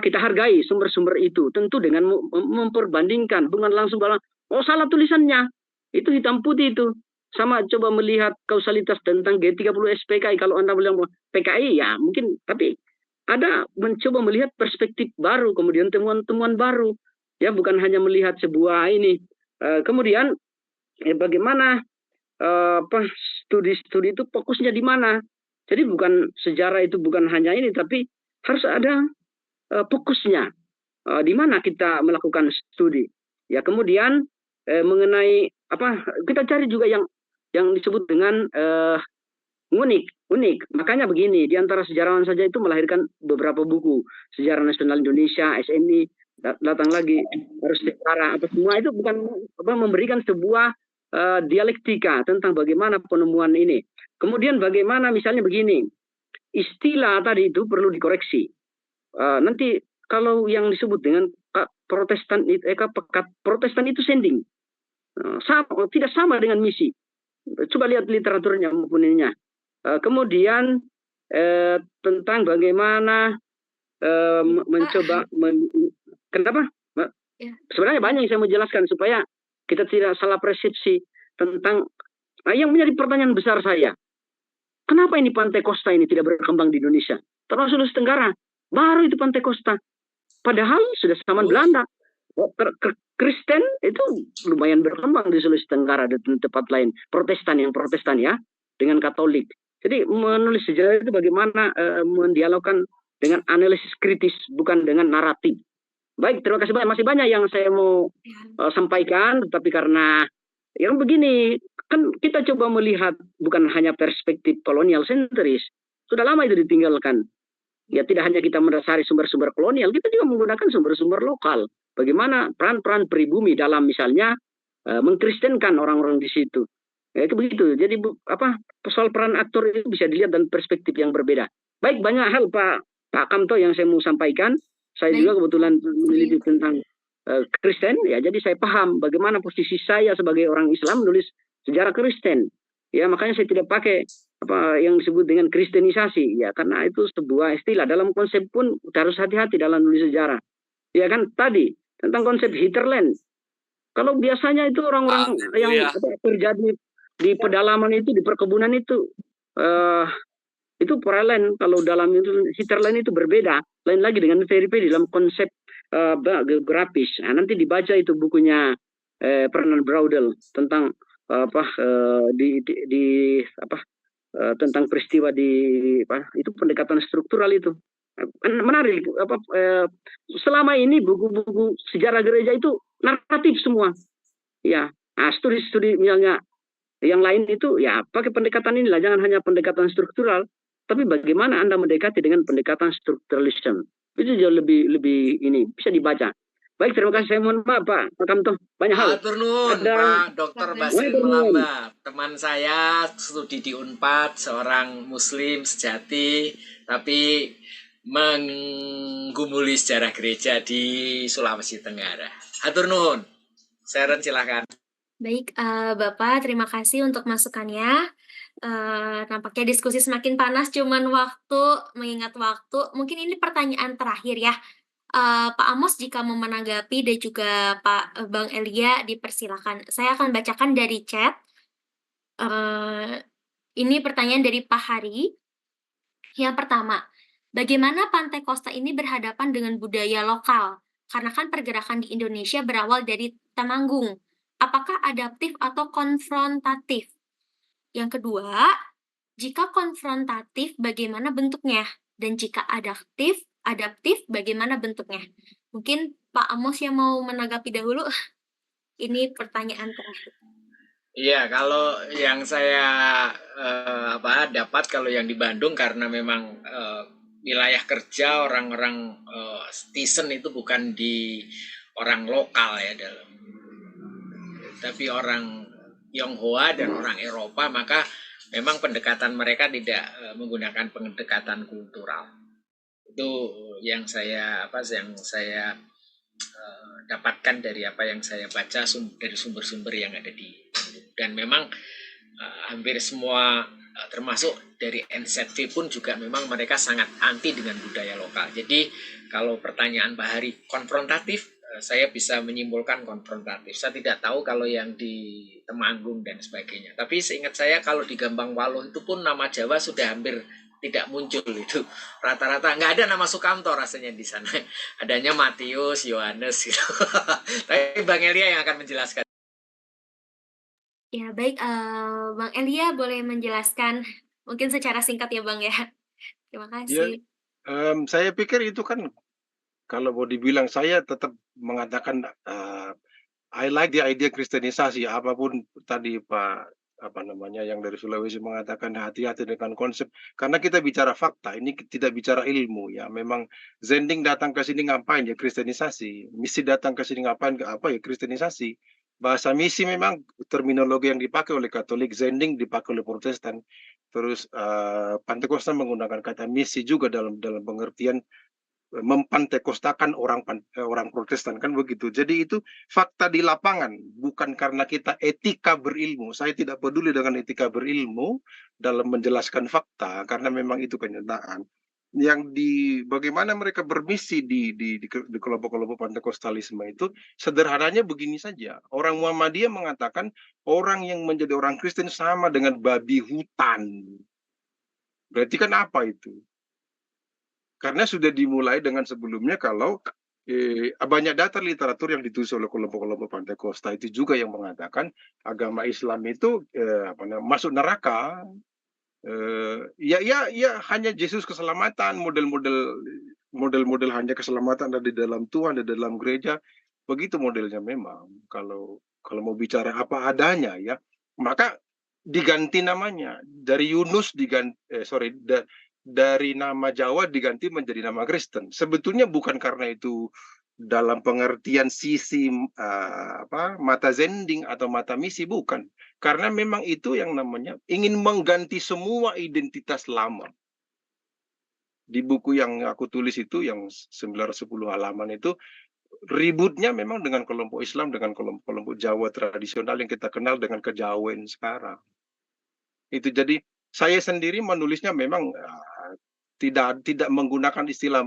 kita hargai sumber-sumber itu, tentu dengan memperbandingkan, bukan langsung bilang, oh salah tulisannya, itu hitam putih itu. Sama coba melihat kausalitas tentang G30 SPKI. Kalau Anda bilang PKI, ya mungkin, tapi ada mencoba melihat perspektif baru, kemudian temuan-temuan baru. Ya, bukan hanya melihat sebuah ini. Kemudian, bagaimana studi-studi itu fokusnya di mana? Jadi bukan sejarah itu bukan hanya ini, tapi harus ada fokusnya. Di mana kita melakukan studi. Ya, kemudian mengenai kita cari juga yang disebut dengan unik. Makanya begini, di antara sejarawan saja itu melahirkan beberapa buku. Sejarah Nasional Indonesia, SNI, datang lagi, harus sejarah, semua itu bukan memberikan sebuah dialektika tentang bagaimana penemuan ini. Kemudian bagaimana misalnya begini, istilah tadi itu perlu dikoreksi. Nanti kalau yang disebut dengan Protestan Protestan itu sending, tidak sama dengan misi. Coba lihat literaturnya maupun ininya. Kemudian tentang bagaimana mencoba kenapa? Ya. Sebenarnya banyak yang saya mau jelaskan supaya kita tidak salah persepsi tentang yang menjadi pertanyaan besar saya. Kenapa ini Pantai Costa ini tidak berkembang di Indonesia? Termasuk Sulawesi Tenggara. Baru itu Pantai Costa. Padahal sudah zaman Belanda. Kristen itu lumayan berkembang di Sulawesi Tenggara dan tempat lain. Protestan ya, dengan Katolik. Jadi menulis sejarah itu bagaimana mendialogkan dengan analisis kritis, bukan dengan naratif. Baik, terima kasih banyak. Masih banyak yang saya mau sampaikan, tetapi karena yang begini, kan kita coba melihat bukan hanya perspektif kolonial sentris. Sudah lama itu ditinggalkan. Ya tidak hanya kita mendasari sumber-sumber kolonial, kita juga menggunakan sumber-sumber lokal. Bagaimana peran-peran pribumi dalam misalnya mengkristenkan orang-orang di situ. Ya, itu begitu. Jadi soal peran aktor itu bisa dilihat dan perspektif yang berbeda. Baik, banyak hal Pak Kamto yang saya mau sampaikan. Saya juga kebetulan meneliti tentang Kristen, ya jadi saya paham bagaimana posisi saya sebagai orang Islam menulis sejarah Kristen. Ya makanya saya tidak pakai apa yang disebut dengan kristenisasi, ya karena itu sebuah istilah. Dalam konsep pun harus hati-hati dalam menulis sejarah. Ya kan tadi tentang konsep hinterland. Kalau biasanya itu orang-orang yang terjadi di pedalaman itu, di perkebunan itu paralel. Kalau dalam itu hinterland itu berbeda, lain lagi dengan VRP dalam konsep geografis. Nah, nanti dibaca itu bukunya Fernand Braudel tentang tentang peristiwa itu pendekatan struktural itu menarik. Selama ini buku-buku sejarah gereja itu naratif semua. Ya, studi-studi misalnya yang lain itu ya pakai pendekatan inilah, jangan hanya pendekatan struktural, tapi bagaimana Anda mendekati dengan pendekatan strukturalisme. Itu jauh lebih ini bisa dibaca. Baik, terima kasih. Saya mohon maaf Pak Kamto, banyak hal. Atur nuhun, Pak Dr. Basrin Melamba, teman saya studi di Unpad, seorang Muslim sejati, tapi menggumuli sejarah gereja di Sulawesi Tenggara. Atur nuhun, Sharon silakan. Baik, Bapak, terima kasih untuk masukannya. Nampaknya diskusi semakin panas, cuman mengingat waktu. Mungkin ini pertanyaan terakhir ya. Pak Amos jika mau menanggapi dan juga Bang Elia dipersilakan. Saya akan bacakan dari chat. Ini pertanyaan dari Pak Hari. Yang pertama, bagaimana Pantai Costa ini berhadapan dengan budaya lokal? Karena kan pergerakan di Indonesia berawal dari Temanggung. Apakah adaptif atau konfrontatif? Yang kedua, jika konfrontatif bagaimana bentuknya? Dan jika adaptif bagaimana bentuknya? Mungkin Pak Amos yang mau menanggapi dahulu. Ini pertanyaan terakhir. Iya, kalau yang saya dapat kalau yang di Bandung karena memang wilayah kerja orang-orang citizen itu bukan di orang lokal ya tapi orang Tionghoa dan orang Eropa, maka memang pendekatan mereka tidak menggunakan pendekatan kultural. Itu yang saya dapatkan dari apa yang saya baca dari sumber-sumber yang ada di Bandung. Dan memang hampir semua termasuk dari NZV pun juga memang mereka sangat anti dengan budaya lokal. Jadi kalau pertanyaan Pak Hari konfrontatif, saya bisa menyimpulkan konfrontatif. Saya tidak tahu kalau yang di Temanggung dan sebagainya. Tapi seingat saya kalau di Gambang Waluh itu pun nama Jawa sudah hampir tidak muncul itu. Rata-rata nggak ada nama Sukamto rasanya di sana. Adanya Matius, Yohanes gitu. Tapi Bang Elia yang akan menjelaskan. Ya, baik. Bang Elia boleh menjelaskan mungkin secara singkat ya Bang ya. Terima kasih. Ya, saya pikir itu kan kalau mau dibilang saya tetap mengatakan I like the idea kristenisasi, apapun tadi Pak yang dari Sulawesi mengatakan hati-hati dengan konsep, karena kita bicara fakta, ini tidak bicara ilmu ya. Memang Zending datang ke sini ngapain ya, kristenisasi. Misi datang ke sini ngapain, apa ya, kristenisasi. Bahasa misi memang terminologi yang dipakai oleh Katolik, Zending dipakai oleh Protestan. Terus Pantekosta menggunakan kata misi juga dalam pengertian mempantekostakan orang Protestan, kan begitu. Jadi itu fakta di lapangan, bukan karena kita etika berilmu. Saya tidak peduli dengan etika berilmu dalam menjelaskan fakta, karena memang itu kenyataan. Bagaimana mereka bermisi di kelompok-kelompok Pantekostalisme itu sederhananya begini saja. Orang Muhammadiyah mengatakan orang yang menjadi orang Kristen sama dengan babi hutan. Berarti kan apa itu? Karena sudah dimulai dengan sebelumnya kalau banyak data literatur yang ditulis oleh kelompok-kelompok Pantekosta itu juga yang mengatakan agama Islam itu masuk neraka. Ya hanya Yesus keselamatan, model hanya keselamatan ada di dalam Tuhan, ada di dalam gereja. Begitu modelnya memang. Kalau mau bicara apa adanya ya, maka diganti namanya dari Yunus dari nama Jawa diganti menjadi nama Kristen. Sebetulnya bukan karena itu dalam pengertian sisi mata zending atau mata misi, bukan. Karena memang itu yang namanya ingin mengganti semua identitas lama. Di buku yang aku tulis itu yang 910 halaman itu ributnya memang dengan kelompok Islam, dengan kelompok Jawa tradisional yang kita kenal dengan kejawen sekarang. Itu jadi saya sendiri menulisnya memang tidak menggunakan istilah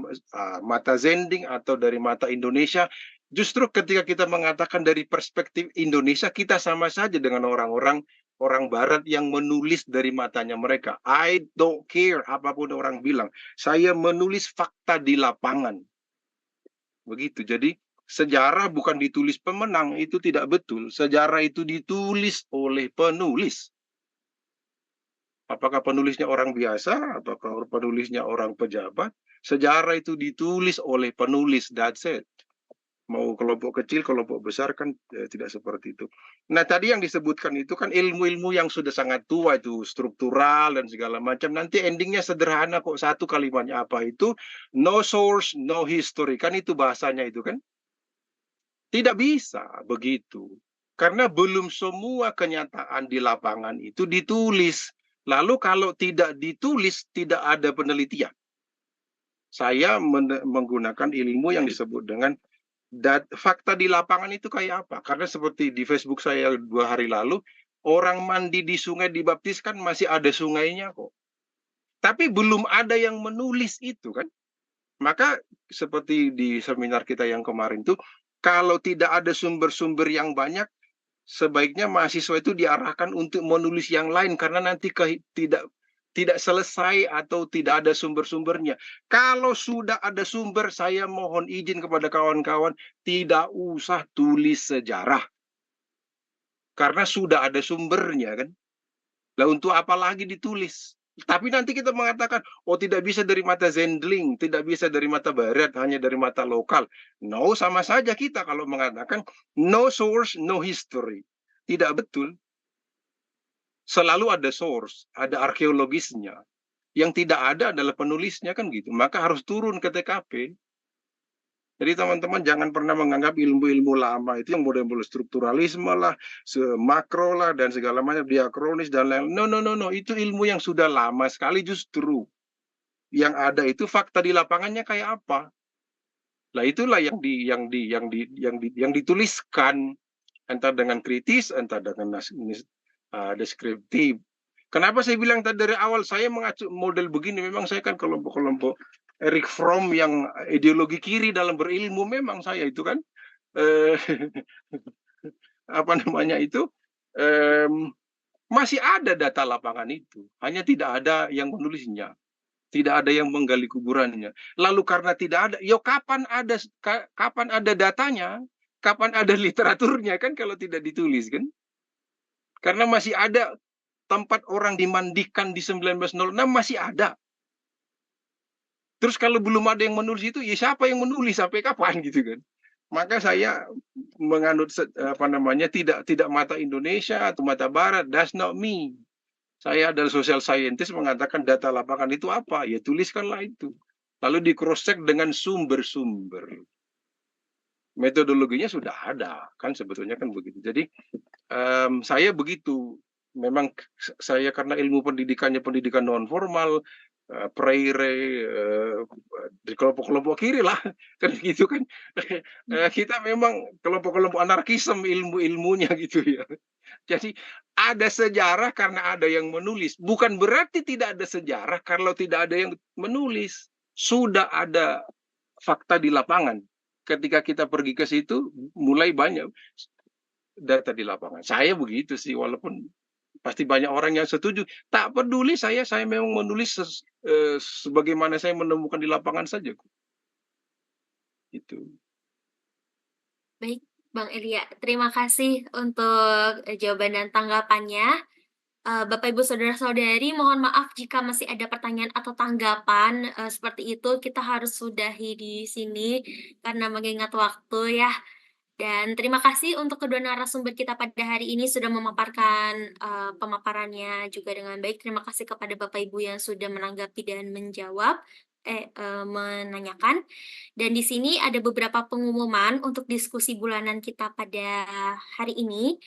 mata zending atau dari mata Indonesia. Justru ketika kita mengatakan dari perspektif Indonesia, kita sama saja dengan orang Barat yang menulis dari matanya mereka. I don't care apapun orang bilang. Saya menulis fakta di lapangan. Begitu. Jadi sejarah bukan ditulis pemenang, itu tidak betul. Sejarah itu ditulis oleh penulis. Apakah penulisnya orang biasa, apakah penulisnya orang pejabat? Sejarah itu ditulis oleh penulis, that's it. Mau kelompok kecil, kelompok besar kan tidak seperti itu. Nah tadi yang disebutkan itu kan ilmu-ilmu yang sudah sangat tua itu, struktural dan segala macam. Nanti endingnya sederhana kok, satu kalimatnya apa itu? No source, no history. Kan itu bahasanya itu kan? Tidak bisa begitu. Karena belum semua kenyataan di lapangan itu ditulis. Lalu kalau tidak ditulis, tidak ada penelitian. Saya menggunakan ilmu yang disebut dengan fakta di lapangan itu kayak apa? Karena seperti di Facebook saya 2 hari lalu, orang mandi di sungai dibaptiskan masih ada sungainya kok. Tapi belum ada yang menulis itu kan. Maka seperti di seminar kita yang kemarin tuh, kalau tidak ada sumber-sumber yang banyak, sebaiknya mahasiswa itu diarahkan untuk menulis yang lain karena nanti tidak selesai atau tidak ada sumber-sumbernya. Kalau sudah ada sumber, saya mohon izin kepada kawan-kawan tidak usah tulis sejarah. Karena sudah ada sumbernya kan. Lah untuk apa lagi ditulis? Tapi nanti kita mengatakan, oh tidak bisa dari mata Zendling, tidak bisa dari mata Barat, hanya dari mata lokal. No, sama saja kita kalau mengatakan no source, no history. Tidak betul. Selalu ada source, ada arkeologisnya. Yang tidak ada adalah penulisnya kan gitu. Maka harus turun ke TKP. Jadi teman-teman jangan pernah menganggap ilmu-ilmu lama itu yang model-model strukturalisme lah, makro lah, dan segala macam diakronis dan lain-lain. No. Itu ilmu yang sudah lama sekali justru. Yang ada itu fakta di lapangannya kayak apa. Nah itulah yang dituliskan entah dengan kritis, entah dengan deskriptif. Kenapa saya bilang tadi dari awal saya mengacu model begini, memang saya kan kelompok-kelompok Eric Fromm yang ideologi kiri dalam berilmu, memang saya itu kan masih ada data lapangan itu, hanya tidak ada yang menulisnya, tidak ada yang menggali kuburannya. Lalu karena tidak ada, yo kapan ada datanya, kapan ada literaturnya kan kalau tidak ditulis kan? Karena masih ada tempat orang dimandikan di 1906 masih ada. Terus kalau belum ada yang menulis itu, ya siapa yang menulis sampai kapan gitu kan? Maka saya menganut tidak mata Indonesia atau mata Barat. That's not me. Saya adalah social scientist mengatakan data lapangan itu apa? Ya tuliskanlah itu. Lalu di cross check dengan sumber-sumber. Metodologinya sudah ada kan sebetulnya kan begitu. Jadi saya begitu memang saya karena ilmu pendidikannya pendidikan non formal, praire, di kelompok-kelompok kiri lah, kan gitu kan. Kita memang kelompok-kelompok anarkisme ilmu-ilmunya gitu ya. Jadi ada sejarah karena ada yang menulis, bukan berarti tidak ada sejarah kalau tidak ada yang menulis. Sudah ada fakta di lapangan. Ketika kita pergi ke situ, mulai banyak data di lapangan. Saya begitu sih, walaupun pasti banyak orang yang setuju. Tak peduli saya memang menulis sebagaimana saya menemukan di lapangan saja. Itu. Baik, Bang Elia, terima kasih untuk jawaban dan tanggapannya. Bapak Ibu saudara-saudari, mohon maaf jika masih ada pertanyaan atau tanggapan seperti itu. Kita harus sudahi di sini karena mengingat waktu ya. Dan terima kasih untuk kedua narasumber kita pada hari ini sudah memaparkan pemaparannya juga dengan baik. Terima kasih kepada Bapak Ibu yang sudah menanggapi dan menjawab, menanyakan. Dan di sini ada beberapa pengumuman untuk diskusi bulanan kita pada hari ini.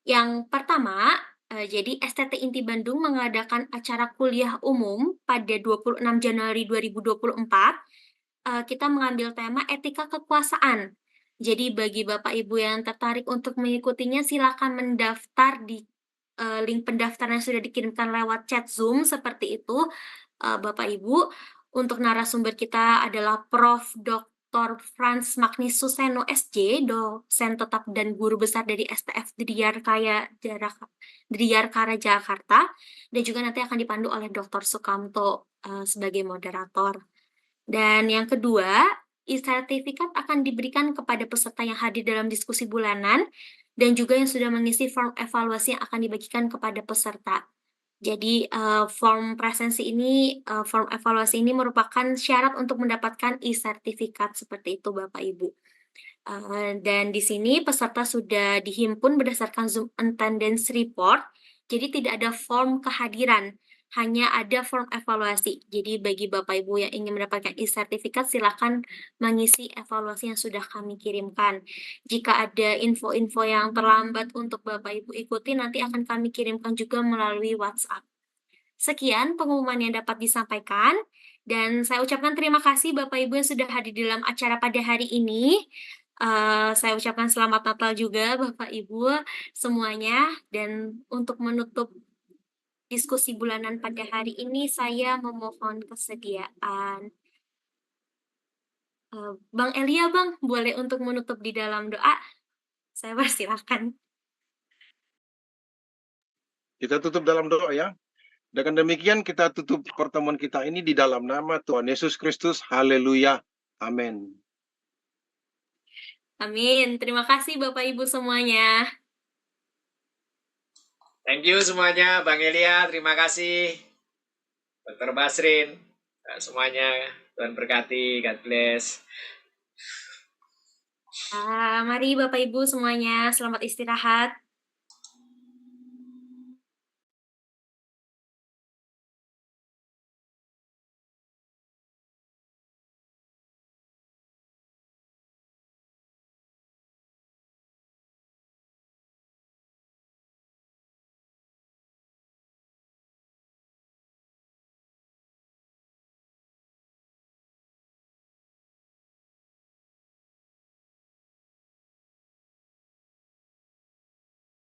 Yang pertama, jadi STT Inti Bandung mengadakan acara kuliah umum pada 26 Januari 2024. Kita mengambil tema etika kekuasaan. Jadi bagi Bapak Ibu yang tertarik untuk mengikutinya, silakan mendaftar di link pendaftaran yang sudah dikirimkan lewat chat Zoom seperti itu, Bapak Ibu. Untuk narasumber kita adalah Prof. Dr. Franz Magnis Suseno SJ, dosen tetap dan guru besar dari STF Driyarkara Jakarta, dan juga nanti akan dipandu oleh Dr. Sukamto sebagai moderator. Dan yang kedua, e-sertifikat akan diberikan kepada peserta yang hadir dalam diskusi bulanan dan juga yang sudah mengisi form evaluasi yang akan dibagikan kepada peserta. Jadi form evaluasi ini merupakan syarat untuk mendapatkan e-sertifikat seperti itu Bapak Ibu. Dan di sini peserta sudah dihimpun berdasarkan Zoom attendance report, jadi tidak ada form kehadiran, hanya ada form evaluasi. Jadi bagi Bapak Ibu yang ingin mendapatkan e-sertifikat, silakan mengisi evaluasi yang sudah kami kirimkan. Jika ada info-info yang terlambat untuk Bapak Ibu ikuti, nanti akan kami kirimkan juga melalui WhatsApp. Sekian pengumuman yang dapat disampaikan, dan saya ucapkan terima kasih Bapak Ibu yang sudah hadir dalam acara pada hari ini. Saya ucapkan selamat Natal juga Bapak Ibu semuanya, dan untuk menutup diskusi bulanan pada hari ini, saya memohon kesediaan Bang Elia, Bang, boleh untuk menutup di dalam doa? Saya persilakan. Kita tutup dalam doa ya. Dengan demikian kita tutup pertemuan kita ini di dalam nama Tuhan Yesus Kristus. Haleluya. Amin. Amin. Terima kasih Bapak Ibu semuanya. Thank you semuanya, Bang Elia, terima kasih. Dr. Basrin, semuanya, Tuhan berkati, God bless. Mari Bapak Ibu semuanya, selamat istirahat.